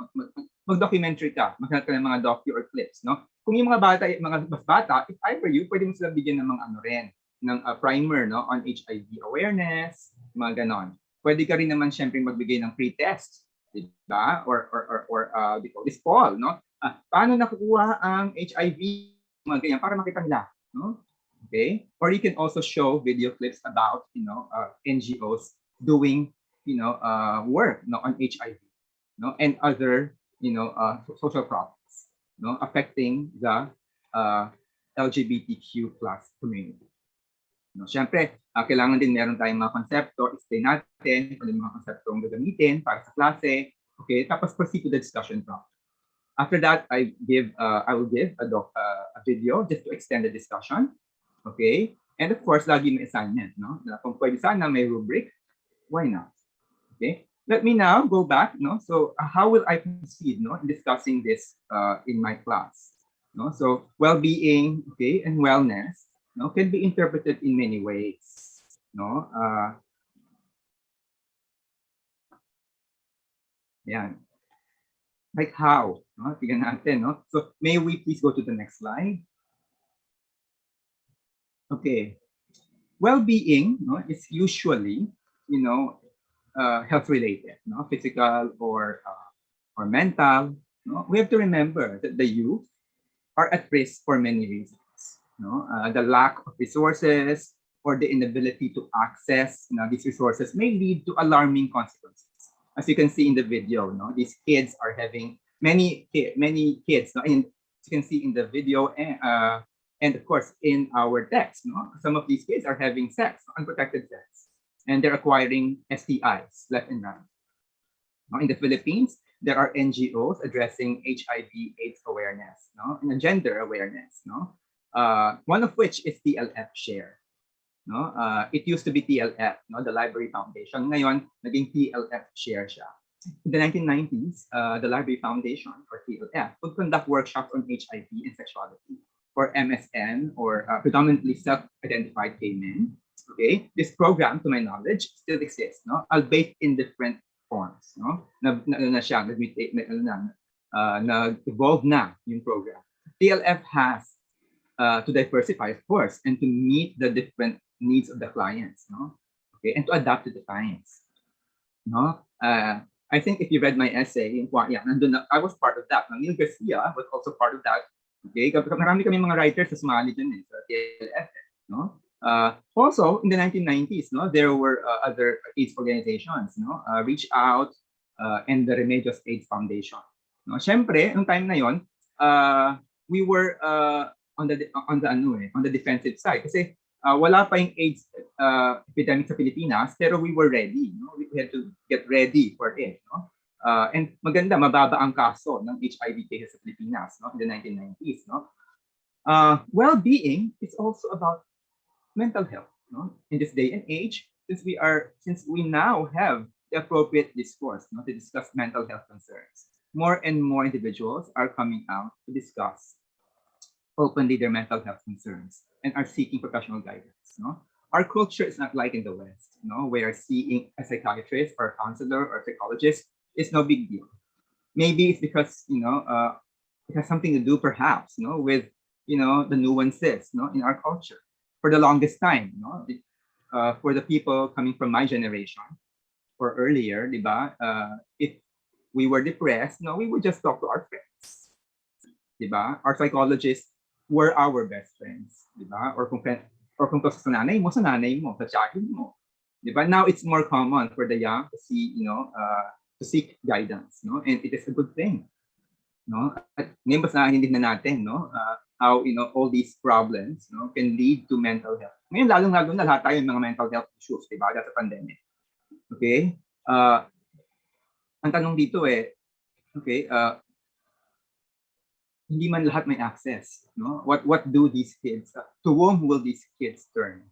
mag-documentary ka, maghanap ka ng mga docu or clips, no. Kung yung mga bata, mas bata, if I were you, pwede mo sila bigyan ng mga ng primer, no, on HIV awareness, mga ganon. Pwede ka rin naman, siyempre, magbigay ng pre-test, diba? Or this fall, no. Paano nakukuha ang HIV, mga ganyan, para makita nila, no. Okay, or you can also show video clips about NGOs doing work, no, on HIV, no, and other social problems, no, affecting the LGBTQ+ community. No, syempre, kailangan din meron tayong mga konsepto, explain natin kung ano yung mga konseptong gagamitin para sa klase, Okay, tapos proceed to the discussion prompt. After that, I will give a video just to extend the discussion. Okay, and of course, lagi may assignment, no? Na kung pwede sana may rubric, why not? Okay, let me now go back, no? So how will I proceed, no, in discussing this in my class? No, so well-being, okay, and wellness, no, can be interpreted in many ways, no? Yeah. Like how? No? Tignan natin, no? So may we please go to the next slide? Okay. Well-being, no, is usually, health related, no, physical or mental. No, we have to remember that the youth are at risk for many reasons. No, the lack of resources or the inability to access these resources may lead to alarming consequences. As you can see in the video, no, these kids are having many kids. No, and you can see in the video and of course in our text, no, some of these kids are having sex, unprotected sex, and they're acquiring STIs left and right. No, in the Philippines, there are NGOs addressing HIV/AIDS awareness, no, and gender awareness, no. One of which is TLF Share. No, it used to be TLF, no, the Library Foundation. Ngayon, naging TLF Share siya. In the 1990s, the Library Foundation, or TLF, would conduct workshops on HIV and sexuality for MSN, or predominantly self-identified gay men. Okay, this program, to my knowledge, still exists, no, albeit in different forms, no. Nag-evolve na yung program. TLF has to diversify, of course, and to meet the different needs of the clients, no? Okay, and to adapt to the times, no? I think if you read my essay, I was part of that. Neil Garcia was also part of that. Okay, marami kami mga writers na sumali dun sa TLF, no? Also, in the 1990s, no, there were other AIDS organizations, no, Reach Out and the Remedios AIDS Foundation. No, syempre, nung time na yon, we were on the defensive side kasi wala pa yung AIDS epidemic sa Pilipinas, pero we were ready, no? We had to get ready for it, no? And maganda, mababa ang kaso ng HIV cases sa Pilipinas, no, in the 1990s, no? Well-being is also about mental health, no? In this day and age, since we now have the appropriate discourse, no, to discuss mental health concerns, more and more individuals are coming out to discuss openly their mental health concerns and are seeking professional guidance, no? Our culture is not like in the West, no, where seeing a psychiatrist or a counselor or a psychologist is no big deal. Maybe it's because it has something to do perhaps, no, with the nuances, no, in our culture. For the longest time, no, for the people coming from my generation or earlier, diba, if we were depressed, no, we would just talk to our friends, diba? Our psychologists were our best friends, diba? Or kung sa nanay mo, sa child mo, diba? Now it's more common for the young to see, to seek guidance, no, and it is a good thing, no. At ngayon basahin din na natin, no, how all these problems, no, can lead to mental health. Ngayon lalong-lalo na lahat tayo yung mga mental health issues, diba? That's a pandemic. Okay? Ang tanong dito okay, hindi man lahat may access, no? What do these kids, to whom will these kids turn?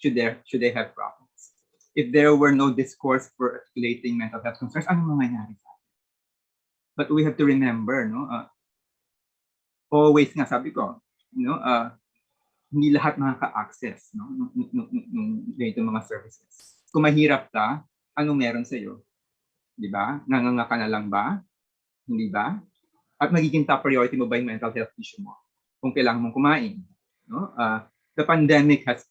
Should they have problems? If there were no discourse for articulating mental health concerns, anong mangyayari sa atin? But we have to remember, no, always nga sabi ko, hindi lahat makaka-access, no, nung mga services. Kung mahirap ka, anong meron sa'yo? Di ba? Nanganga ka na lang ba? Hindi ba? At magiging top priority mo ba yung mental health issue mo? Kung kailangan mong kumain. No? The pandemic has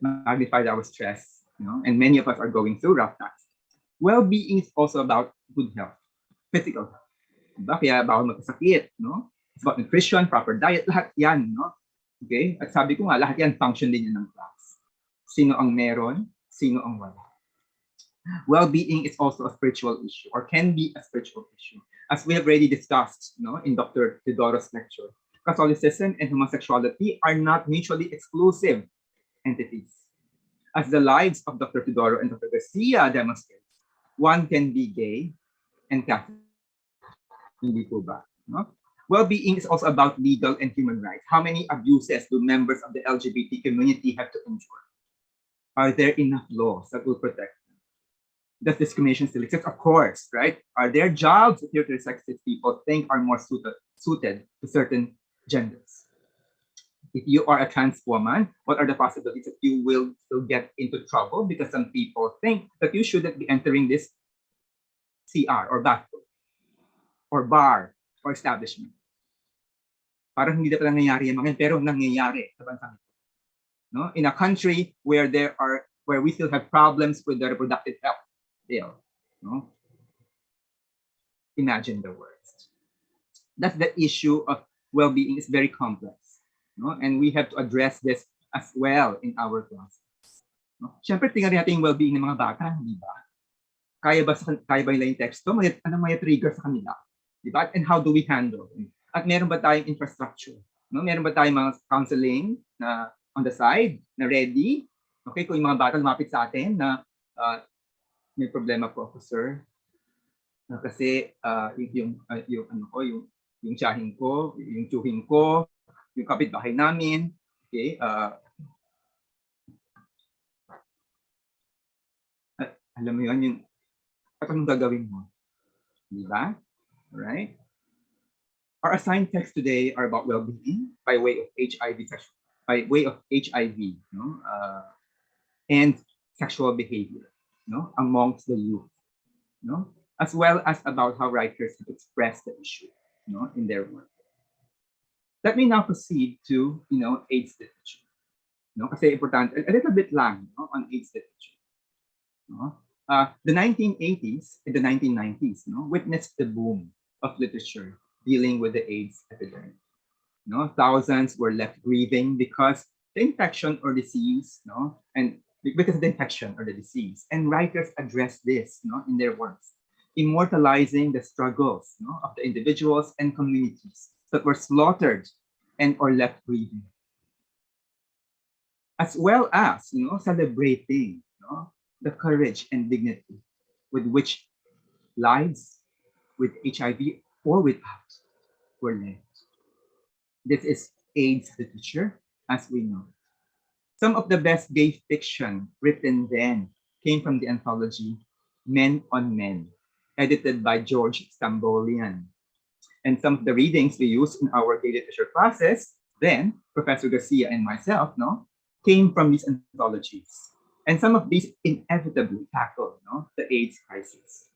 magnified our stress, and many of us are going through rough times. Well-being is also about good health, physical health. Diba? Kaya bawal magkasakit, no? It's about nutrition, proper diet, lahat yan, no? Okay? At sabi ko nga, lahat yan function din yan ng class. Sino ang meron, sino ang wala. Well-being is also a spiritual issue, or can be a spiritual issue. As we have already discussed, in Dr. Teodoro's lecture, Catholicism and homosexuality are not mutually exclusive entities. As the lives of Dr. Teodoro and Dr. Garcia demonstrate, one can be gay and Catholic. Hindi po ba? No? Well-being is also about legal and human rights. How many abuses do members of the LGBT community have to endure? Are there enough laws that will protect them? Does discrimination still exist? Of course, right? Are there jobs that heterosexual people think are more suited to certain genders? If you are a trans woman, what are the possibilities that you will still get into trouble because some people think that you shouldn't be entering this CR or bathroom or bar or establishment? Parang hindi na pala nangyayari yung mga yun, pero nangyayari sa bansang ito. No? In a country where we still have problems with the reproductive health still. No? Imagine the worst. That's the issue of well-being is very complex. No? And we have to address this as well in our classes. No? Siyempre, tingnan natin yung well-being ng mga bata, di ba? Kaya ba nila yung texto? Ano may trigger sa kanila? Di ba? And how do we handle it? At meron ba tayong infrastructure? No? Meron ba tayong mga counseling na on the side, na ready? Okay, kung yung mga bata lumapit sa atin na may problema po ako, sir. Kasi yung tiyahin ko, yung tsuhin ko, yung kapitbahay namin, okay, alam mo yun, yung anong gagawin mo? Di ba? Right? Our assigned texts today are about well-being by way of HIV, no? And sexual behavior, no, amongst the youth, no, as well as about how writers have expressed the issue, no, in their work. Let me now proceed to, AIDS literature, no, kasi importante, a little bit lang, no, on AIDS literature, no. The 1980s and the 1990s, no, witnessed the boom of literature dealing with the AIDS epidemic. No, thousands were left grieving because the infection or disease, no, and because of the infection or the disease, and writers address this, no, in their works, immortalizing the struggles, no, of the individuals and communities that were slaughtered and or left grieving, as well as, celebrating, the courage and dignity with which lives with HIV or without were lived. This is AIDS literature, as we know. Some of the best gay fiction written then came from the anthology Men on Men, edited by George Stambolian. And some of the readings we used in our gay literature classes, then, Professor Garcia and myself, came from these anthologies. And some of these inevitably tackled, the AIDS crisis.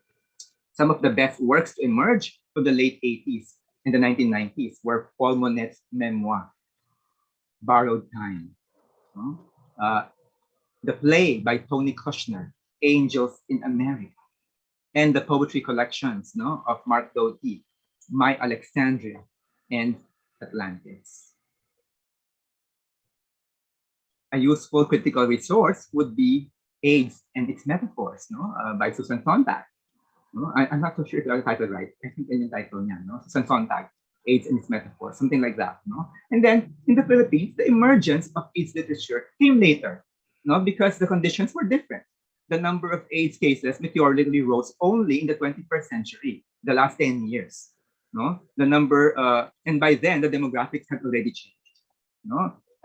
Some of the best works to emerge from the late 80s and the 1990s were Paul Monet's memoir, Borrowed Time. The play by Tony Kushner, Angels in America, and the poetry collections, of Mark Doty, My Alexandria and Atlantis. A useful critical resource would be AIDS and Its Metaphors, by Susan Sontag. I'm not so sure if I got the title right. I think in the title niya, Susan Sontag, AIDS and Its Metaphors, something like that. And then in the Philippines, the emergence of AIDS literature came later, because the conditions were different. The number of AIDS cases meteorically rose only in the 21st century, the last 10 years. The number, and by then the demographics had already changed,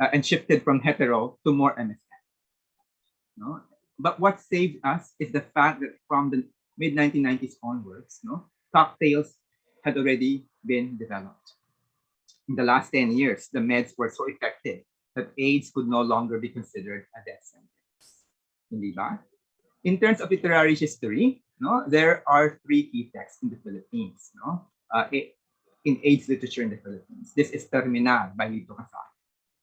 and shifted from hetero to more MSN. But what saved us is the fact that from the mid-1990s onwards, cocktails had already been developed. In the last 10 years, the meds were so effective that AIDS could no longer be considered a death sentence. Hindi ba? In terms of literary history, there are 3 key texts in the Philippines, in AIDS literature in the Philippines. This is Terminal by Lito Casal.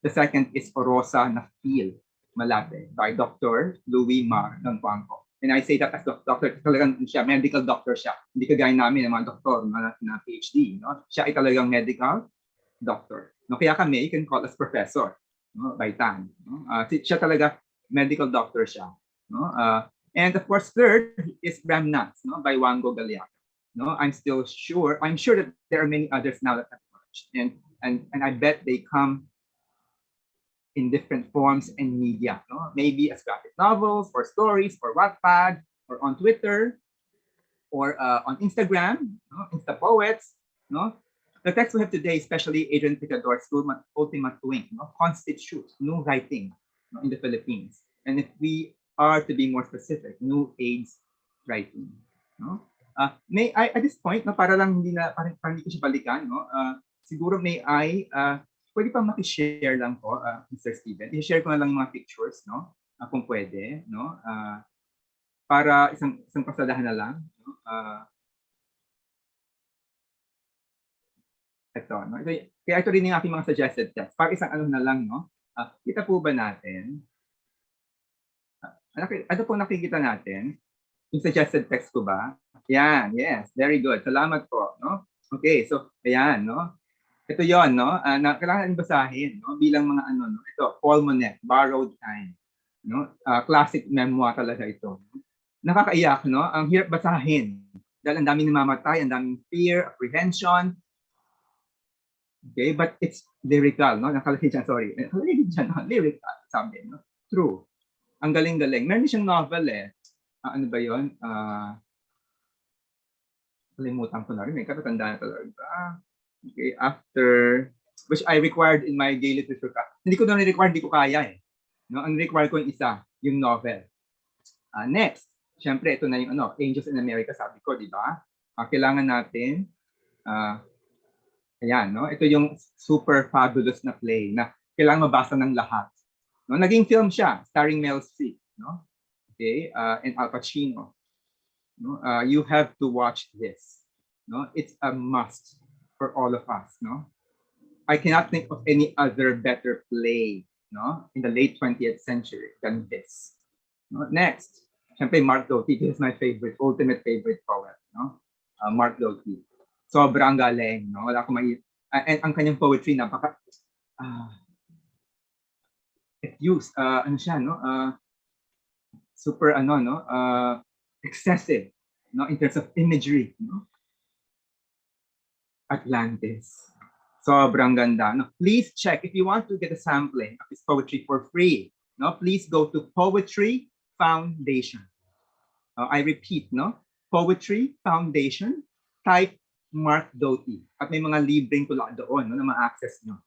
The second is Orosa na Feel Malate by Dr. Louis Mar Langcuangco. And I say that as doctor, talagang siya, medical doctor siya. Hindi kagaya namin ng mga doktor na PhD. Siya ay talagang medical doctor. Kaya kami, you can call us professor, by Tan. Siya talaga, medical doctor siya. And of course, third is Bram Nuts, by Wango Galeac. I'm sure that there are many others now that have emerged. And I bet they come in different forms and media, maybe as graphic novels or stories or Wattpad or on Twitter. or on Instagram, no? Insta Poets, no? The text we have today, especially Adrian Picador's Ultimate Twin, no? Constitutes new writing, no? In the Philippines. And if we are to be more specific, new age writing, no? May I, at this point, no, para lang hindi na, parang hindi ko siya balikan, no? Siguro may I, pwede pa makishare lang po, Mr. Steven. I-share ko na lang yung mga pictures, no? Kung pwede, no? Para isang pasadahan na lang, no? Ito, no? Kaya ito rin yung aking mga suggested text. Para isang ano na lang, no? Kita po ba natin? Ano po nakikita natin? Yung suggested text ko ba? Yan, yes, very good. Salamat po, no? Okay, so ayan, no? Ito 'yon, no? Na kailangan basahin, no? Bilang mga ano, no? Ito, Paul Monet, Borrowed Time, no? Classic memoir talaga ito. Nakakaiyak, no? Ang hirap basahin. Dahil ang daming namamatay, ang daming fear, apprehension. Okay, but it's lyrical, no? Nakalagay dyan, sorry. Nakalagay dyan, no? Lyrical, sabi, no? True. Ang galing-galing. Meron siyang novel, eh. Ano ba yun? Kalimutan ko na rin. May katatandaan talaga. Okay, after, which I required in my gay literature class. Hindi ko na required, hindi ko kaya eh. No? Ang required ko yung isa, yung novel. Next, syempre ito na yung ano, Angels in America, sabi ko, di ba? Kailangan natin, ayan, no? Ito yung super fabulous na play na kailangan mabasa ng lahat. No? Naging film siya, starring Mel Streep, no? Okay, and Al Pacino. No? You have to watch this. No? It's a must for all of us. No? I cannot think of any other better play, no? In the late 20th century than this. No? Next, syempre Mark Doty. This is my favorite, ultimate favorite poet. No? Mark Doty. Sobrang galing. No? Wala akong and ang kanyang poetry, napaka ano siya, no? Super ano, no? Excessive, no? In terms of imagery, no? Atlantis. Sobrang ganda, no? Please check if you want to get a sampling of his poetry for free, no? Please go to Poetry Foundation. I repeat, no? Poetry Foundation. Type Mark Doty. At may mga libreng tula doon, no, na ma-access nyo.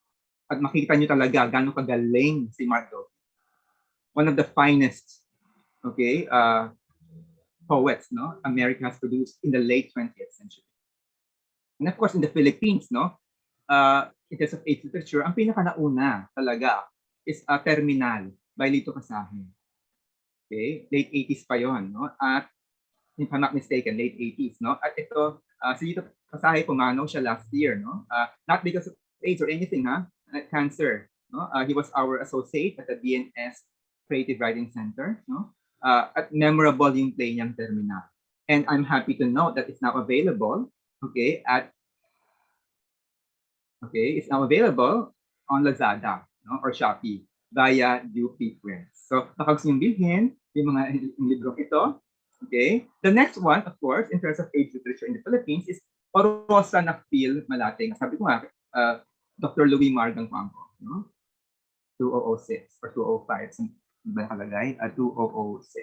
At makikita nyo talaga gano'ng kagaling si Mark Doty. One of the finest, okay, poets, no, America has produced in the late 20th century. And of course, in the Philippines, no, in terms of age literature, ang pinaka-nauna talaga is Terminal by Lito Casahe. Okay, late 80s pa yon, no? At if I'm not mistaken, late 80s, no? At ito, si Lito Casahe pumanaw siya last year, no? Not because of AIDS or anything, ha? Cancer, no? He was our associate at the BNS Creative Writing Center, no? At memorable yung play niyang Terminal. And I'm happy to note that it's now available, okay, it's now available on Lazada, no, or Shopee via Duty Press. So, kapag gusto niyong bilhin yung mga librong ito, okay. The next one, of course, in terms of age literature in the Philippines is Orosa na Phil Malating. Sabi ko nga, Dr. Louis Margang Campo, no? 2006 or 205. Ba nakalagay? 2006,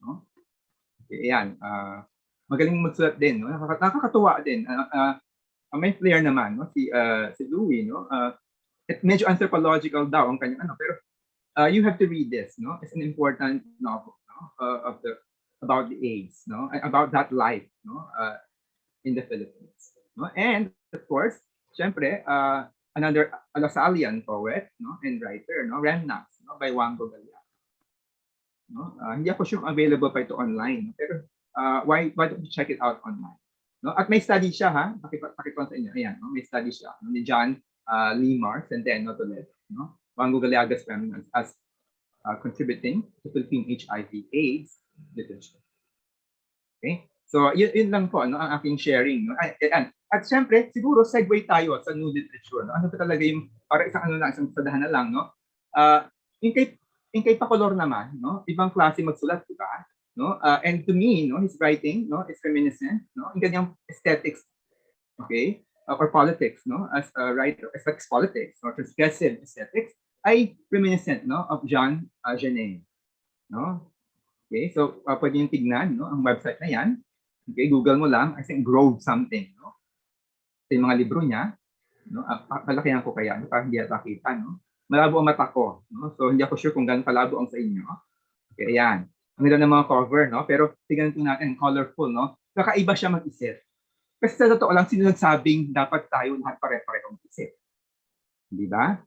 no? Okay, ayan. Magaling magsulat din, no? Nakakatuwa din. May flair naman, no? Si Louis, no? Medyo anthropological daw ang kanyang ano, pero you have to read this, no? It's an important novel, no? About the AIDS, no? About that life, no? In the Philippines, no? And of course, syempre, another Lasalian poet, no? And writer, no? Remnants, no? By Wango Galea. No? Hindi ako sure kung available pa ito online, no? Pero why don't you check it out online? No? At may study siya, ha? Pakipon sa inyo. Ayan, no? May study siya, no? Ni John Lee Centeno Toledo, no? Wango Galeaga's Remnants as contributing to Philippine HIV/AIDS literature. Okay? So, yun lang po, no? Ang aking sharing, no? At syempre, siguro segue tayo sa new literature, no? Ano ba talaga yung, para isang ano lang, isang sadahan na lang, no? Yung kay Pacolor naman, no? Ibang klase magsulat, di ba? No? And to me, no, his writing, no, is reminiscent, no? Yung ganyang aesthetics, okay? Or politics, no? As a writer, aesthetics politics, or transgressive aesthetics, ay reminiscent, no, of Jean Genet, no? Okay, so pwede yung tignan, no, ang website na yan. Okay, Google mo lang, I think Grove something, no? Ito yung mga libro niya, no? Palakihan ko kaya, no? Para hindi nakita, no? Malabo ang mata ko, no? So hindi ako sure kung gaano kalabo ang sa inyo. Okay, ayan. Ang ganda ng mga cover, no? Pero tingnan po natin, colorful, no? Kakaiba siya mag-isip. Kasi sa totoo lang, sino nagsabing dapat tayo lahat pare-pareho mag-isip? Di ba?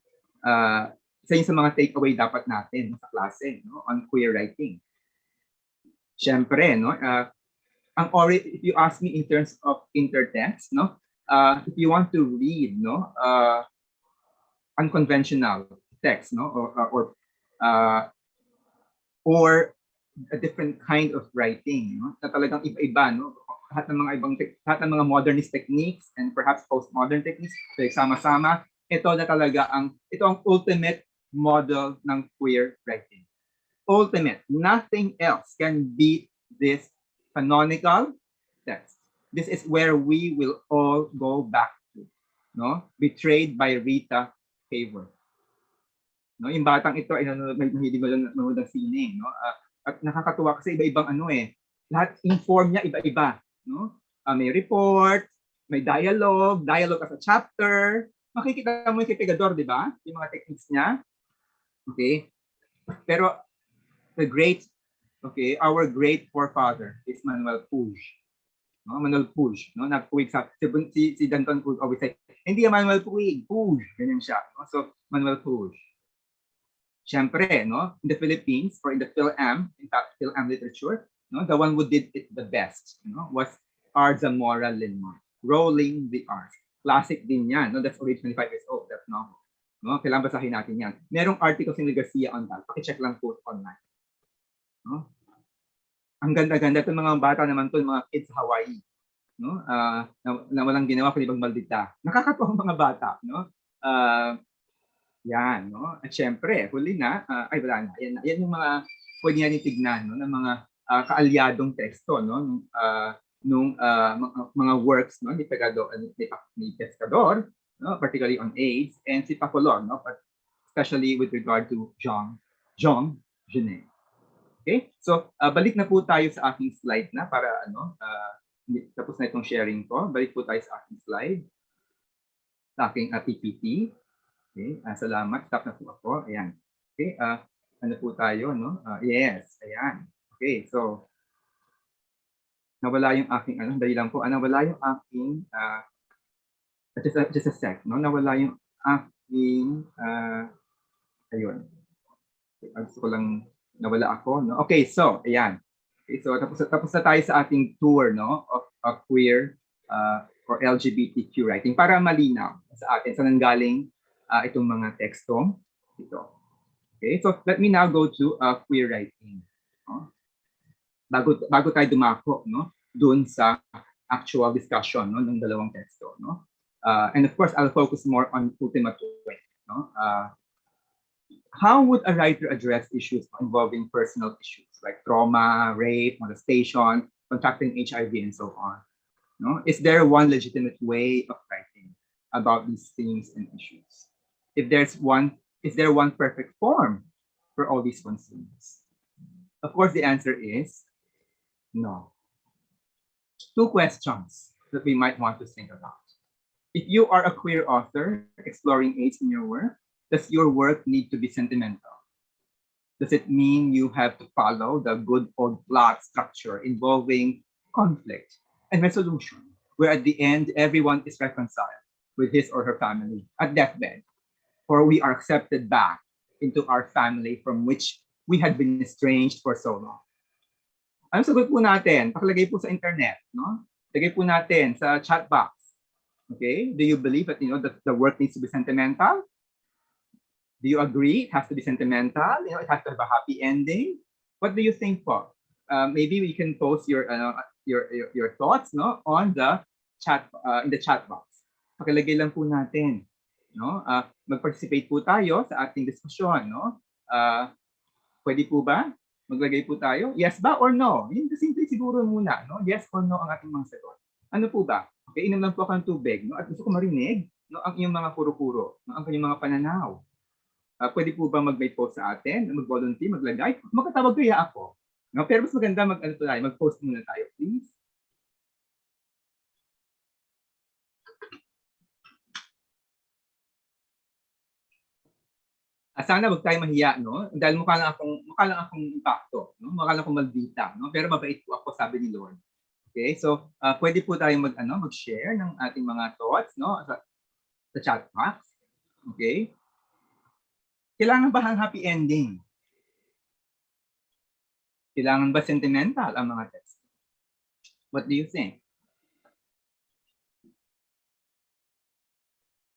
Isa yun sa mga takeaway dapat natin sa klase, no? On queer writing. Siyempre, no? If you ask me in terms of intertext, no? If you want to read, no? Unconventional text, no? Or a different kind of writing, no? Na talagang iba-iba, no? Lahat ng mga modernist techniques and perhaps postmodern techniques, sama-sama, ito ang ultimate model ng queer writing. Ultimate. Nothing else can beat this canonical text. This is where we will all go back to, no? Betrayed by Rita Hayworth. No, yung batang ito ay mahilig manood ng sine, no? At nakakatuwa kasi iba-ibang lahat inform niya iba-iba, no? May report, may dialogue as a chapter. Makikita mo yung kay di ba? Yung mga techniques niya. Okay? Pero our great forefather is Manuel Puig. No? Manuel Puig, no? Na Puig si Danton Puig always say, hindi Manuel Puig, ganyan siya. No? So Manuel Puig. Siyempre, no? In the Philippines or in the Phil-Am literature, no? The one who did it the best, no? Was R. Zamora Linmar, Rolling the R's. Classic din yan, no? That's already 25 years old, that novel. No? Kailangan basahin natin yan. Merong article si Garcia on that. Pakicheck lang po online. No? Ang ganda-ganda itong mga bata naman to, mga kids sa Hawaii, no? Na walang ginawa kundi maldita. Nakakatuwa ang mga bata, no? Yan, no? At syempre, huli na, wala na. Yan yung mga pwede natin tignan, no? Ng mga kaalyadong teksto, no? Nung mga works, no? Ni Pescador, no? Particularly on AIDS, and si Pacolor, no? But especially with regard to Jean Genet. Okay? So, balik na po tayo sa aking slide na para tapos na itong sharing ko. Balik po tayo sa aking slide. Sa aking PPT. Okay, salamat. Stop na po ako. Ayan. Okay, ano po tayo, no? Yes, ayan. Okay, so nawala yung aking dali lang po. Nawala yung aking just a sec, no? Nawala yung aking ayun. Gusto ko lang nawala ako, no? Okay, so ayan. Okay, so tapos na tayo sa ating tour, no? Of queer or LGBTQ writing para malinaw sa atin sa nanggaling itong mga teksto ito. Okay, so let me now go to queer writing. No? Bago tayo dumako, no, doon sa actual discussion, no, ng dalawang teksto, no. And of course, I'll focus more on Ultima Thule, no. How would a writer address issues involving personal issues like trauma, rape, molestation, contracting HIV, and so on? No, is there one legitimate way of writing about these themes and issues? If there's one, is there one perfect form for all these concerns? Of course, the answer is no. Two questions that we might want to think about. If you are a queer author exploring AIDS in your work, does your work need to be sentimental? Does it mean you have to follow the good old plot structure involving conflict and resolution, where at the end everyone is reconciled with his or her family at deathbed? Or we are accepted back into our family from which we had been estranged for so long. Ano sagot po natin? Pakilagay po sa internet, no? Lagay po natin sa chat box. Okay? Do you believe that that the work needs to be sentimental? Do you agree it has to be sentimental? It has to have a happy ending. What do you think po? Maybe we can post your thoughts, no, on the chat in the chat box. Pakilagay lang po natin. No, mag-participate po tayo sa ating diskusyon, no? Pwede po ba? Maglagay po tayo? Yes ba or no? Yun simple siguro muna, no? Yes or no ang ating mga sagot. Ano po ba? Okay, inom lang po ako ng tubig, no? At gusto ko marinig, no, ang inyong mga puro-puro, no, ang kanyang mga pananaw. Pwede po ba mag-make post sa atin, mag-volunteer, maglagay? Magkatawag kaya ako. No? Pero mas maganda mag-post muna tayo, please. Sana wag tayo mahiya, no? Dahil mukha lang akong impacto, no? Mukha lang akong maldita, no? Pero mabait po ako, sabi ni Lord. Okay? So, pwede po tayong mag-share ng ating mga thoughts, no? Sa chat box. Okay? Kailangan ba ang happy ending? Kailangan ba sentimental ang mga text? What do you think?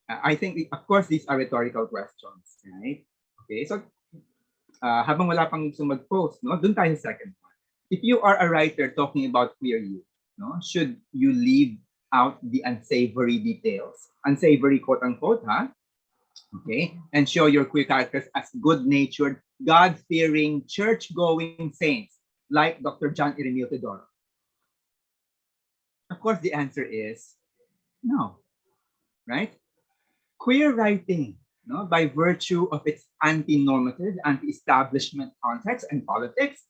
I think, of course, these are rhetorical questions, right? Okay, so habang wala pang gusto mag-post, no, dun tayo sa second one. If you are a writer talking about queer youth, no, should you leave out the unsavory details? Unsavory, quote-unquote, huh? Okay, and show your queer characters as good-natured, God-fearing, church-going saints, like Dr. John Ireneo Teodoro. Of course, the answer is no, right? Queer writing, no, by virtue of its anti-normative, anti-establishment context and politics,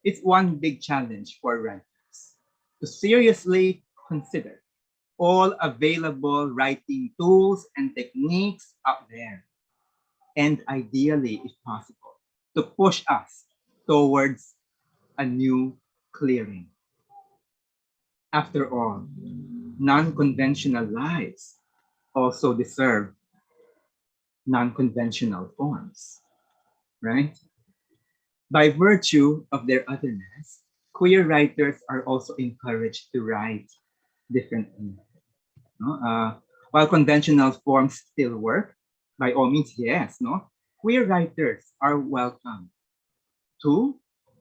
it's one big challenge for writers to seriously consider all available writing tools and techniques out there, and ideally, if possible, to push us towards a new clearing. After all, non-conventional lives also deserve non-conventional forms, right? By virtue of their otherness, queer writers are also encouraged to write differently. No? While conventional forms still work, by all means, yes, no? Queer writers are welcome to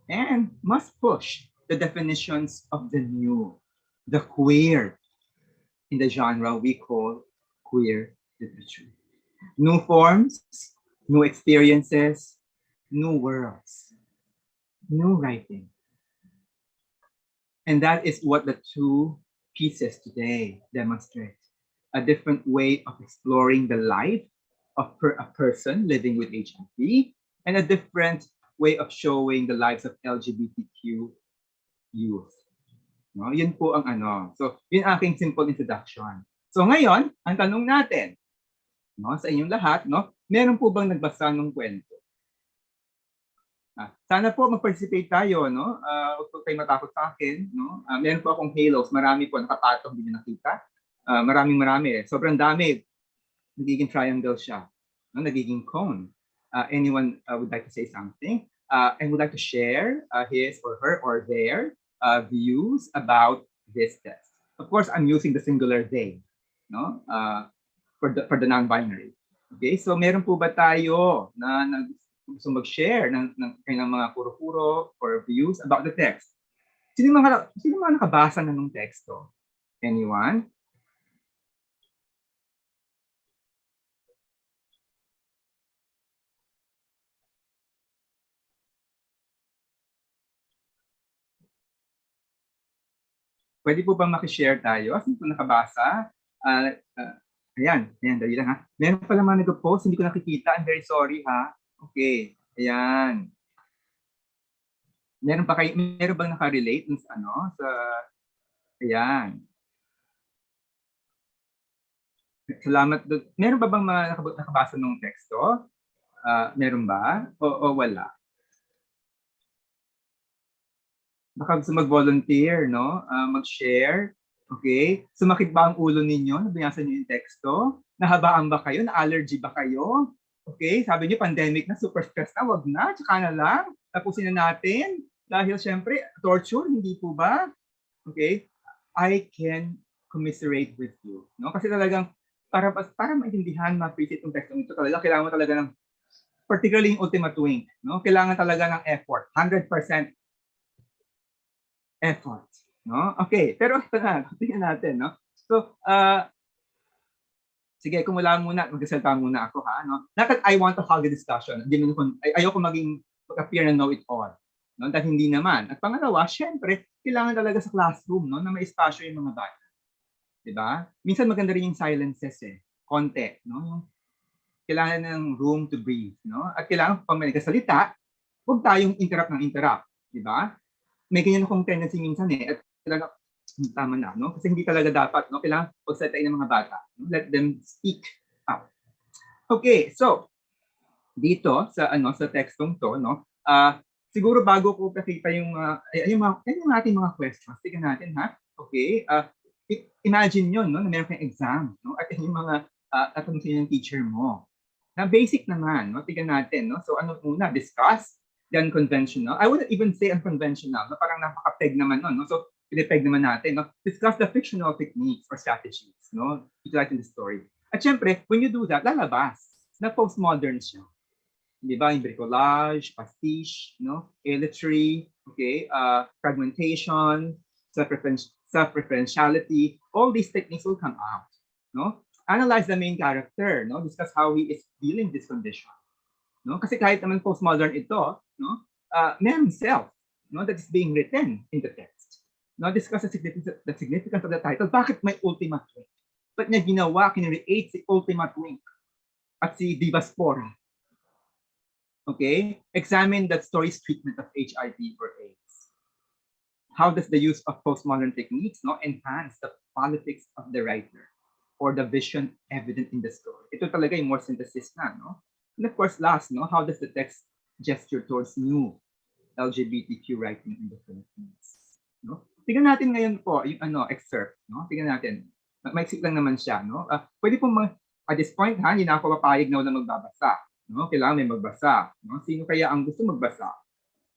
and must push the definitions of the new, the queer, in the genre we call queer literature. New forms, new experiences, new worlds, new writing. And that is what the two pieces today demonstrate. A different way of exploring the life of a person living with HIV, and a different way of showing the lives of LGBTQ youth. No, yun po ang ano. So, yun aking simple introduction. So ngayon, ang tanong natin, no, sa inyong lahat, no, meron po bang nagbasa ng kwento? Sana po mag-participate tayo, no? Huwag po kayo matakot sa akin, no? Meron po akong halos, marami po nakapatong, hindi nyo nakita. Marami. Sobrang dami. Nagiging triangle siya, no? Nagiging cone. Anyone would like to say something and would like to share his or her or their views about this test? Of course, I'm using the singular they, no? For the non-binary. Okay, so meron po ba tayo na gusto mag-share ng kanilang mga puro-puro or views about the text? Sino mga nakabasa na ng teksto? Anyone? Pwede po bang makishare tayo? Sino po nakabasa? Ayan, dali lang ha. Meron pala mga nag-post, hindi ko nakikita. I'm very sorry ha. Okay, ayan. Meron bang nakarelate sa ayan. Salamat. Meron ba bang mga nakabasa ng teksto? Meron ba? O wala? Baka gusto mag-volunteer, no? Mag-share. Okay? Sumakit ba ang ulo ninyo? Nabinasa niyo yung teksto? Nahabaan ba kayo? Na-allergy ba kayo? Okay? Sabi niyo, pandemic na, super stress na. Wag na. Tsaka na lang. Tapusin na natin. Dahil syempre, torture, hindi po ba? Okay? I can commiserate with you. No? Kasi talagang, para maintindihan, ma-appreciate yung tekstong ito, kailangan mo talaga ng, particularly yung ultimate wing, no? Kailangan talaga ng effort. 100% effort. No? Okay, pero ito na, tingnan natin, no? So, sige, kung wala muna, magsasalita muna ako, ha? No? Not that I want to hog the discussion. Ayoko mag-appear na know-it-all. No? Dahil hindi naman. At pangalawa, syempre, kailangan talaga sa classroom, no? Na may espasyo yung mga bata. Diba? Minsan maganda rin yung silences, konti, no? Kailangan ng room to breathe, no? At kailangan pag may nagkasalita, huwag tayong interrupt ng interrupt, diba? May ganyan akong tendency minsan at talaga, tama na, no? Kasi hindi talaga dapat, no? Kailangan pagsatain ng mga bata. No? Let them speak up. Okay, so, dito sa textong to, no? Siguro bago ko pakita yung yung ating mga questions, tingnan natin, ha? Okay? Imagine nyo, no, na meron kayong exam, no? At yung mga tatanungin yung teacher mo. Na basic naman, no? Tingnan natin, no? So ano muna, discuss, then conventional. I wouldn't even say unconventional, no? Parang napaka-peg naman, no? So pinipeg naman natin, no? Discuss the fictional techniques or strategies, no? Utilized in the story. At syempre, when you do that, lalabas na postmodern siya. Di ba? Yung bricolage, pastiche, no? Elitry, okay? Fragmentation, self-referentiality, all these techniques will come out, no? Analyze the main character, no? Discuss how he is dealing this condition, no? Kasi kahit naman postmodern ito, no? Meron self, no? That is being written in the text. No? Discuss the significance of the title. Bakit may ultimate twink? Ba't niya ginawa, kinreate si ultimate twink at si Divaspora? Okay? Examine that story's treatment of HIV or AIDS. How does the use of postmodern techniques, no, enhance the politics of the writer or the vision evident in the story? Ito talaga yung more synthesis na, no? And of course, last, no, how does the text gesture towards new LGBTQ writing in the Philippines? No? Tingnan natin ngayon po yung excerpt, no? Tingnan natin. Maiksi lang naman siya, no? Pwede po at this point, ha, hindi na ako papayag na wala magbabasa. No? Kailangan may magbasa. No? Sino kaya ang gusto magbasa?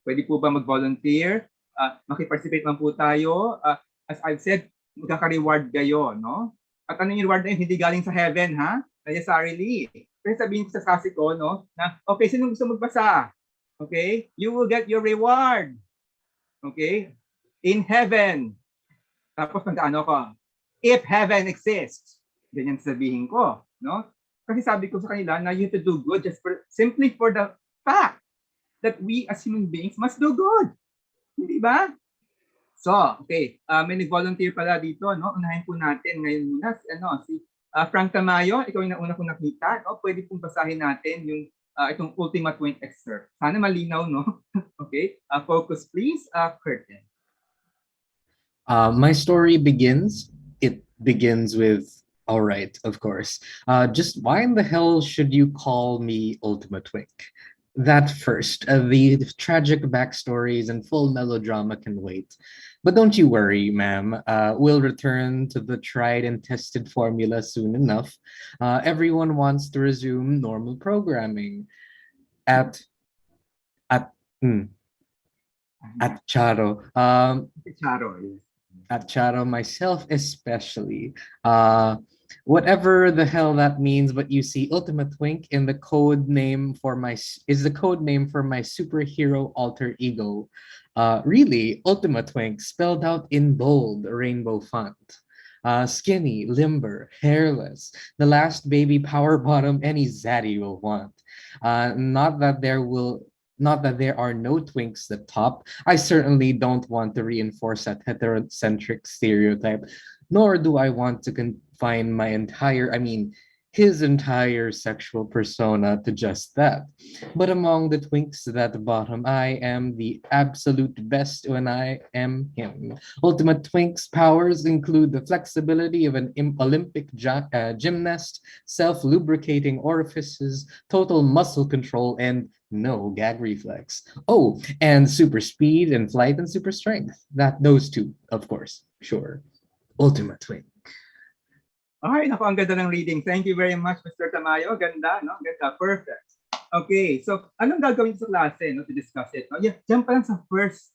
Pwede po ba mag-volunteer? Makiparticipate man po tayo. As I've said, magkaka-reward kayo. No? At ano yung reward na yun? Hindi galing sa heaven, ha? Necessarily. Kasi sabihin ko sa klase ko, no? Na, okay, sino gusto magbasa? Okay? You will get your reward. Okay? In heaven. Tapos nag-ano ko? If heaven exists. Ganyan sabihin ko. No? Kasi sabi ko sa kanila na you have to do good just simply for the fact that we as human beings must do good. Hindi ba? So, okay. May nag-volunteer pala dito, no? Unahin po natin ngayon muna si Frank Tamayo. Ikaw yung nauna kong nakita, no? Pwede pong basahin natin yung itong ultimate twink excerpt. Sana malinaw, no? Okay. Focus please, curtain. My story begins. It begins with, all right, of course. Just why in the hell should you call me Ultimate Twink? That first, the tragic backstories and full melodrama can wait. But don't you worry, ma'am. We'll return to the tried and tested formula soon enough. Everyone wants to resume normal programming. At Charo. At Charo, myself especially. Whatever the hell that means, but you see, Ultimate Twink in the code name for my superhero alter ego. Really, Ultimate Twink spelled out in bold rainbow font. Skinny, limber, hairless, the last baby power bottom any zaddy will want. Not that there are no twinks that top. I certainly don't want to reinforce that heterocentric stereotype, nor do I want to confine his entire sexual persona to just that. But among the twinks that bottom, I am the absolute best when I am him. Ultimate Twink's powers include the flexibility of an Olympic gymnast, self-lubricating orifices, total muscle control, and no gag reflex. Oh, and super speed and flight and super strength. Those two, of course, sure. Ultimate Twink. Ay, naku, ang ganda ng reading. Thank you very much, Mr. Tamayo. Ganda, no? Ganda. Perfect. Okay, so anong gagawin sa klase, no, to discuss it? No? Diyan pa lang sa first,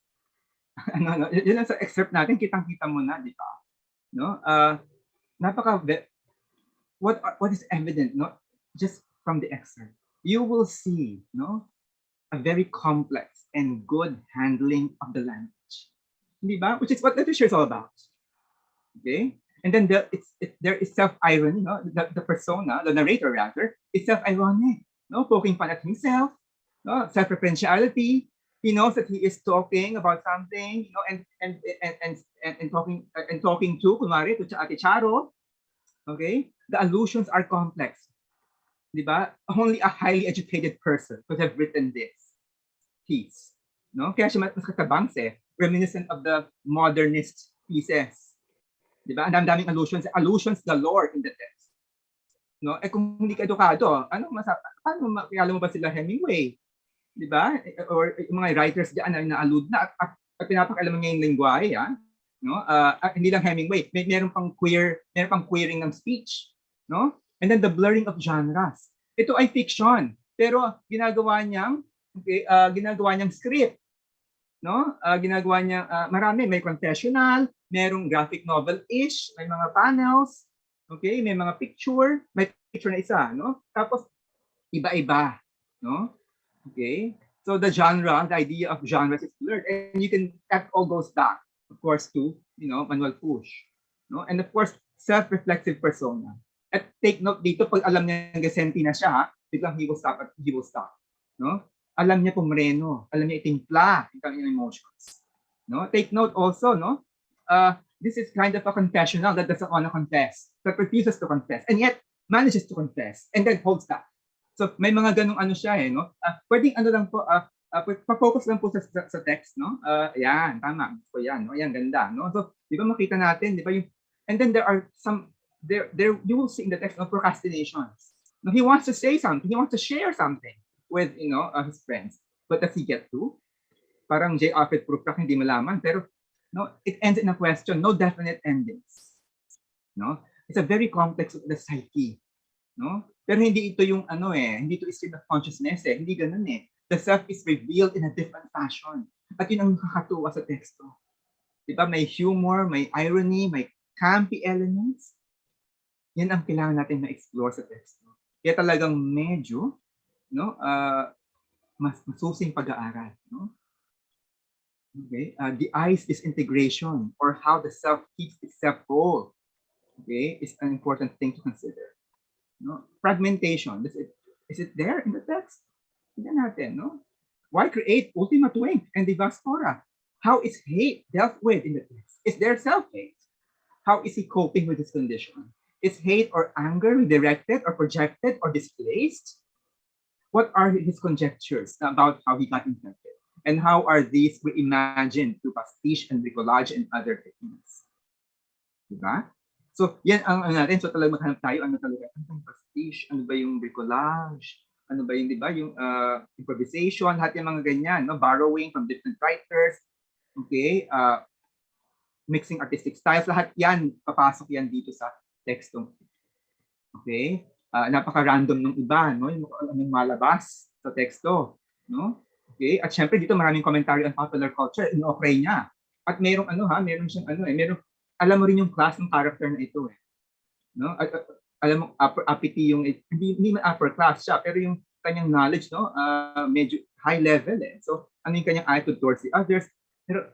yun lang sa excerpt natin, kitang-kita mo na, di ba? No? What is evident, no? Just from the excerpt, you will see, no, a very complex and good handling of the language. Di ba? Which is what literature is all about. Okay? And then there is self-irony, no? The persona, the narrator rather, is self-ironic, no? Poking fun at himself, no? Self-referentiality. He knows that he is talking about something, you know, and talking to, kunwari, to Ate Charo. Okay? The allusions are complex. Diba? Only a highly educated person could have written this piece. No? Kaya siya mas katabang reminiscent of the modernist pieces. Diba? Ang daming allusions galore in the text. no? Kung hindi ka edukado, paano makilala mo ba sila Hemingway? Di ba? Or yung mga writers diyan na na-allude na at pinapakalaman niya yung lengguwahe, no? Hindi lang Hemingway, meron pang queering ng speech, no? And then the blurring of genres. Ito ay fiction, pero ginagawa niyang script, no? Ginagawa niya marami, may confessional, merong graphic novel-ish, may mga panels, okay, may mga picture, may picture na isa, no? Tapos iba-iba, no? Okay? So the genre, the idea of genres is blurred, and that all goes back, of course, to Manuel Push, no? And of course, self-reflexive persona. At take note dito, pag alam niya gasenti na siya, biglang he will stop, no? Alam niya pumreno, alam niya itimpla ang kanyang emotions, no? Take note also, no? This is kind of a confessional that doesn't want to confess, that refuses to confess, and yet manages to confess, and then holds that. So may mga ganung siya no? Pwedeng lang po, pa-focus lang po sa text, no? Yan, tama. So yan, no? Yan, ganda, no? So, di ba makita natin, di ba and then there are some, there you will see in the text of procrastinations. No, he wants to say something, he wants to share something with, his friends. But does he get to? Parang J. Alfred Proof hindi malaman, pero, no, it ends in a question, no definite endings. No? It's a very complex of the psyche. No? Pero hindi ito yung hindi ito stream of consciousness hindi ganun The self is revealed in a different fashion. At yun ang nakakatuwa sa teksto. Diba? May humor, may irony, may campy elements. Yan ang kailangan natin na-explore sa teksto. Kaya talagang medyo, no, mas masusing pag-aaral. No? Okay? The I's disintegration, or how the self keeps itself whole, okay, is an important thing to consider. No? Fragmentation, is it there in the text? Tignan natin, no? Why create ultima twink and diaspora? How is hate dealt with in the text? Is there self-hate? How is he coping with this condition? Is hate or anger redirected or projected or displaced? What are his conjectures about how he got infected? And how are these reimagined through pastiche and bricolage and other techniques? Diba? So, yan ang natin. So, talagang maghanap tayo. Ano talaga? Ano yung pastiche? Ano ba yung bricolage? Ano ba yung, di ba? Yung improvisation, lahat yung mga ganyan. No? Borrowing from different writers. Okay? Mixing artistic styles. Lahat yan, papasok yan dito sa tekstong. Okay? Napaka-random ng iba. No? Yung anong malabas sa teksto. No? Okay? At syempre, dito maraming commentary on popular culture. Ino-okray niya. At merong meron siyang merong, alam mo rin yung class ng character na ito no? Alam mo, uppity yung, hindi man upper class siya, pero yung kanyang knowledge, no, medyo high level So, ano yung kanyang attitude towards the others. Pero,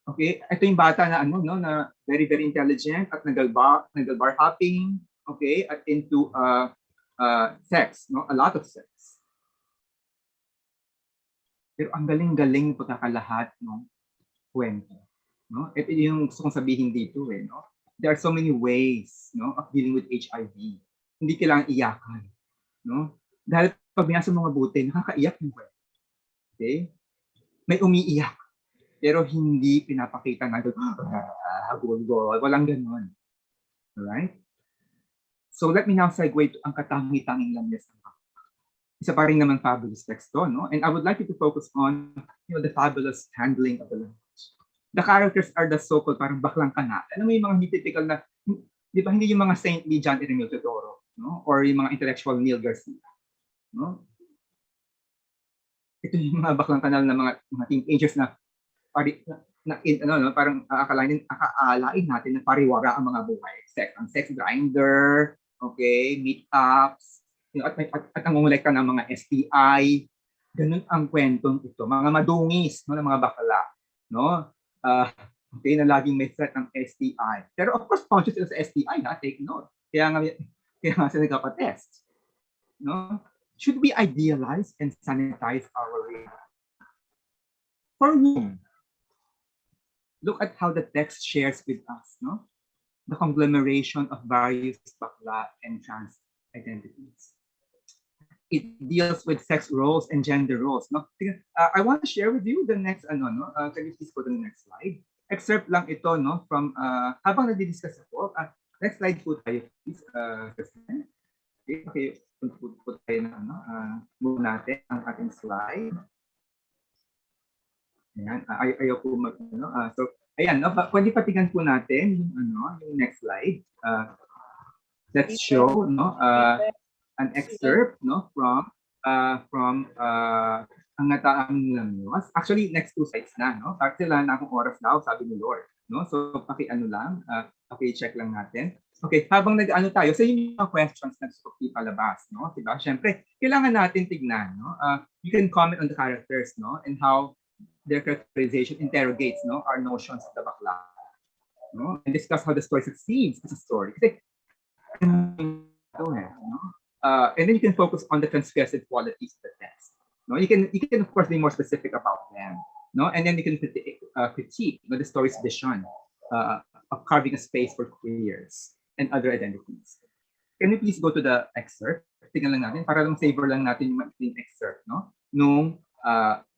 okay, ito yung bata na na very, very intelligent at nag-bar hopping, okay, at into sex, no, a lot of sex. Pero ang galing-galing pagkakalahat ng kwento. No? Ito yung gusto kong sabihin dito no? There are so many ways, no, of dealing with HIV. Hindi kailangan iyakan, no? Dahil pag binasa mga buti, nakakaiyak yung kwento. Okay? May umiiyak, pero hindi pinapakita na gol, walang ganon. Alright? So let me now segue to ang katangi-tanging lamesa. Isa pa rin naman fabulous teksto, no? And I would like you to focus on, the fabulous handling of the language. The characters are the so-called parang baklang kana. Alam mo yung mga hindi typical na, di ba, hindi yung mga saintly John Eremil Teodoro, no? Or yung mga intellectual Neil Garcia, no? Ito yung mga baklang kanal na mga teenagers na parang aakalain natin na pariwara ang mga buhay. Sex grinder, okay, meetups, at nangungulekta ng mga STI. Ganun ang kwentong ito. Mga madungis, no, ng mga bakla, no? Okay, na laging may threat ng STI. Pero of course, conscious sila sa STI, take note. Kaya nga sila nagpapatest. No? Should we idealize and sanitize our reality? For whom? Look at how the text shares with us, no? The conglomeration of various bakla and trans identities. It deals with sex roles and gender roles. No? I want to share with you the next, can you please go to the next slide? Excerpt lang ito, no, from, habang nadi-discuss ako, next slide po tayo, please, Okay, put tayo na move natin ang ating slide. Ayan, ayaw po so ayan, pwede patigan po natin yung next slide. Let's show an excerpt from ang nataang lamyos. Actually, next 2 slides na, Kasi lang na akong oras daw, sabi ni Lord, So check lang natin. Okay, habang nag-ano tayo, so yung mga questions na gusto ko palabas, Diba? Siyempre, kailangan natin tignan, You can comment on the characters, and how their characterization interrogates, our notions of the bakla, And discuss how the story succeeds as a story. Kasi, and then you can focus on the transgressive qualities of the text. You can of course be more specific about them. And then you can critique the story's vision of carving a space for queers and other identities. Can we please go to the excerpt? Tingnan lang natin para lang savor lang natin yung excerpt, nung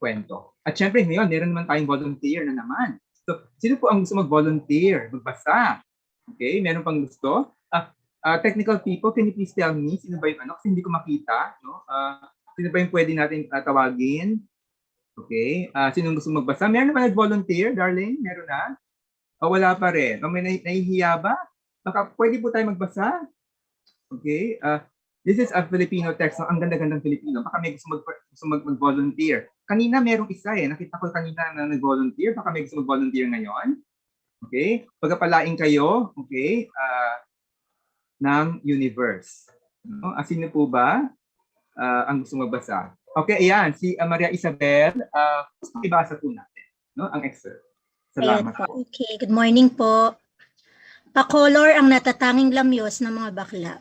kwento. At syempre ngayon, meron naman tayong volunteer na naman. So, sino po ang gusto mag-volunteer, magbasa? Okay, meron pang gusto? Technical people, can you please tell me sino ba yung kasi hindi ko makita, sino ba yung pwede natin tawagin? Okay, sino gusto magbasa? Meron naman nag-volunteer, darling? Meron na? O wala pa rin? O may nahihiya ba? Baka pwede po tayo magbasa? Okay, this is a Filipino text. Ang ganda-gandang Filipino. Baka may gusto mag-volunteer. Kanina merong isa nakita ko kanina na nag-volunteer. Baka may gusto mag-volunteer ngayon. Okay, pagkapalain kayo, okay, ng universe. Sino po ba ang gusto magbasa? Okay, ayan, si Maria Isabel, gusto ibasa po natin, ang excerpt. Salamat po. Okay, good morning po. Pa-color ang natatanging lamyos ng mga bakla.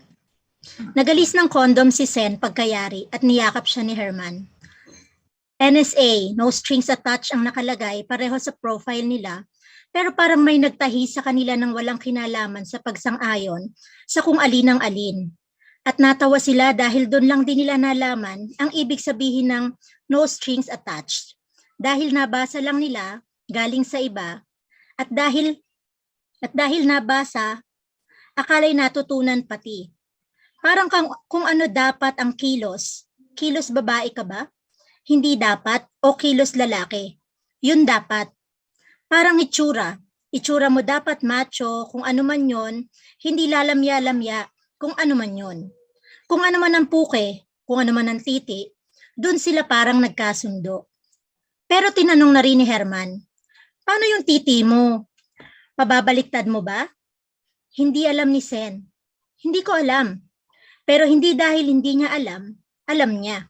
Nagalis ng kondom si Sen pagkayari at niyakap siya ni Herman. NSA, no strings attached ang nakalagay pareho sa profile nila, pero parang may nagtahi sa kanila ng walang kinalaman sa pagsang-ayon sa kung alin ang alin. At natawa sila dahil doon lang din nila nalaman ang ibig sabihin ng no strings attached. Dahil nabasa lang nila galing sa iba at dahil nabasa, akala'y natutunan pati. Parang kung ano dapat ang kilos. Kilos babae ka ba? Hindi dapat o kilos lalaki. Yun dapat. Parang itsura. Itsura mo dapat macho, kung ano man yon, hindi lalamya-lamya, kung ano man yon. Kung ano man ang puke, kung ano man ang titi, dun sila parang nagkasundo. Pero tinanong na rin ni Herman, paano yung titi mo? Pababaliktad mo ba? Hindi alam ni Sen. Hindi ko alam. Pero hindi dahil hindi niya alam, alam niya.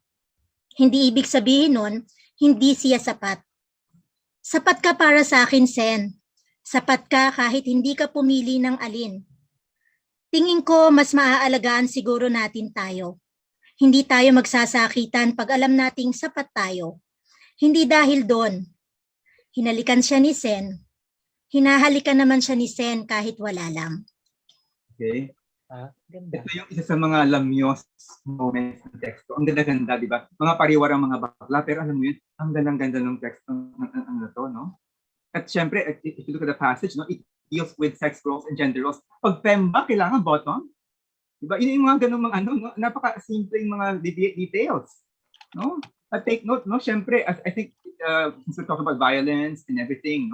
Hindi ibig sabihin nun, hindi siya sapat. Sapat ka para sa akin, Sen. Sapat ka kahit hindi ka pumili ng alin. Tingin ko mas maaalagaan siguro natin tayo. Hindi tayo magsasakitan pag alam nating sapat tayo. Hindi dahil doon. Hinalikan siya ni Sen. Hinahalikan naman siya ni Sen kahit wala lang. Okay. Ito yung isa sa mga lamyos moments ng teksto. Ang ganda-ganda, di ba? Mga pariwarang mga bakla, pero alam mo yun, ang ganda-ganda ng teksto ng to, no? At syempre, if you look at the passage, it deals with sex roles and gender roles. Pag femba, kailangan bottom. Di ba? Yun yung mga ganung mga, napaka-simpleng mga details. No? At take note, no? Syempre, I think, since we talk about violence and everything,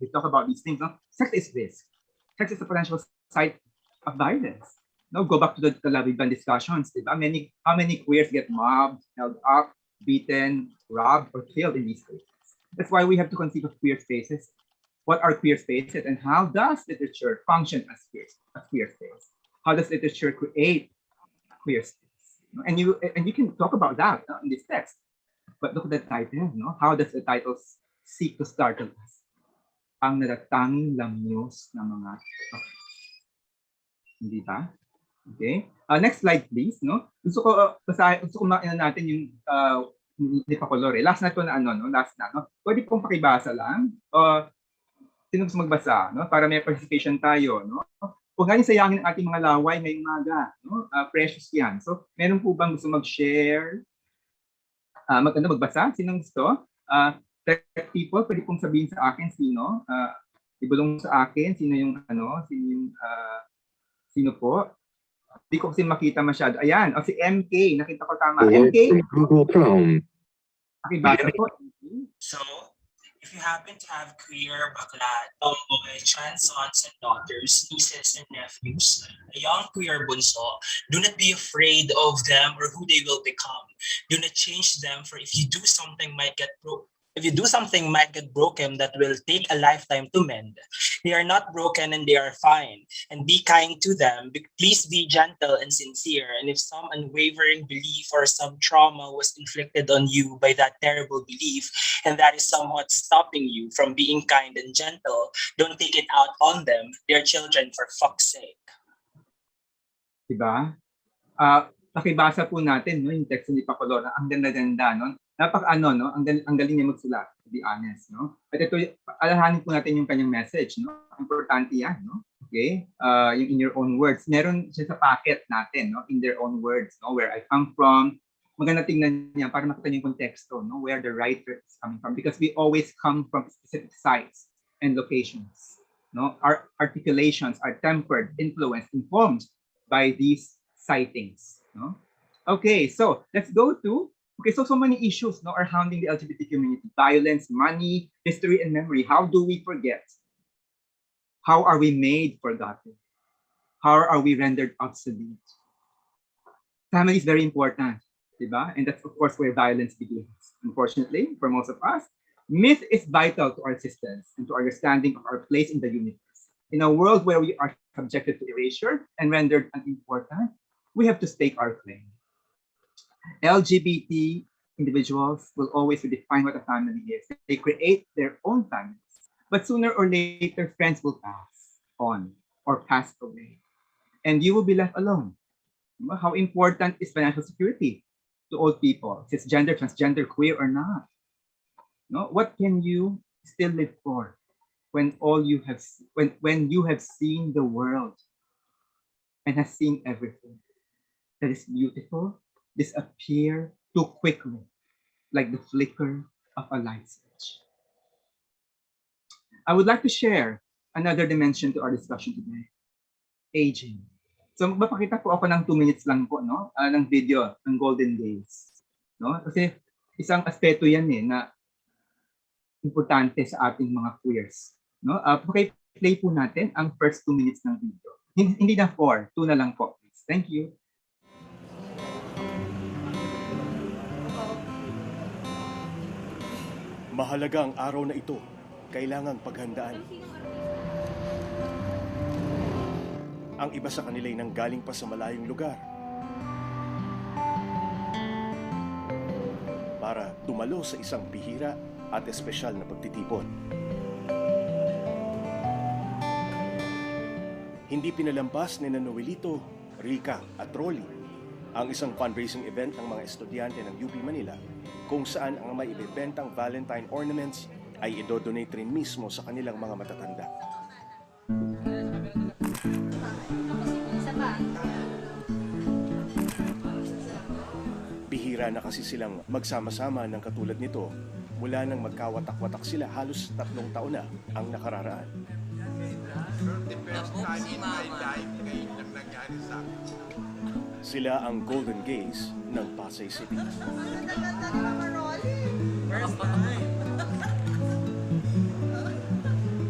we talk about these things, sex is risk. Sex is a potential site of violence. No, go back to the Labiban discussions. Diba? How many queers get mobbed, held up, beaten, robbed, or killed in these cases? That's why we have to conceive of queer spaces. What are queer spaces, and how does literature function as queer space? How does literature create queer space? And you can talk about that in this text. But look at the title. No? How does the title seek to startle us? Ang natatanging lamyos ng mga hindi ba? Okay. Next slide, please. No? Gusto ko makita natin yung hindi pa color. Last na ito na last na. No? Pwede pong pakibasa lang. Sino gusto magbasa? No? Para may participation tayo. No? Huwag nga sayangin ang ating mga laway ngayong maga. No? Precious yan. So, meron po bang gusto mag-share? Magbasa? Sino gusto? Tech people, pwede pong sabihin sa akin sino. Ibulong sa akin sino yung sino po. Hindi ko kasi makita masyado. Ayan, o si MK, nakita ko tama. MK? Google Chrome. Pakibasa po. So, if you happen to have queer, bakla, tomboy, trans sons and daughters, nieces and nephews, a young queer bunso, do not be afraid of them or who they will become. Do not change them, for if you do something might get broken. If you do something might get broken that will take a lifetime to mend. They are not broken and they are fine. And be kind to them. Please be gentle and sincere. And if some unwavering belief or some trauma was inflicted on you by that terrible belief, and that is somewhat stopping you from being kind and gentle, don't take it out on them. They're children, for fuck's sake. Diba? Pakibasa po natin, no, yung text ni Pacolona. Ang ganda-ganda, no? No? Ang galing niya magsulat, to be honest, no? At ito, alahanin po natin yung kanyang message, no? Importante yan, no? Okay? Yung in your own words. Meron siya sa packet natin, no? In their own words, no? Where I come from. Maganda tingnan niya para makita niyo yung konteksto, no? Where the writer is coming from. Because we always come from specific sites and locations, no? Our articulations are tempered, influenced, informed by these sightings, no? Okay, so let's go to so many issues, no, are hounding the LGBT community: violence, money, history, and memory. How do we forget? How are we made forgotten? How are we rendered obsolete? Family is very important, diba? And that's of course where violence begins. Unfortunately, for most of us, myth is vital to our existence and to our understanding of our place in the universe. In a world where we are subjected to erasure and rendered unimportant, we have to stake our claim. LGBT individuals will always redefine what a family is. They create their own families. But sooner or later, friends will pass on or pass away. And you will be left alone. How important is financial security to old people, cisgender, transgender, queer or not? No? What can you still live for when you have seen the world and has seen everything that is beautiful disappear too quickly, like the flicker of a light switch? I would like to share another dimension to our discussion today: aging. So magpapakita po ako ng 2 minutes lang po, no, ng video ng Golden Days, no? Kasi isang aspeto yan na importante sa ating mga queers, no? Play po natin ang first 2 minutes ng video. Hindi na 4, 2 na lang po, please. Thank you. Mahalaga ang araw na ito. Kailangang paghandaan. Ang iba sa kanila'y nanggaling pa sa malayong lugar para dumalo sa isang bihira at espesyal na pagtitipon. Hindi pinalampas ni Noelito, Rika at Rolly ang isang fundraising event ng mga estudyante ng UP Manila kung saan ang may ibebentang Valentine ornaments ay idodonate rin mismo sa kanilang mga matatanda. Bihira na kasi silang magsama-sama ng katulad nito mula nang magkawatak-watak sila halos 3 taon na ang nakararaan. Sila ang Golden Gaze ng Pasay City.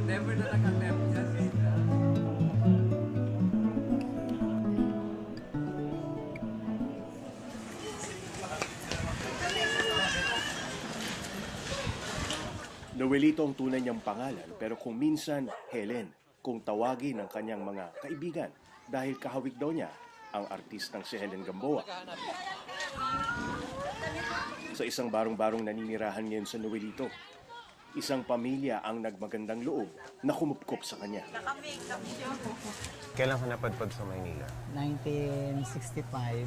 Never na nakatempt kasi. Noelito ang tunay niyang pangalan, pero kung minsan Helen kung tawagin ng kanyang mga kaibigan dahil kahawig daw niya ang artistang si Helen Gamboa. Sa isang barong-barong naninirahan ngayon sa Noelito, isang pamilya ang nagmagandang loob na kumupkop sa kanya. Kailan ka napadpad sa Maynila? 1965.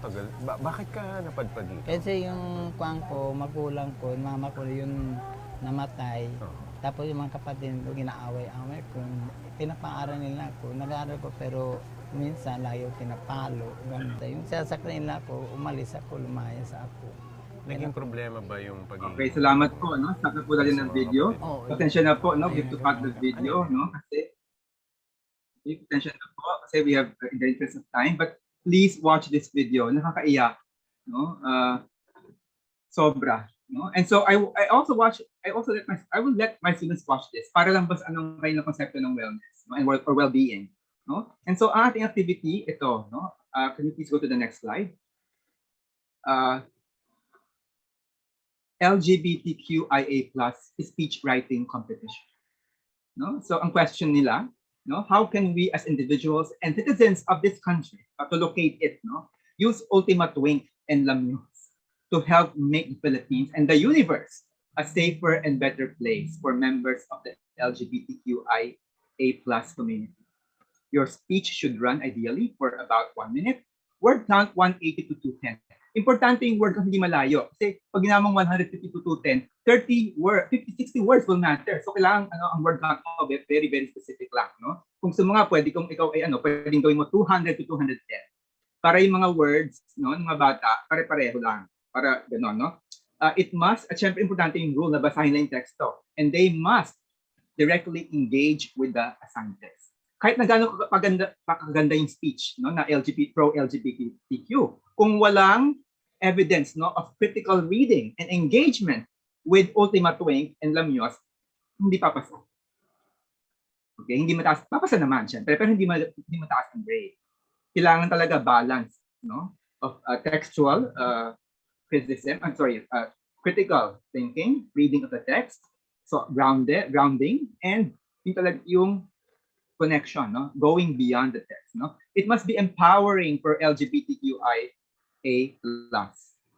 Tagal. Bakit ka napadpad dito? Kasi yung kuwang ko, magulang ko, mama ko yung namatay. Tapos yung mga kapatid ko, ginaaway-away ko. Pinapaaral nila ako. Nag-aaral ko pero minsan layo pinapalo. Ganda. Yung sasakyan nila ako, umalis ako, lumayas ako. Naging problema ba yung pagiging... Okay, salamat po, no? Stop na po natin ng video. Pasensya na po, no? We have to cut the video, no? Kasi Okay, attention na po kasi we have in the interest of time, but please watch this video. Nakakaiyak, no? Sobra, no? And so I will let my students watch this para lang bas anong kayo ng konsepto ng wellness, no? And or well-being, no? And so ang ating activity ito, no? Can you please go to the next slide? LGBTQIA+ speech writing competition. No? So ang question nila, no, how can we as individuals and citizens of this country, to locate it, no, use Ultima Twink and Lamuse to help make the Philippines and the universe a safer and better place for members of the LGBTQIA+ community. Your speech should run ideally for about 1 minute. Word count 180 to 210. Importante yung word count hindi malayo. Kasi pag ginamang 150 to 210, 30 words, 50, 60 words will matter. So kailangan ang word count mo very, very specific lang, no? Kung sa mga pwede kung ikaw ay pwedeng gawin mo 200 to 210. Para yung mga words, no, ng mga bata, pare-pareho lang. Para gano'n, no? It must, at syempre importante yung rule na basahin na yung teksto. And they must directly engage with the assigned text. Kahit na gano'ng pakaganda yung speech, no, na pro-LGBTQ, kung walang evidence, no, of critical reading and engagement with Ultima Twink and Lamuse, hindi papasa. Okay, hindi mataas. Papasa naman syempre, pero hindi mataas ang grade. Kailangan talaga balance, no, of textual criticism. Critical thinking, reading of the text, so grounding, and yung connection, no, going beyond the text, no. It must be empowering for LGBTQIA+.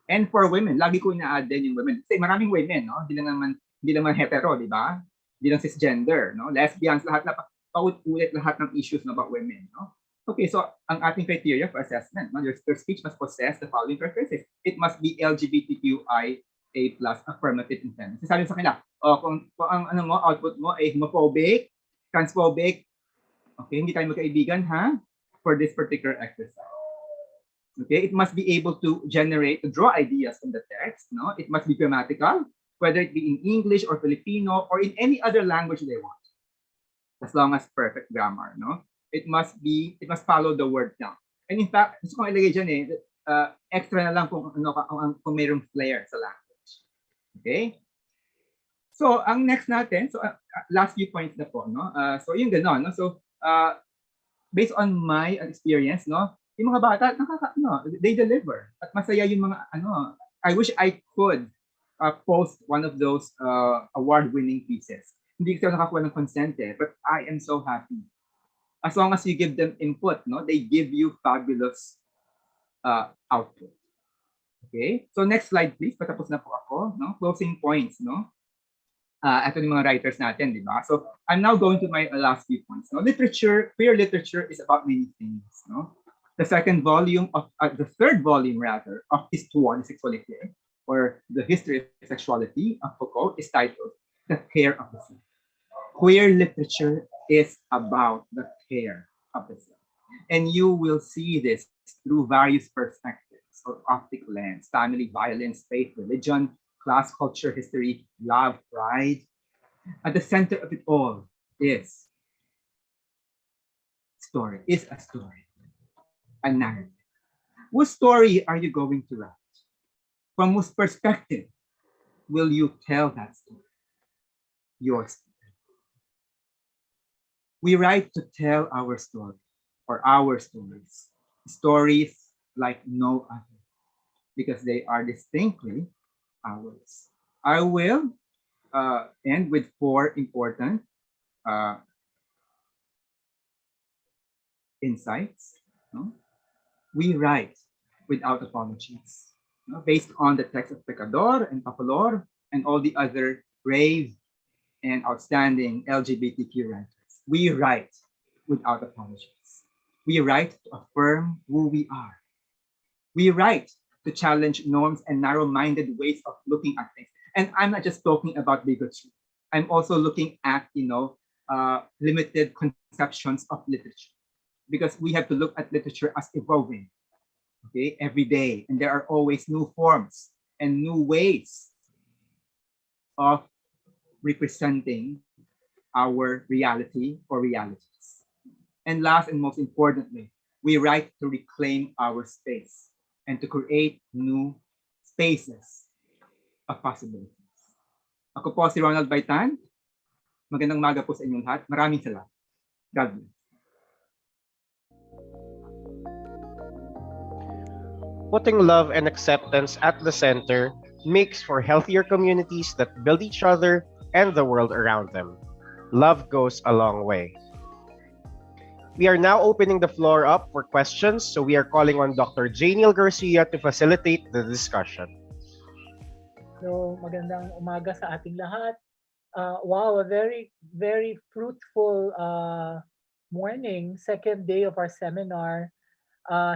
And for women, lagi ko ina-add din yung women. Kasi maraming women, no, hindi naman hetero, di ba? Hindi lang cisgender, no, lesbians, lahat na paulit-ulit lahat ng issues about women, no. Okay, so ang ating criteria for assessment, no, your speech must possess the following characteristics. It must be LGBTQIA+ affirmative intent. Sabi sa kanila, kung ang output mo ay homophobic, transphobic, okay, hindi tayo magkaibigan, ha, for this particular exercise. Okay, it must be able to draw ideas from the text, no? It must be grammatical, whether it be in English or Filipino or in any other language they want, as long as perfect grammar, no? It must follow the word count. And in fact, gusto kong ilagay dyan extra na lang kung mayroong flair sa language. Okay? So, ang next natin, so last few points na po, no? So, yung gano'n, no? So, based on my experience, no, yung mga bata, they deliver. At masaya yung mga, I wish I could post one of those award-winning pieces. Hindi ko nakakuha ng consent but I am so happy. As long as you give them input, no, they give you fabulous output. Okay? So next slide, please. Patapos na po ako, no? Closing points, no? Ito yung mga writers natin, di ba? So I'm now going to my last few points. No? Queer literature is about many things, no? The third volume rather of Histoire de Sexualité, or the History of Sexuality of Foucault, is titled The Care of the Self. Queer literature is about the care of the self. And you will see this through various perspectives or optic lens: family, violence, faith, religion, class, culture, history, love, pride. At the center of it all is a story, a narrative. Whose story are you going to write? From whose perspective will you tell that story? Your story. We write to tell our story, or our stories like no other, because they are distinctly ours. I will end with 4 important insights. No? We write without apologies, no? Based on the text of Pecador and Papalor and all the other brave and outstanding LGBTQ writers. We write without apologies. We write to affirm who we are. We write to challenge norms and narrow-minded ways of looking at things. And I'm not just talking about bigotry. I'm also looking at, limited conceptions of literature, because we have to look at literature as evolving, okay, every day. And there are always new forms and new ways of representing our reality or realities. And last and most importantly, we write to reclaim our space and to create new spaces of possibilities. Ako po si Ronald Baitan. Magandang umaga po sa inyong lahat. Maraming salamat. God bless. Putting love and acceptance at the center makes for healthier communities that build each other and the world around them. Love goes a long way. We are now opening the floor up for questions, so we are calling on Dr. Janiel Garcia to facilitate the discussion. So, magandang umaga sa ating lahat. Wow, a very, very fruitful morning, second day of our seminar.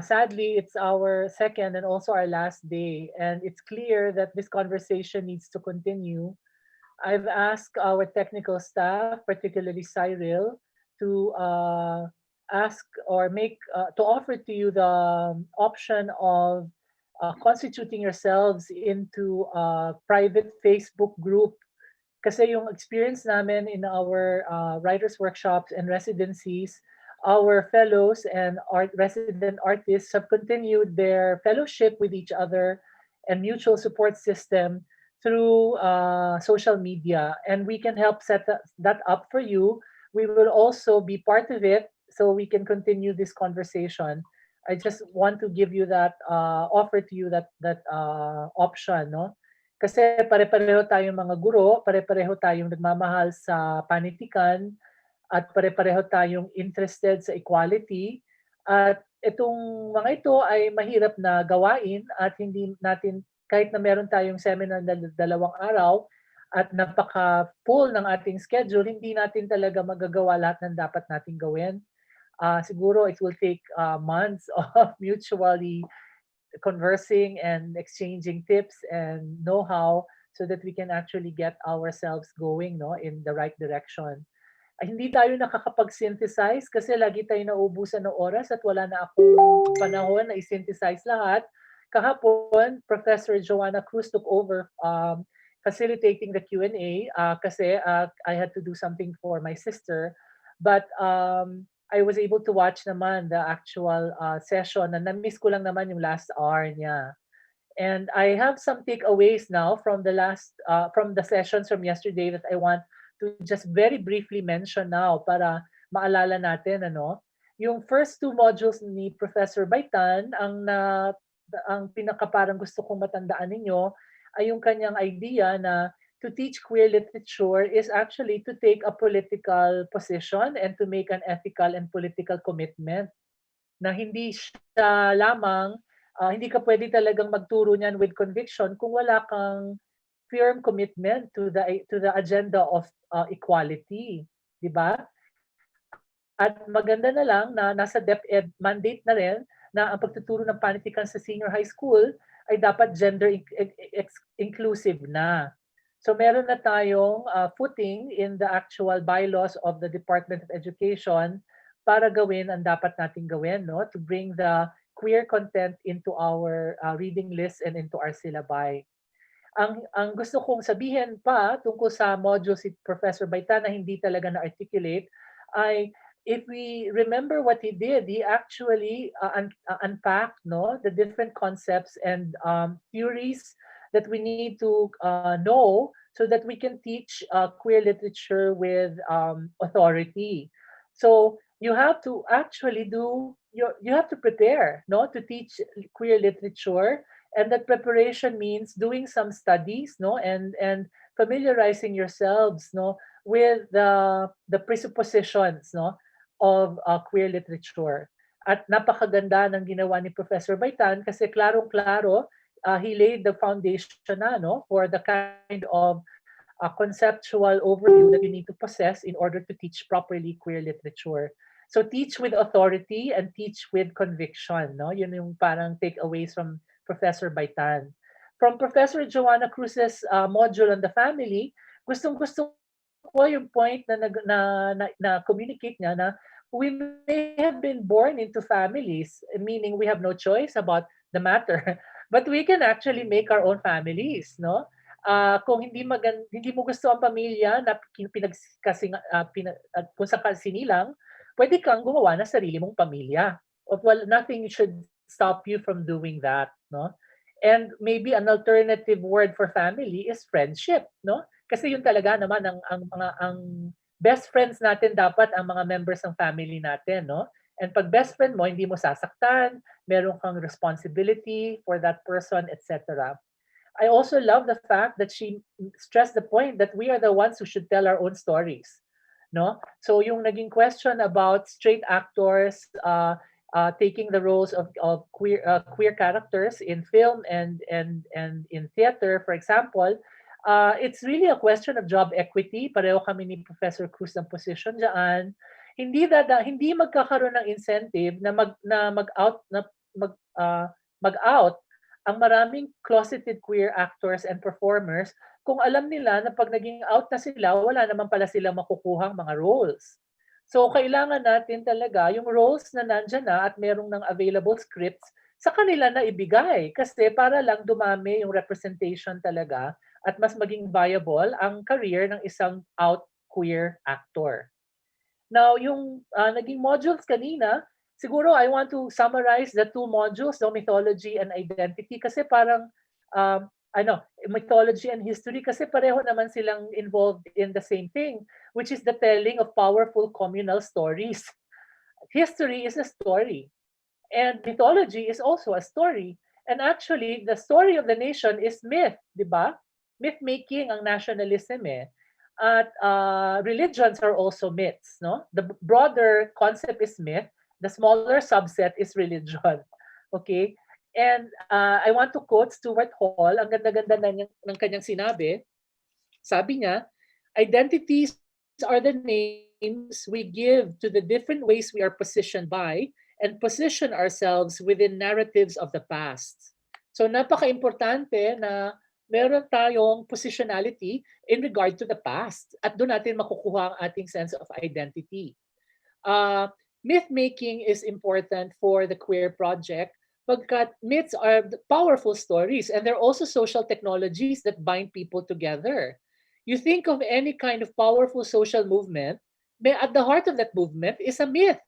Sadly, it's our second and also our last day, and it's clear that this conversation needs to continue. I've asked our technical staff, particularly Cyril, to ask or make to offer to you the option of constituting yourselves into a private Facebook group. Kasi yung experience namin in our writers workshops and residencies, our fellows and resident artists have continued their fellowship with each other and mutual support system through social media, and we can help set that up for you. We will also be part of it so we can continue this conversation. I just want to give you that offer to you that option, no? Kasi pare-pareho tayong mga guro, pare-pareho tayong nagmamahal sa panitikan, at pare-pareho tayong interested sa equality. At itong mga ito ay mahirap na gawain at hindi natin, kahit na meron tayong seminar na 2 araw at napaka-full ng ating schedule, hindi natin talaga magagawa lahat ng dapat nating gawin. Siguro it will take months of mutually conversing and exchanging tips and know-how so that we can actually get ourselves going, no, in the right direction. Hindi tayo nakakapag-synthesize kasi lagi tayo nauubusan ng oras at wala na akong panahon na i-synthesize lahat. Kahapon, Professor Joanna Cruz took over facilitating the Q&A kasi I had to do something for my sister. But I was able to watch naman the actual session na na-miss ko lang naman yung last hour niya. And I have some takeaways now from the sessions from yesterday that I want to just very briefly mention now para maalala natin, ano. Yung first 2 modules ni Professor Baitan, ang pinaka parang gusto kong matandaan ninyo ay yung kanyang idea na to teach queer literature is actually to take a political position and to make an ethical and political commitment. Na hindi siya lamang, hindi ka pwede talagang magturo niyan with conviction kung wala kang firm commitment to the agenda of equality, di ba? At maganda na lang na nasa DepEd mandate na rin na ang pagtuturo ng panitikan sa senior high school ay dapat gender inclusive na. So meron na tayong footing in the actual bylaws of the Department of Education para gawin ang dapat nating gawin, no? To bring the queer content into our reading list and into our syllabi. Ang gusto kong sabihin pa tungkol sa module si Professor Baitan na hindi talaga na-articulate ay if we remember what he did, he actually unpacked, no, the different concepts and theories that we need to know so that we can teach queer literature with authority. So you have to actually you have to prepare, no, to teach queer literature, and that preparation means doing some studies, no, and familiarizing yourselves, no, with the presuppositions, no, of queer literature. At napakaganda ng ginawa ni Professor Baitan kasi klarong-klaro he laid the foundation na, no, for the kind of conceptual overview that you need to possess in order to teach properly queer literature. So teach with authority and teach with conviction, no? Yun yung parang takeaways from Professor Baitan. From Professor Joanna Cruz's module on the family, gustong-gusto ko yung point na communicate niya na we may have been born into families, meaning we have no choice about the matter. But we can actually make our own families, no? Kung hindi mo gusto ang pamilya na kung sa sinilang, pwede kang gumawa ng sarili mong pamilya. Nothing should stop you from doing that, no? And maybe an alternative word for family is friendship, no? Kasi yun talaga naman ang best friends natin dapat ang mga members ng family natin, no? And pag best friend mo, hindi mo sasaktan, meron kang responsibility for that person, etc. I also love the fact that she stressed the point that we are the ones who should tell our own stories. No? So yung naging question about straight actors taking the roles of queer characters in film and in theater, for example, it's really a question of job equity. Pareho kami ni Professor Cruz ng position diyan. Hindi magkakaroon ng incentive na mag-out ang maraming closeted queer actors and performers kung alam nila na pag naging out na sila, wala naman pala silang makukuhang mga roles. So kailangan natin talaga yung roles na nandyan na at merong ng available scripts sa kanila na ibigay kasi para lang dumami yung representation talaga at mas maging viable ang career ng isang out queer actor. Now, yung naging modules kanina, siguro I want to summarize the two modules, no, mythology and identity, kasi parang mythology and history kasi pareho naman silang involved in the same thing, which is the telling of powerful communal stories. History is a story, and mythology is also a story. And actually, the story of the nation is myth, di ba? Myth-making ang nationalism eh. At religions are also myths, no? The broader concept is myth, the smaller subset is religion. Okay? And I want to quote Stuart Hall, ang ganda-ganda ng kanyang sinabi. Sabi niya, identities are the names we give to the different ways we are positioned by and position ourselves within narratives of the past. So napaka-importante na meron tayong positionality in regard to the past at doon natin makukuha ang ating sense of identity. Myth-making is important for the queer project pagkat myths are powerful stories and they're also social technologies that bind people together. You think of any kind of powerful social movement, at the heart of that movement is a myth.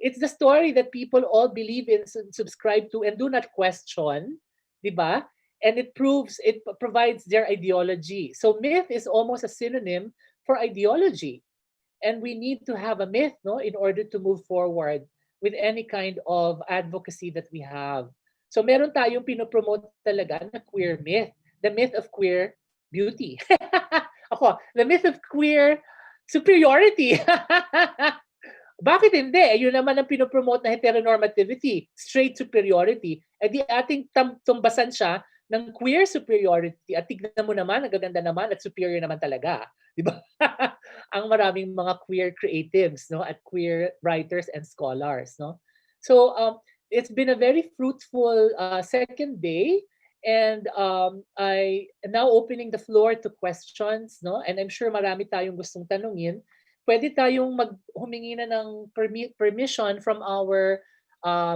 It's the story that people all believe in, subscribe to, and do not question, di ba? And it provides their ideology. So myth is almost a synonym for ideology. And we need to have a myth, no, in order to move forward with any kind of advocacy that we have. So meron tayong pinopromote talaga na queer myth, the myth of queer beauty. The myth of queer superiority. Bakit hindi? Yun naman ang pinopromote na heteronormativity, straight superiority. Di ating tumbasan siya ng queer superiority at tignan mo naman, nagaganda naman at superior naman talaga. Di ba? Ang maraming mga queer creatives, no, at queer writers and scholars, no. So it's been a very fruitful second day, and I am now opening the floor to questions, no, and I'm sure marami tayong gustong tanungin. Pwede tayong humingi na ng permission from our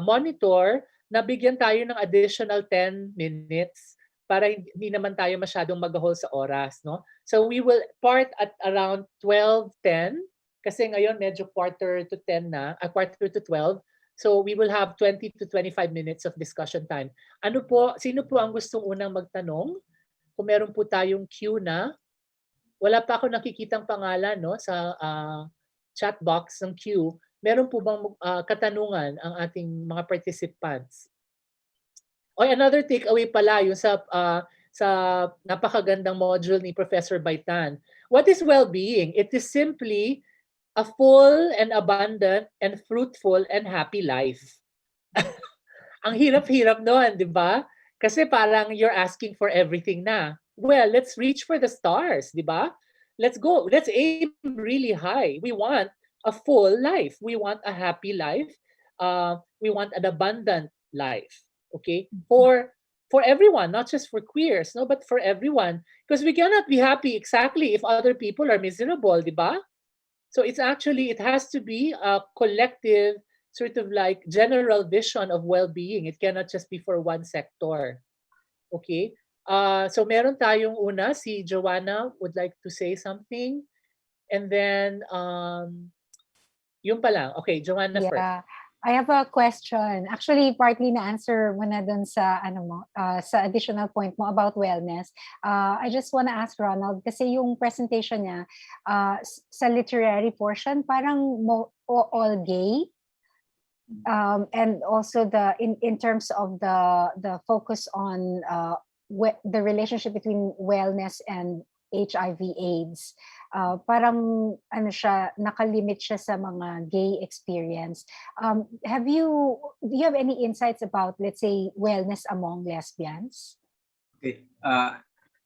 monitor na bigyan tayo ng additional 10 minutes para hindi naman tayo masyadong mag-hold sa oras, no? So we will part at around 12:10 kasi ngayon medyo quarter to 12. So we will have 20 to 25 minutes of discussion time. Sino po ang gustong unang magtanong? Kung meron po tayong queue na, wala pa ako nakikitang pangalan, no, sa chat box ng queue. Meron po bang katanungan ang ating mga participants? O another takeaway pala yung sa napakagandang module ni Professor Baitan. What is well-being? It is simply a full and abundant and fruitful and happy life. Ang hirap-hirap noon, di ba? Kasi parang you're asking for everything na. Well, let's reach for the stars, di ba? Let's go. Let's aim really high. We want a full life. We want a happy life. We want an abundant life. Okay? For everyone, not just for queers, no, but for everyone. Because we cannot be happy exactly if other people are miserable, di ba? So it has to be a collective sort of like general vision of well-being. It cannot just be for one sector. Okay? So meron tayong una, si Joanna would like to say something. And then Yun pa lang. Okay, Joanna first. Yeah. I have a question. Actually, partly na-answer mo na dun sa, sa additional point mo about wellness. I just want to ask Ronald, kasi yung presentation niya, sa literary portion, parang all gay. And also in terms of the focus on the relationship between wellness and HIV/AIDS, parang nakalimit siya sa mga gay experience. Do you have any insights about, let's say, wellness among lesbians? Okay.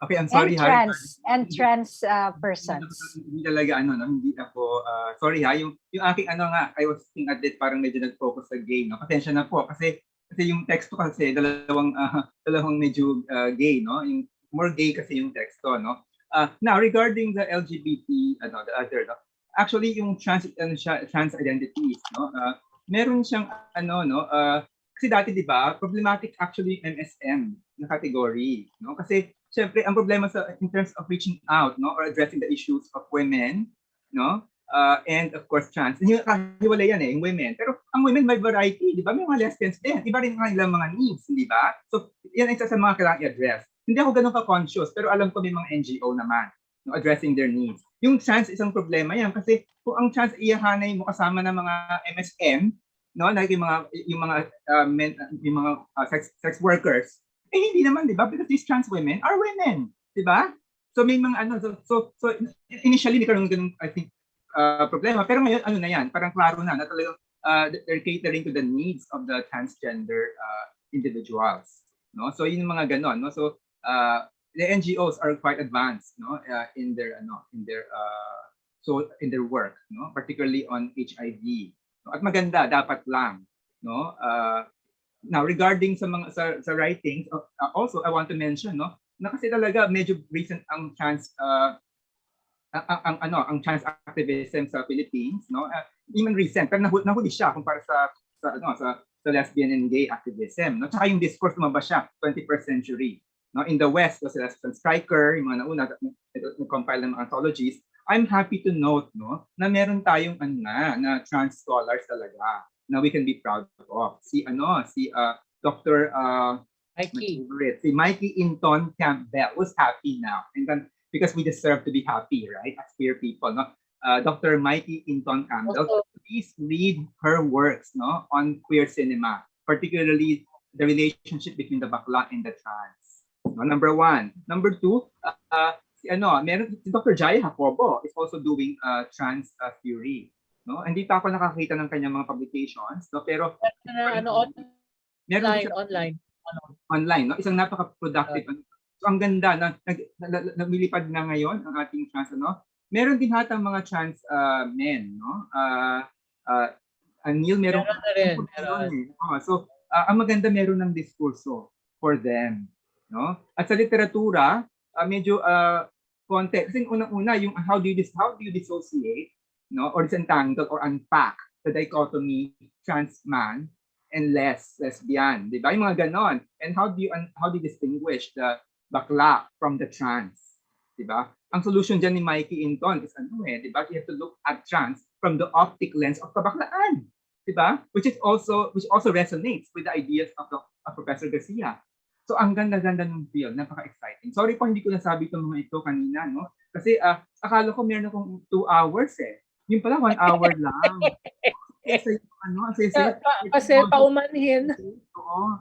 Okay, I'm sorry, and trans persons. Hindi talaga hindi ako sorry yung aking I was thinking at it parang medyo nag-focus sa gay, no. Pasensya na po kasi yung texto kasi dalawang medyo gay, no. Yung more gay kasi yung texto, no. Now regarding the LGBT the other, no, actually yung trans identities, no, meron siyang kasi dati, di ba, problematic actually MSM na category, no, kasi syempre ang problema in terms of reaching out, no, or addressing the issues of women, no, and of course trans. Hiwalay yan yung women, pero ang women may variety, di ba, may mga lesbians din, iba rin ang ilang mga needs, di ba, so yan isa sa mga kailangang i-address. Hindi ako ganun ka-conscious, pero alam ko may mga NGO naman, no, addressing their needs. Yung trans, isang problema yan, kasi kung ang trans iyahanay mo kasama ng mga MSM, no, like yung mga sex workers, hindi naman, di ba, because these trans women are women, di ba? So may mga so initially hindi karon ganun, I think, problema, pero ngayon na yan, parang klaro na talagang they're catering to the needs of the transgender individuals, no? So yun yung mga ganon, no? So the NGOs are quite advanced, no, in their work, no, particularly on HIV. No? At maganda, dapat lang, no. Now regarding sa mga sa writings, also I want to mention, no, na kasi talaga medyo recent ang trans ang trans activism sa Philippines, no. Even recent, pero nahuli siya kumpara sa lesbian and gay activism, no. Tsaka yung discourse lumabas siya 21st century, no. In the West, so sila Striker, yung mga nauna nag-compile ng mga anthologies. I'm happy to note, no, na meron tayong na trans scholars talaga na we can be proud of. Si Dr. Mikey Inton Campbell was happy now, and then because we deserve to be happy, right, as queer people, no. Dr. Mikey Inton Campbell, please read her works, no, on queer cinema, particularly the relationship between the bakla and the trans. No, number one. Number two, meron si Dr. Jaya Jacobo is also doing trans theory, no. Hindi pa ako nakakita ng kanyang mga publications, no, pero online, no, isang napaka-productive. So ang ganda na naglilipad na ngayon ang ating trans, no. Meron din hatang mga trans men, no. Neil, meron so ang maganda, meron ng diskurso for them, no. At sa literatura, medyo konti. Kasi unang-una, yung how do you dissociate, no, or disentangle or unpack the dichotomy trans man and lesbian, di ba? Yung mga ganon. And how do you distinguish the bakla from the trans, di ba? Ang solution dyan ni Mikey Inton is di ba? You have to look at trans from the optic lens of kabaklaan, di ba? Which also resonates with the ideas of Professor Garcia. So ang ganda-ganda ng field, napaka-exciting. Sorry po hindi ko nasabi itong mga ito kanina, no? Kasi akala ko meron akong 2 hours eh. Yung pala 1 hour lang. Kasi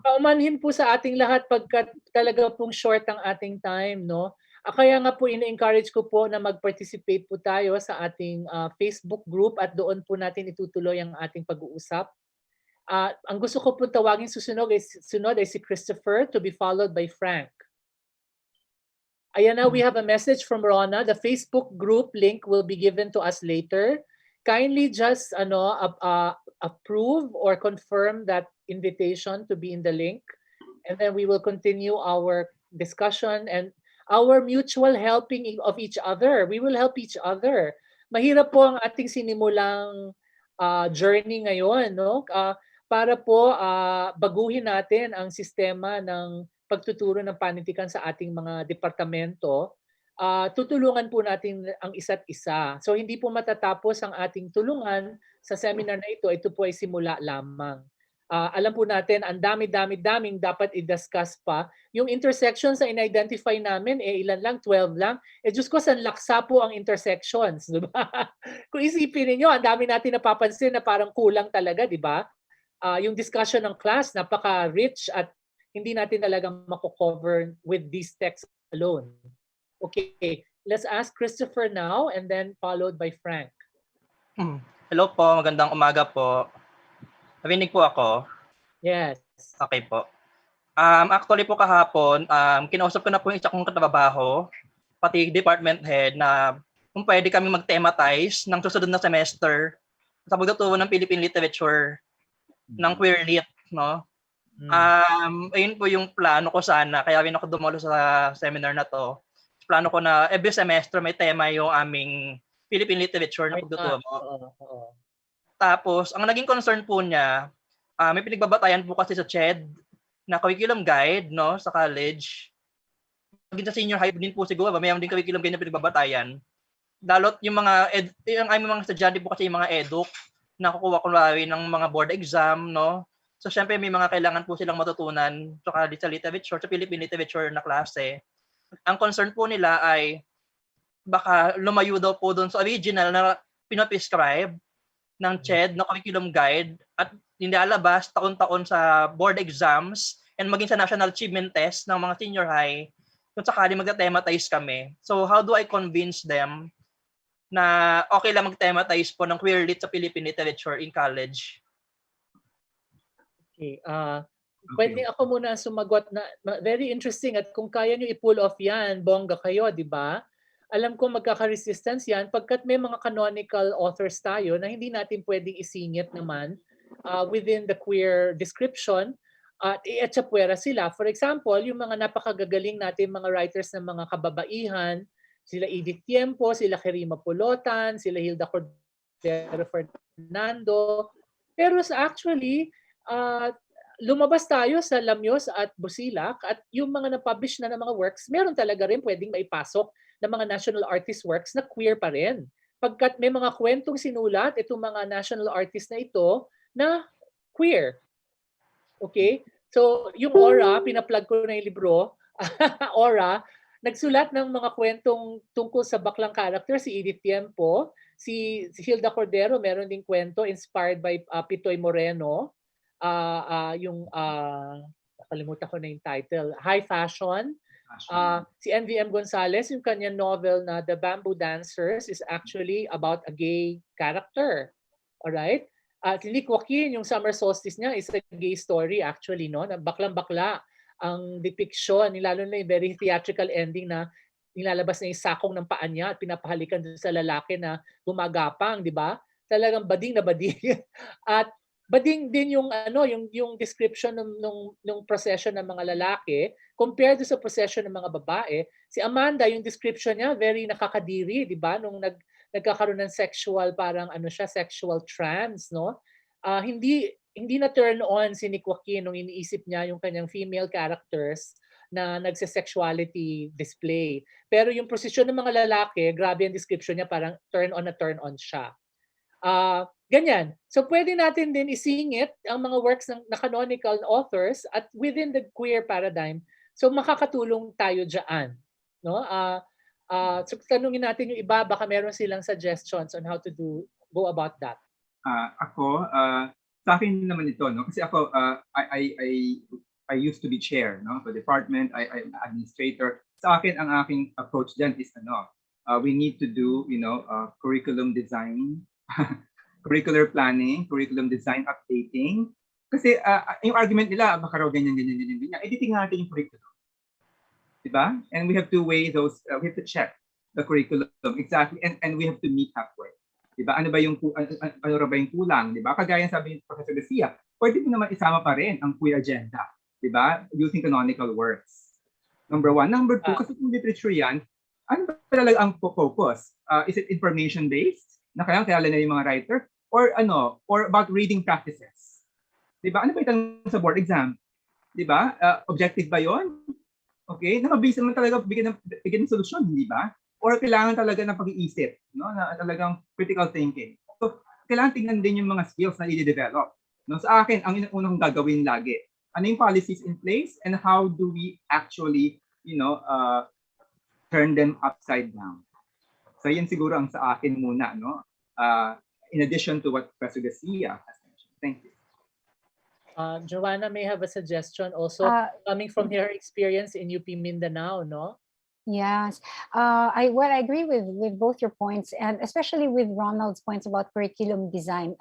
paumanhin po sa ating lahat pagka talaga pong short ang ating time, no? Kaya nga po ina-encourage ko po na mag-participate po tayo sa ating Facebook group at doon po natin itutuloy ang ating pag-uusap. Ang gusto ko po tawagin sunod ay si Christopher, to be followed by Frank. Ayan na, we have a message from Rona. The Facebook group link will be given to us later. Kindly just approve or confirm that invitation to be in the link, and then we will continue our discussion and our mutual helping of each other. We will help each other. Mahirap po ang ating sinimulang journey ngayon, no? Para po baguhin natin ang sistema ng pagtuturo ng panitikan sa ating mga departamento. tutulungan po natin ang isa't isa. So hindi po matatapos ang ating tulungan sa seminar na ito. Ito po ay simula lamang. Alam po natin, ang daming dapat i-discuss pa. Yung intersections na in-identify namin, ilan lang, 12 lang. Diyos ko, saan laksa po ang intersections, di ba? Kung isipin niyo, ang dami natin napapansin na parang kulang talaga, di ba? Yung discussion ng class, napaka-rich at hindi natin talaga mako-cover with these texts alone. Okay, let's ask Christopher now and then followed by Frank. Hello po, magandang umaga po. Narinig po ako? Yes. Okay po. Actually po kahapon, kinausap ko na po yung isa kong katrabaho, pati department head na kung pwede kami mag-thematize ng susunod na semester sa pagtuturo ng Philippine literature ng queer lit, no? Ayun po yung plano ko sana, kaya rin ako dumalo sa seminar na to. Plano ko na every semester may tema yung aming Philippine literature na pagtuturo. Tapos, ang naging concern po niya, may pinagbabatayan po kasi sa CHED na curriculum guide, no, sa college. Maging sa senior high din po siguro, mayroon din curriculum guide na pinagbabatayan. Lalo't yung mga estudyante po kasi yung mga eduk, na kukuha kunwari ng mga board exam, no. So, syempre may mga kailangan po silang matutunan sa literature, sa Philippine literature na klase. Ang concern po nila ay baka lumayo daw po doon sa original na pinaprescribe ng CHED na curriculum guide at nilalabas taon-taon sa board exams and maging sa national achievement test ng mga senior high kung sakali magta-thematize kami. So how do I convince them na okay lang mag-thematize po ng queer lit sa Philippine literature in college? Okay. Pwede ako muna sumagot na very interesting at kung kaya nyo i-pull off yan, bongga kayo, di ba? Alam ko magkaka-resistance yan pagkat may mga canonical authors tayo na hindi natin pwedeng isingit naman within the queer description at i-etsapuera sila. For example, yung mga napakagagaling natin mga writers ng mga kababaihan, sila Edith Tiempo, sila Kirima Pulotan, sila Hilda Cordero Fernando. Pero actually, lumabas tayo sa Lamyos at Busilak at yung mga na-publish na ng mga works, meron talaga rin pwedeng maipasok ng mga national artist works na queer pa rin. Pagkat may mga kwentong sinulat itong mga national artist na ito na queer. Okay? So, yung Aura, pina-plug ko na yung libro, Aura, nagsulat ng mga kwentong tungkol sa baklang character, si Edith Tiempo, si Hilda Cordero, meron ding kwento inspired by Pitoy Moreno, nakalimutan ko na yung title, High Fashion. Si NVM Gonzalez, yung kanyang novel na The Bamboo Dancers is actually about a gay character. Alright? Si Nick Joaquin, yung Summer Solstice niya is a gay story actually, no? Na baklang-bakla ang depiction, lalo na yung very theatrical ending na nilalabas na yung sakong ng paa niya at pinapahalikan dun sa lalaki na gumagapang, di ba? Talagang bading na bading. At bading din yung yung description ng procession ng mga lalaki compared sa procession ng mga babae. Si Amanda, yung description niya very nakakadiri, di ba? Nung nagkakaroon ng sexual sexual trance, no? Hindi na turn on si Nick Joaquin nung iniisip niya yung kanyang female characters na nagse-sexuality display. Pero yung posisyon ng mga lalaki, grabe ang description niya, parang turn on siya. Ganyan. So pwede natin din isingit ang mga works ng canonical authors at within the queer paradigm. So makakatulong tayo diyan, no? So tanungin natin yung iba, baka meron silang suggestions on how to go about that. Sa akin naman ito, no? Kasi ako I used to be chair, no? So department, I'm administrator. Sa akin ang aking approach diyan is we need to do, curriculum design, curricular planning, curriculum design updating. Kasi yung argument nila, baka raw ganyan. Editing natin yung curriculum. Diba? And we have to weigh those, we have to check the curriculum exactly, and we have to meet halfway. Diba? Ano ra ba yung kulang? Diba? Kagaya sabi ni Professor Garcia, pwede mo naman isama pa rin ang queer agenda. Diba? Using canonical works. Number one. Number two, kasi kung literature yan, ano ba talaga ang focus? Is it information-based? Na kailangan kilala na yung mga writer? Or about reading practices? Diba? Ano ba itanong sa board exam? Diba? Objective ba yon? Okay? Na mabilis naman talaga bigyan ng solusyon, hindi ba? Or kailangan talaga ng pag-iisip, no? Na talagang critical thinking. So, kailangan tingnan din yung mga skills na i-develop. No? Sa akin, ang unang gagawin lagi, ano yung policies in place and how do we actually, turn them upside down? So yun siguro ang sa akin muna, no? In addition to what Professor Garcia has mentioned. Thank you. Joanna may have a suggestion also coming from her experience in UP Mindanao, no? Yes, I agree with both your points, and especially with Ronald's points about curriculum design.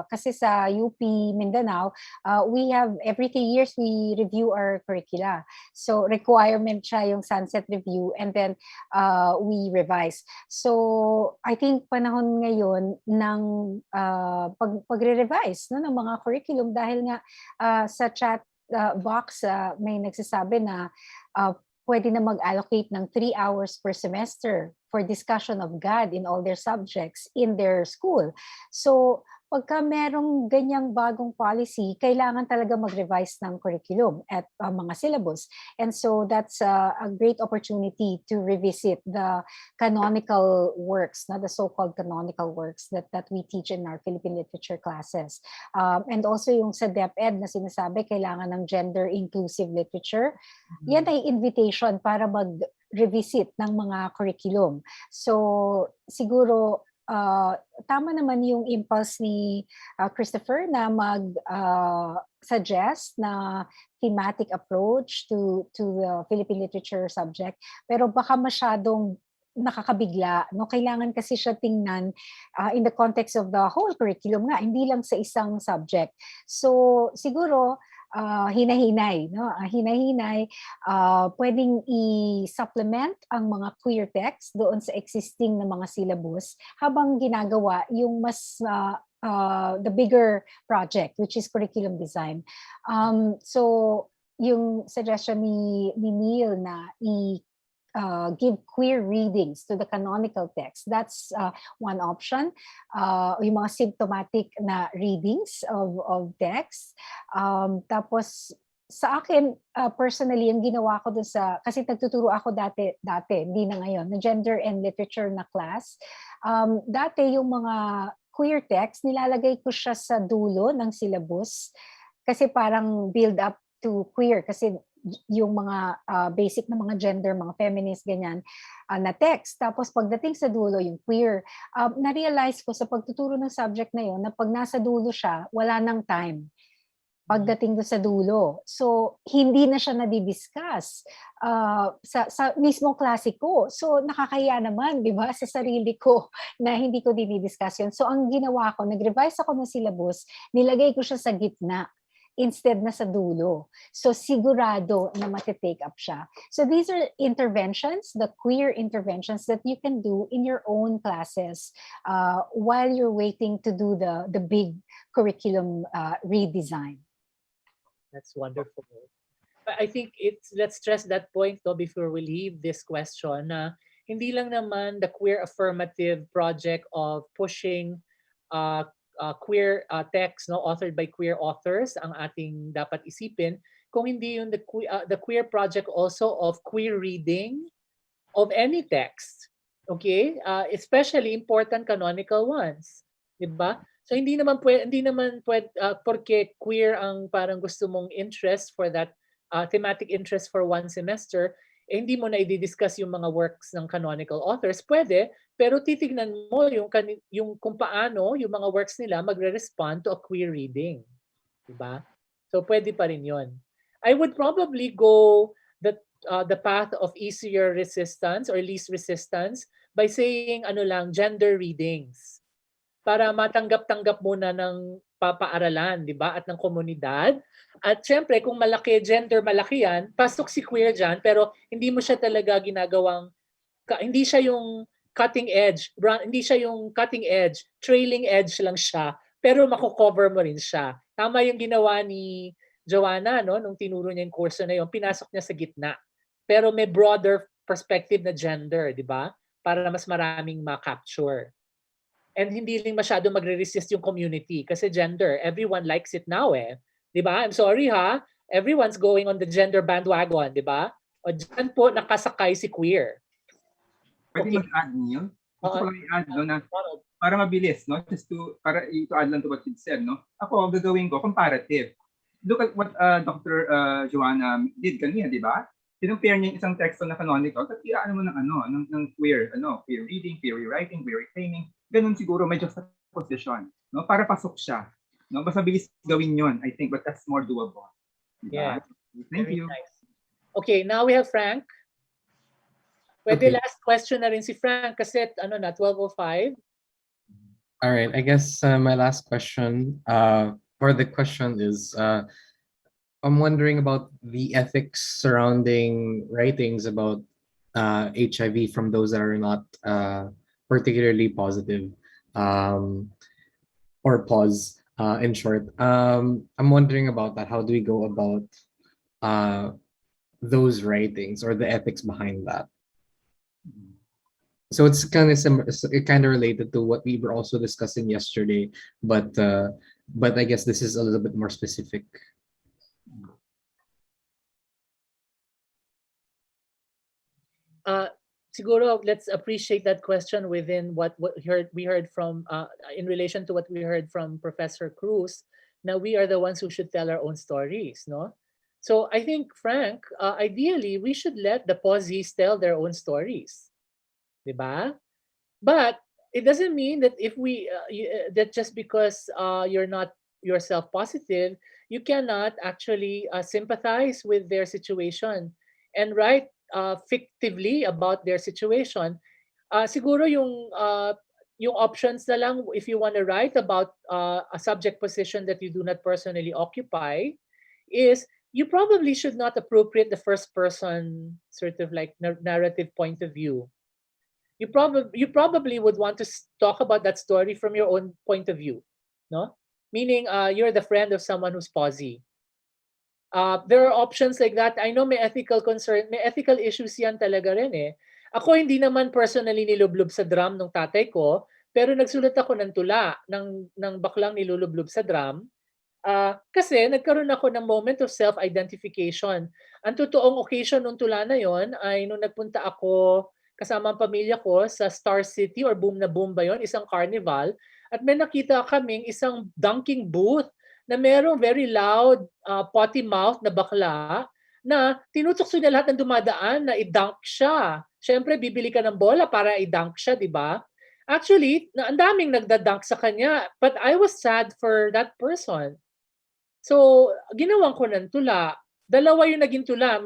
Kasi sa UP Mindanao, we have every 3 years we review our curricula. So requirement siya yung sunset review, and then we revise. So I think panahon ngayon ng pagre-revise ng mga curriculum dahil nga sa chat box may nagsasabi na pwede na mag-allocate ng 3 hours per semester for discussion of God in all their subjects in their school. So, pagka merong ganyang bagong policy, kailangan talaga mag-revise ng curriculum at mga syllabus. And so, that's a great opportunity to revisit the canonical works, the so-called canonical works that we teach in our Philippine literature classes. And also yung sa DepEd na sinasabi, kailangan ng gender-inclusive literature. Yan ay invitation para mag-revisit ng mga curriculum. So, siguro, tama naman yung impulse ni Christopher na mag-suggest na thematic approach to the Philippine literature subject. Pero baka masyadong nakakabigla. No? Kailangan kasi siya tingnan in the context of the whole curriculum nga, hindi lang sa isang subject. So siguro, hinahinay, no? Hinahinay, pwedeng i-supplement ang mga queer text doon sa existing na mga syllabus habang ginagawa yung mas the bigger project, which is curriculum design. So yung suggestion ni Neil na give queer readings to the canonical text. That's one option. Yung mga symptomatic na readings of text. Tapos sa akin, personally, yung ginawa ko dun kasi nagtuturo ako dati, hindi na ngayon, na gender and literature na class. Dati yung mga queer text, nilalagay ko siya sa dulo ng syllabus kasi parang build up to queer kasi yung mga basic na mga gender, mga feminist, ganyan, na text. Tapos pagdating sa dulo, yung queer, na-realize ko sa pagtuturo ng subject na yun, na pag nasa dulo siya, wala nang time pagdating do sa dulo. So, hindi na siya nadidiscuss sa mismong klase ko. So, nakakaya naman, di ba, sa sarili ko na hindi ko dinidiscuss yun. So, ang ginawa ko, nag-revise ako ng syllabus, nilagay ko siya sa gitna instead na sa dulo. So sigurado na matitake up siya. So these are interventions, the queer interventions that you can do in your own classes while you're waiting to do the big curriculum redesign. That's wonderful. I think let's stress that point before we leave this question na hindi lang naman the queer affirmative project of pushing queer text authored by queer authors ang ating dapat isipin, kung hindi yung the queer project also of queer reading of any text, okay, especially important canonical ones, di ba? So hindi naman porque queer ang parang gusto mong interest for that thematic interest for one semester, hindi mo na i-discuss yung mga works ng canonical authors. Pwede, pero titignan mo yung kung paano yung mga works nila magre-respond to a queer reading. Diba? So pwede pa rin yun. I would probably go the path of easier resistance or least resistance by saying gender readings. Para matanggap-tanggap muna ng papaaralan, di ba? At ng komunidad. At syempre, kung gender malaki yan, pasok si queer dyan, pero hindi mo siya talaga ginagawang, hindi siya yung cutting edge, hindi siya yung cutting edge, trailing edge lang siya, pero mako-cover mo rin siya. Tama yung ginawa ni Joanna, nung tinuro niya yung kurso na yun, pinasok niya sa gitna. Pero may broader perspective na gender, di ba? Para mas maraming ma-capture. And hindi rin masyado magre-resist yung community kasi gender, everyone likes it now eh. 'Di ba? I'm sorry ha, everyone's going on the gender bandwagon, 'di ba? O dyan po nakasakay si queer. Pwede mag-add Neil? Gusto ko lang i-add no, na para mabilis, no? Just to add lang to what you said, no? Ako, gagawin ko, comparative. Look at what Dr. Joanna did kanina, di ba? Kinumpare niya yung isang teksto na canonical, at ano mo ng queer, queer reading, queer rewriting, queer reclaiming. Ganun siguro, may juxtaposition, no? Para pasok siya. No? Mas mabilis gawin yon, I think, but that's more doable. Diba? Yeah. Thank Very you. nice. Okay, now we have Frank. Pwede last question na rin si Frank kasi 12:05. All right, I guess my last question, or the question is, I'm wondering about the ethics surrounding writings about HIV from those that are not particularly positive, or pause, in short. I'm wondering about that. How do we go about those writings or the ethics behind that? So it's kind of related to what we were also discussing yesterday, but I guess this is a little bit more specific. Siguro let's appreciate that question within what we heard from in relation to what we heard from Professor Cruz. Now we are the ones who should tell our own stories, no? So I think, Frank, ideally we should let the posies tell their own stories, diba? But it doesn't mean that if we that just because you're not yourself positive, you cannot actually sympathize with their situation and write fictively about their situation. Siguro yung options na lang if you want to write about a subject position that you do not personally occupy is you probably should not appropriate the first person sort of like narrative point of view. You probably would want to talk about that story from your own point of view, no? Meaning you're the friend of someone who's posy. There are options like that. I know may ethical concern, may ethical issues yan talaga rin eh. Ako hindi naman personally nilublob sa drum ng tatay ko, pero nagsulat ako ng tula ng baklang nilulublob sa drum. Kasi nagkaroon ako ng moment of self-identification. Ang totoong occasion ng tula na yon ay nung nagpunta ako kasama ang pamilya ko sa Star City or Boom na Boom ba yun, isang carnival, at may nakita kaming isang dunking booth na merong very loud, potty mouth na bakla na tinutokso niya lahat ng dumadaan na i-dunk siya. Siyempre, bibili ka ng bola para i-dunk siya, di ba? Actually, ang daming nagda-dunk sa kanya, but I was sad for that person. So, ginawan ko ng tula. Dalawa yung naging tula,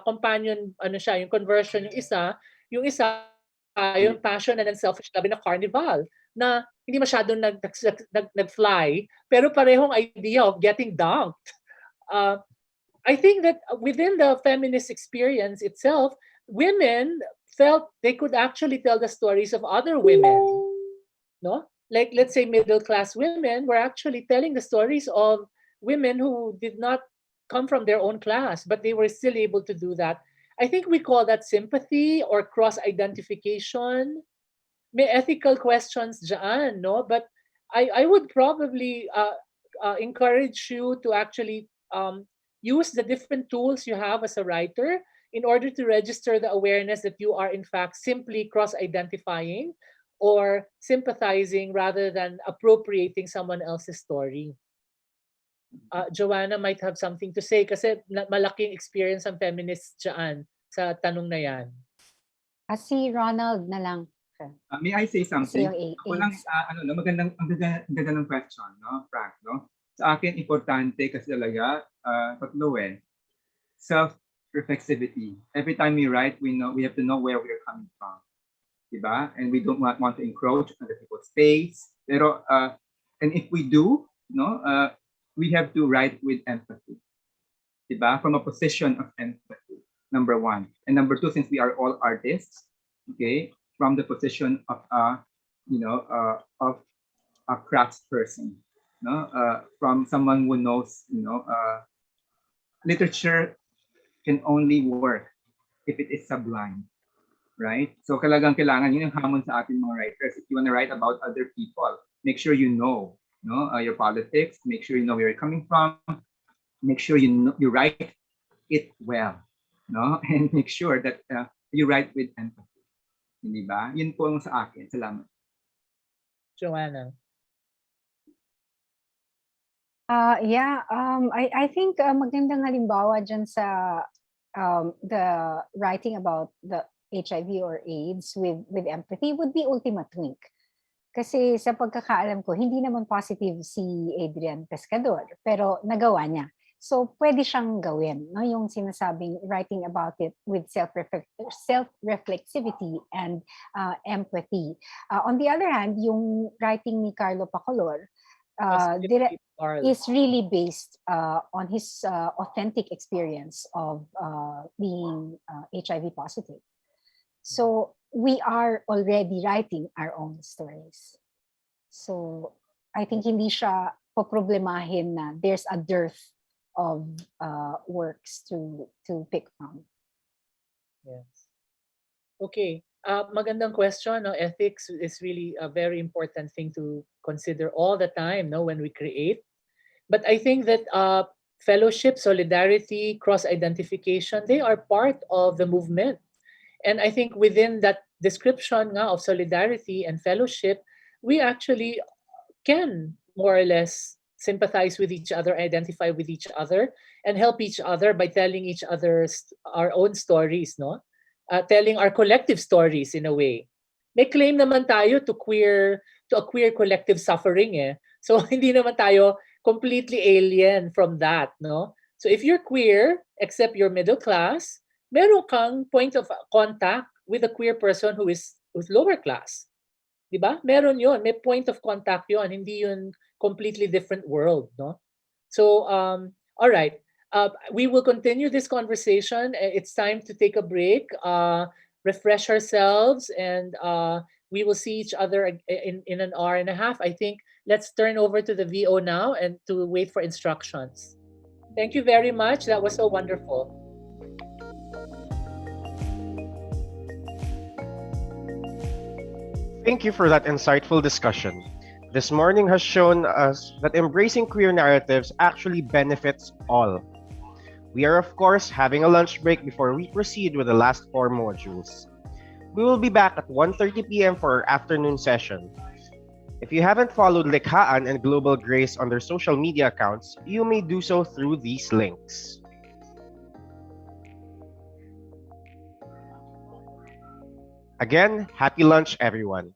companion, siya, yung conversion, yung isa, yung passion and selfish love in a carnival na hindi masyadong nag-fly, pero parehong idea of getting dunked. I think that within the feminist experience itself, women felt they could actually tell the stories of other women. No? Like, let's say middle-class women were actually telling the stories of women who did not come from their own class, but they were still able to do that. I think we call that sympathy or cross-identification. May ethical questions dyan, no? But I would probably encourage you to actually use the different tools you have as a writer in order to register the awareness that you are in fact simply cross-identifying or sympathizing rather than appropriating someone else's story. Joanna might have something to say kasi malaking experience ang feminists dyan sa tanong na yan. Si Ronald na lang. May I say something? Ako lang, magandang ng question, no, Frank, no? Sa akin, importante kasi talaga, tatlo self-reflexivity. Every time we write, we have to know where we are coming from. Diba? And we don't want to encroach on other people's space. Pero, and if we do, no, we have to write with empathy. Diba? From a position of empathy, number one. And number two, since we are all artists, okay, from the position of of a craftsperson, no, from someone who knows, literature can only work if it is sublime, right? So kailangan yun yung hamon sa ating mga writers. If you want to write about other people, make sure you know, your politics. Make sure you know where you're coming from. Make sure you write it well. no? And make sure that you write with empathy. Hindi ba? Yun po ang sa akin. Salamat. Joanna. I think magandang halimbawa dyan sa the writing about the HIV or AIDS with empathy would be Ultima Twink. Kasi sa pagkakaalam ko, hindi naman positive si Adrian Pescador, pero nagawa niya. So pwede siyang gawin, no? Yung sinasabing writing about it with self-reflexivity and empathy. On the other hand, yung writing ni Carlo Pacolor, is really based on his authentic experience of being HIV positive. So we are already writing our own stories. So I think hindi siya poproblemahin na there's a dearth of works to pick from. Yes. Okay. Magandang question. No? Ethics is really a very important thing to consider all the time, no, when we create. But I think that fellowship, solidarity, cross-identification, they are part of the movement. And I think within that description of solidarity and fellowship, we actually can more or less sympathize with each other, identify with each other, and help each other by telling each other our own stories, no? Telling our collective stories in a way. May claim naman tayo to a queer collective suffering eh. So hindi naman tayo completely alien from that, no? So if you're queer, except you're middle class, meron kang point of contact with a queer person who's lower class. Diba? Meron yun. May point of contact yun. Hindi yun completely different world, no? So, all right. We will continue this conversation. It's time to take a break, refresh ourselves, and we will see each other in an hour and a half. I think let's turn over to the VO now and to wait for instructions. Thank you very much. That was so wonderful. Thank you for that insightful discussion. This morning has shown us that embracing queer narratives actually benefits all. We are, of course, having a lunch break before we proceed with the last 4 modules. We will be back at 1:30 p.m. for our afternoon session. If you haven't followed Likhaan and GlobalGRACE on their social media accounts, you may do so through these links. Again, happy lunch, everyone.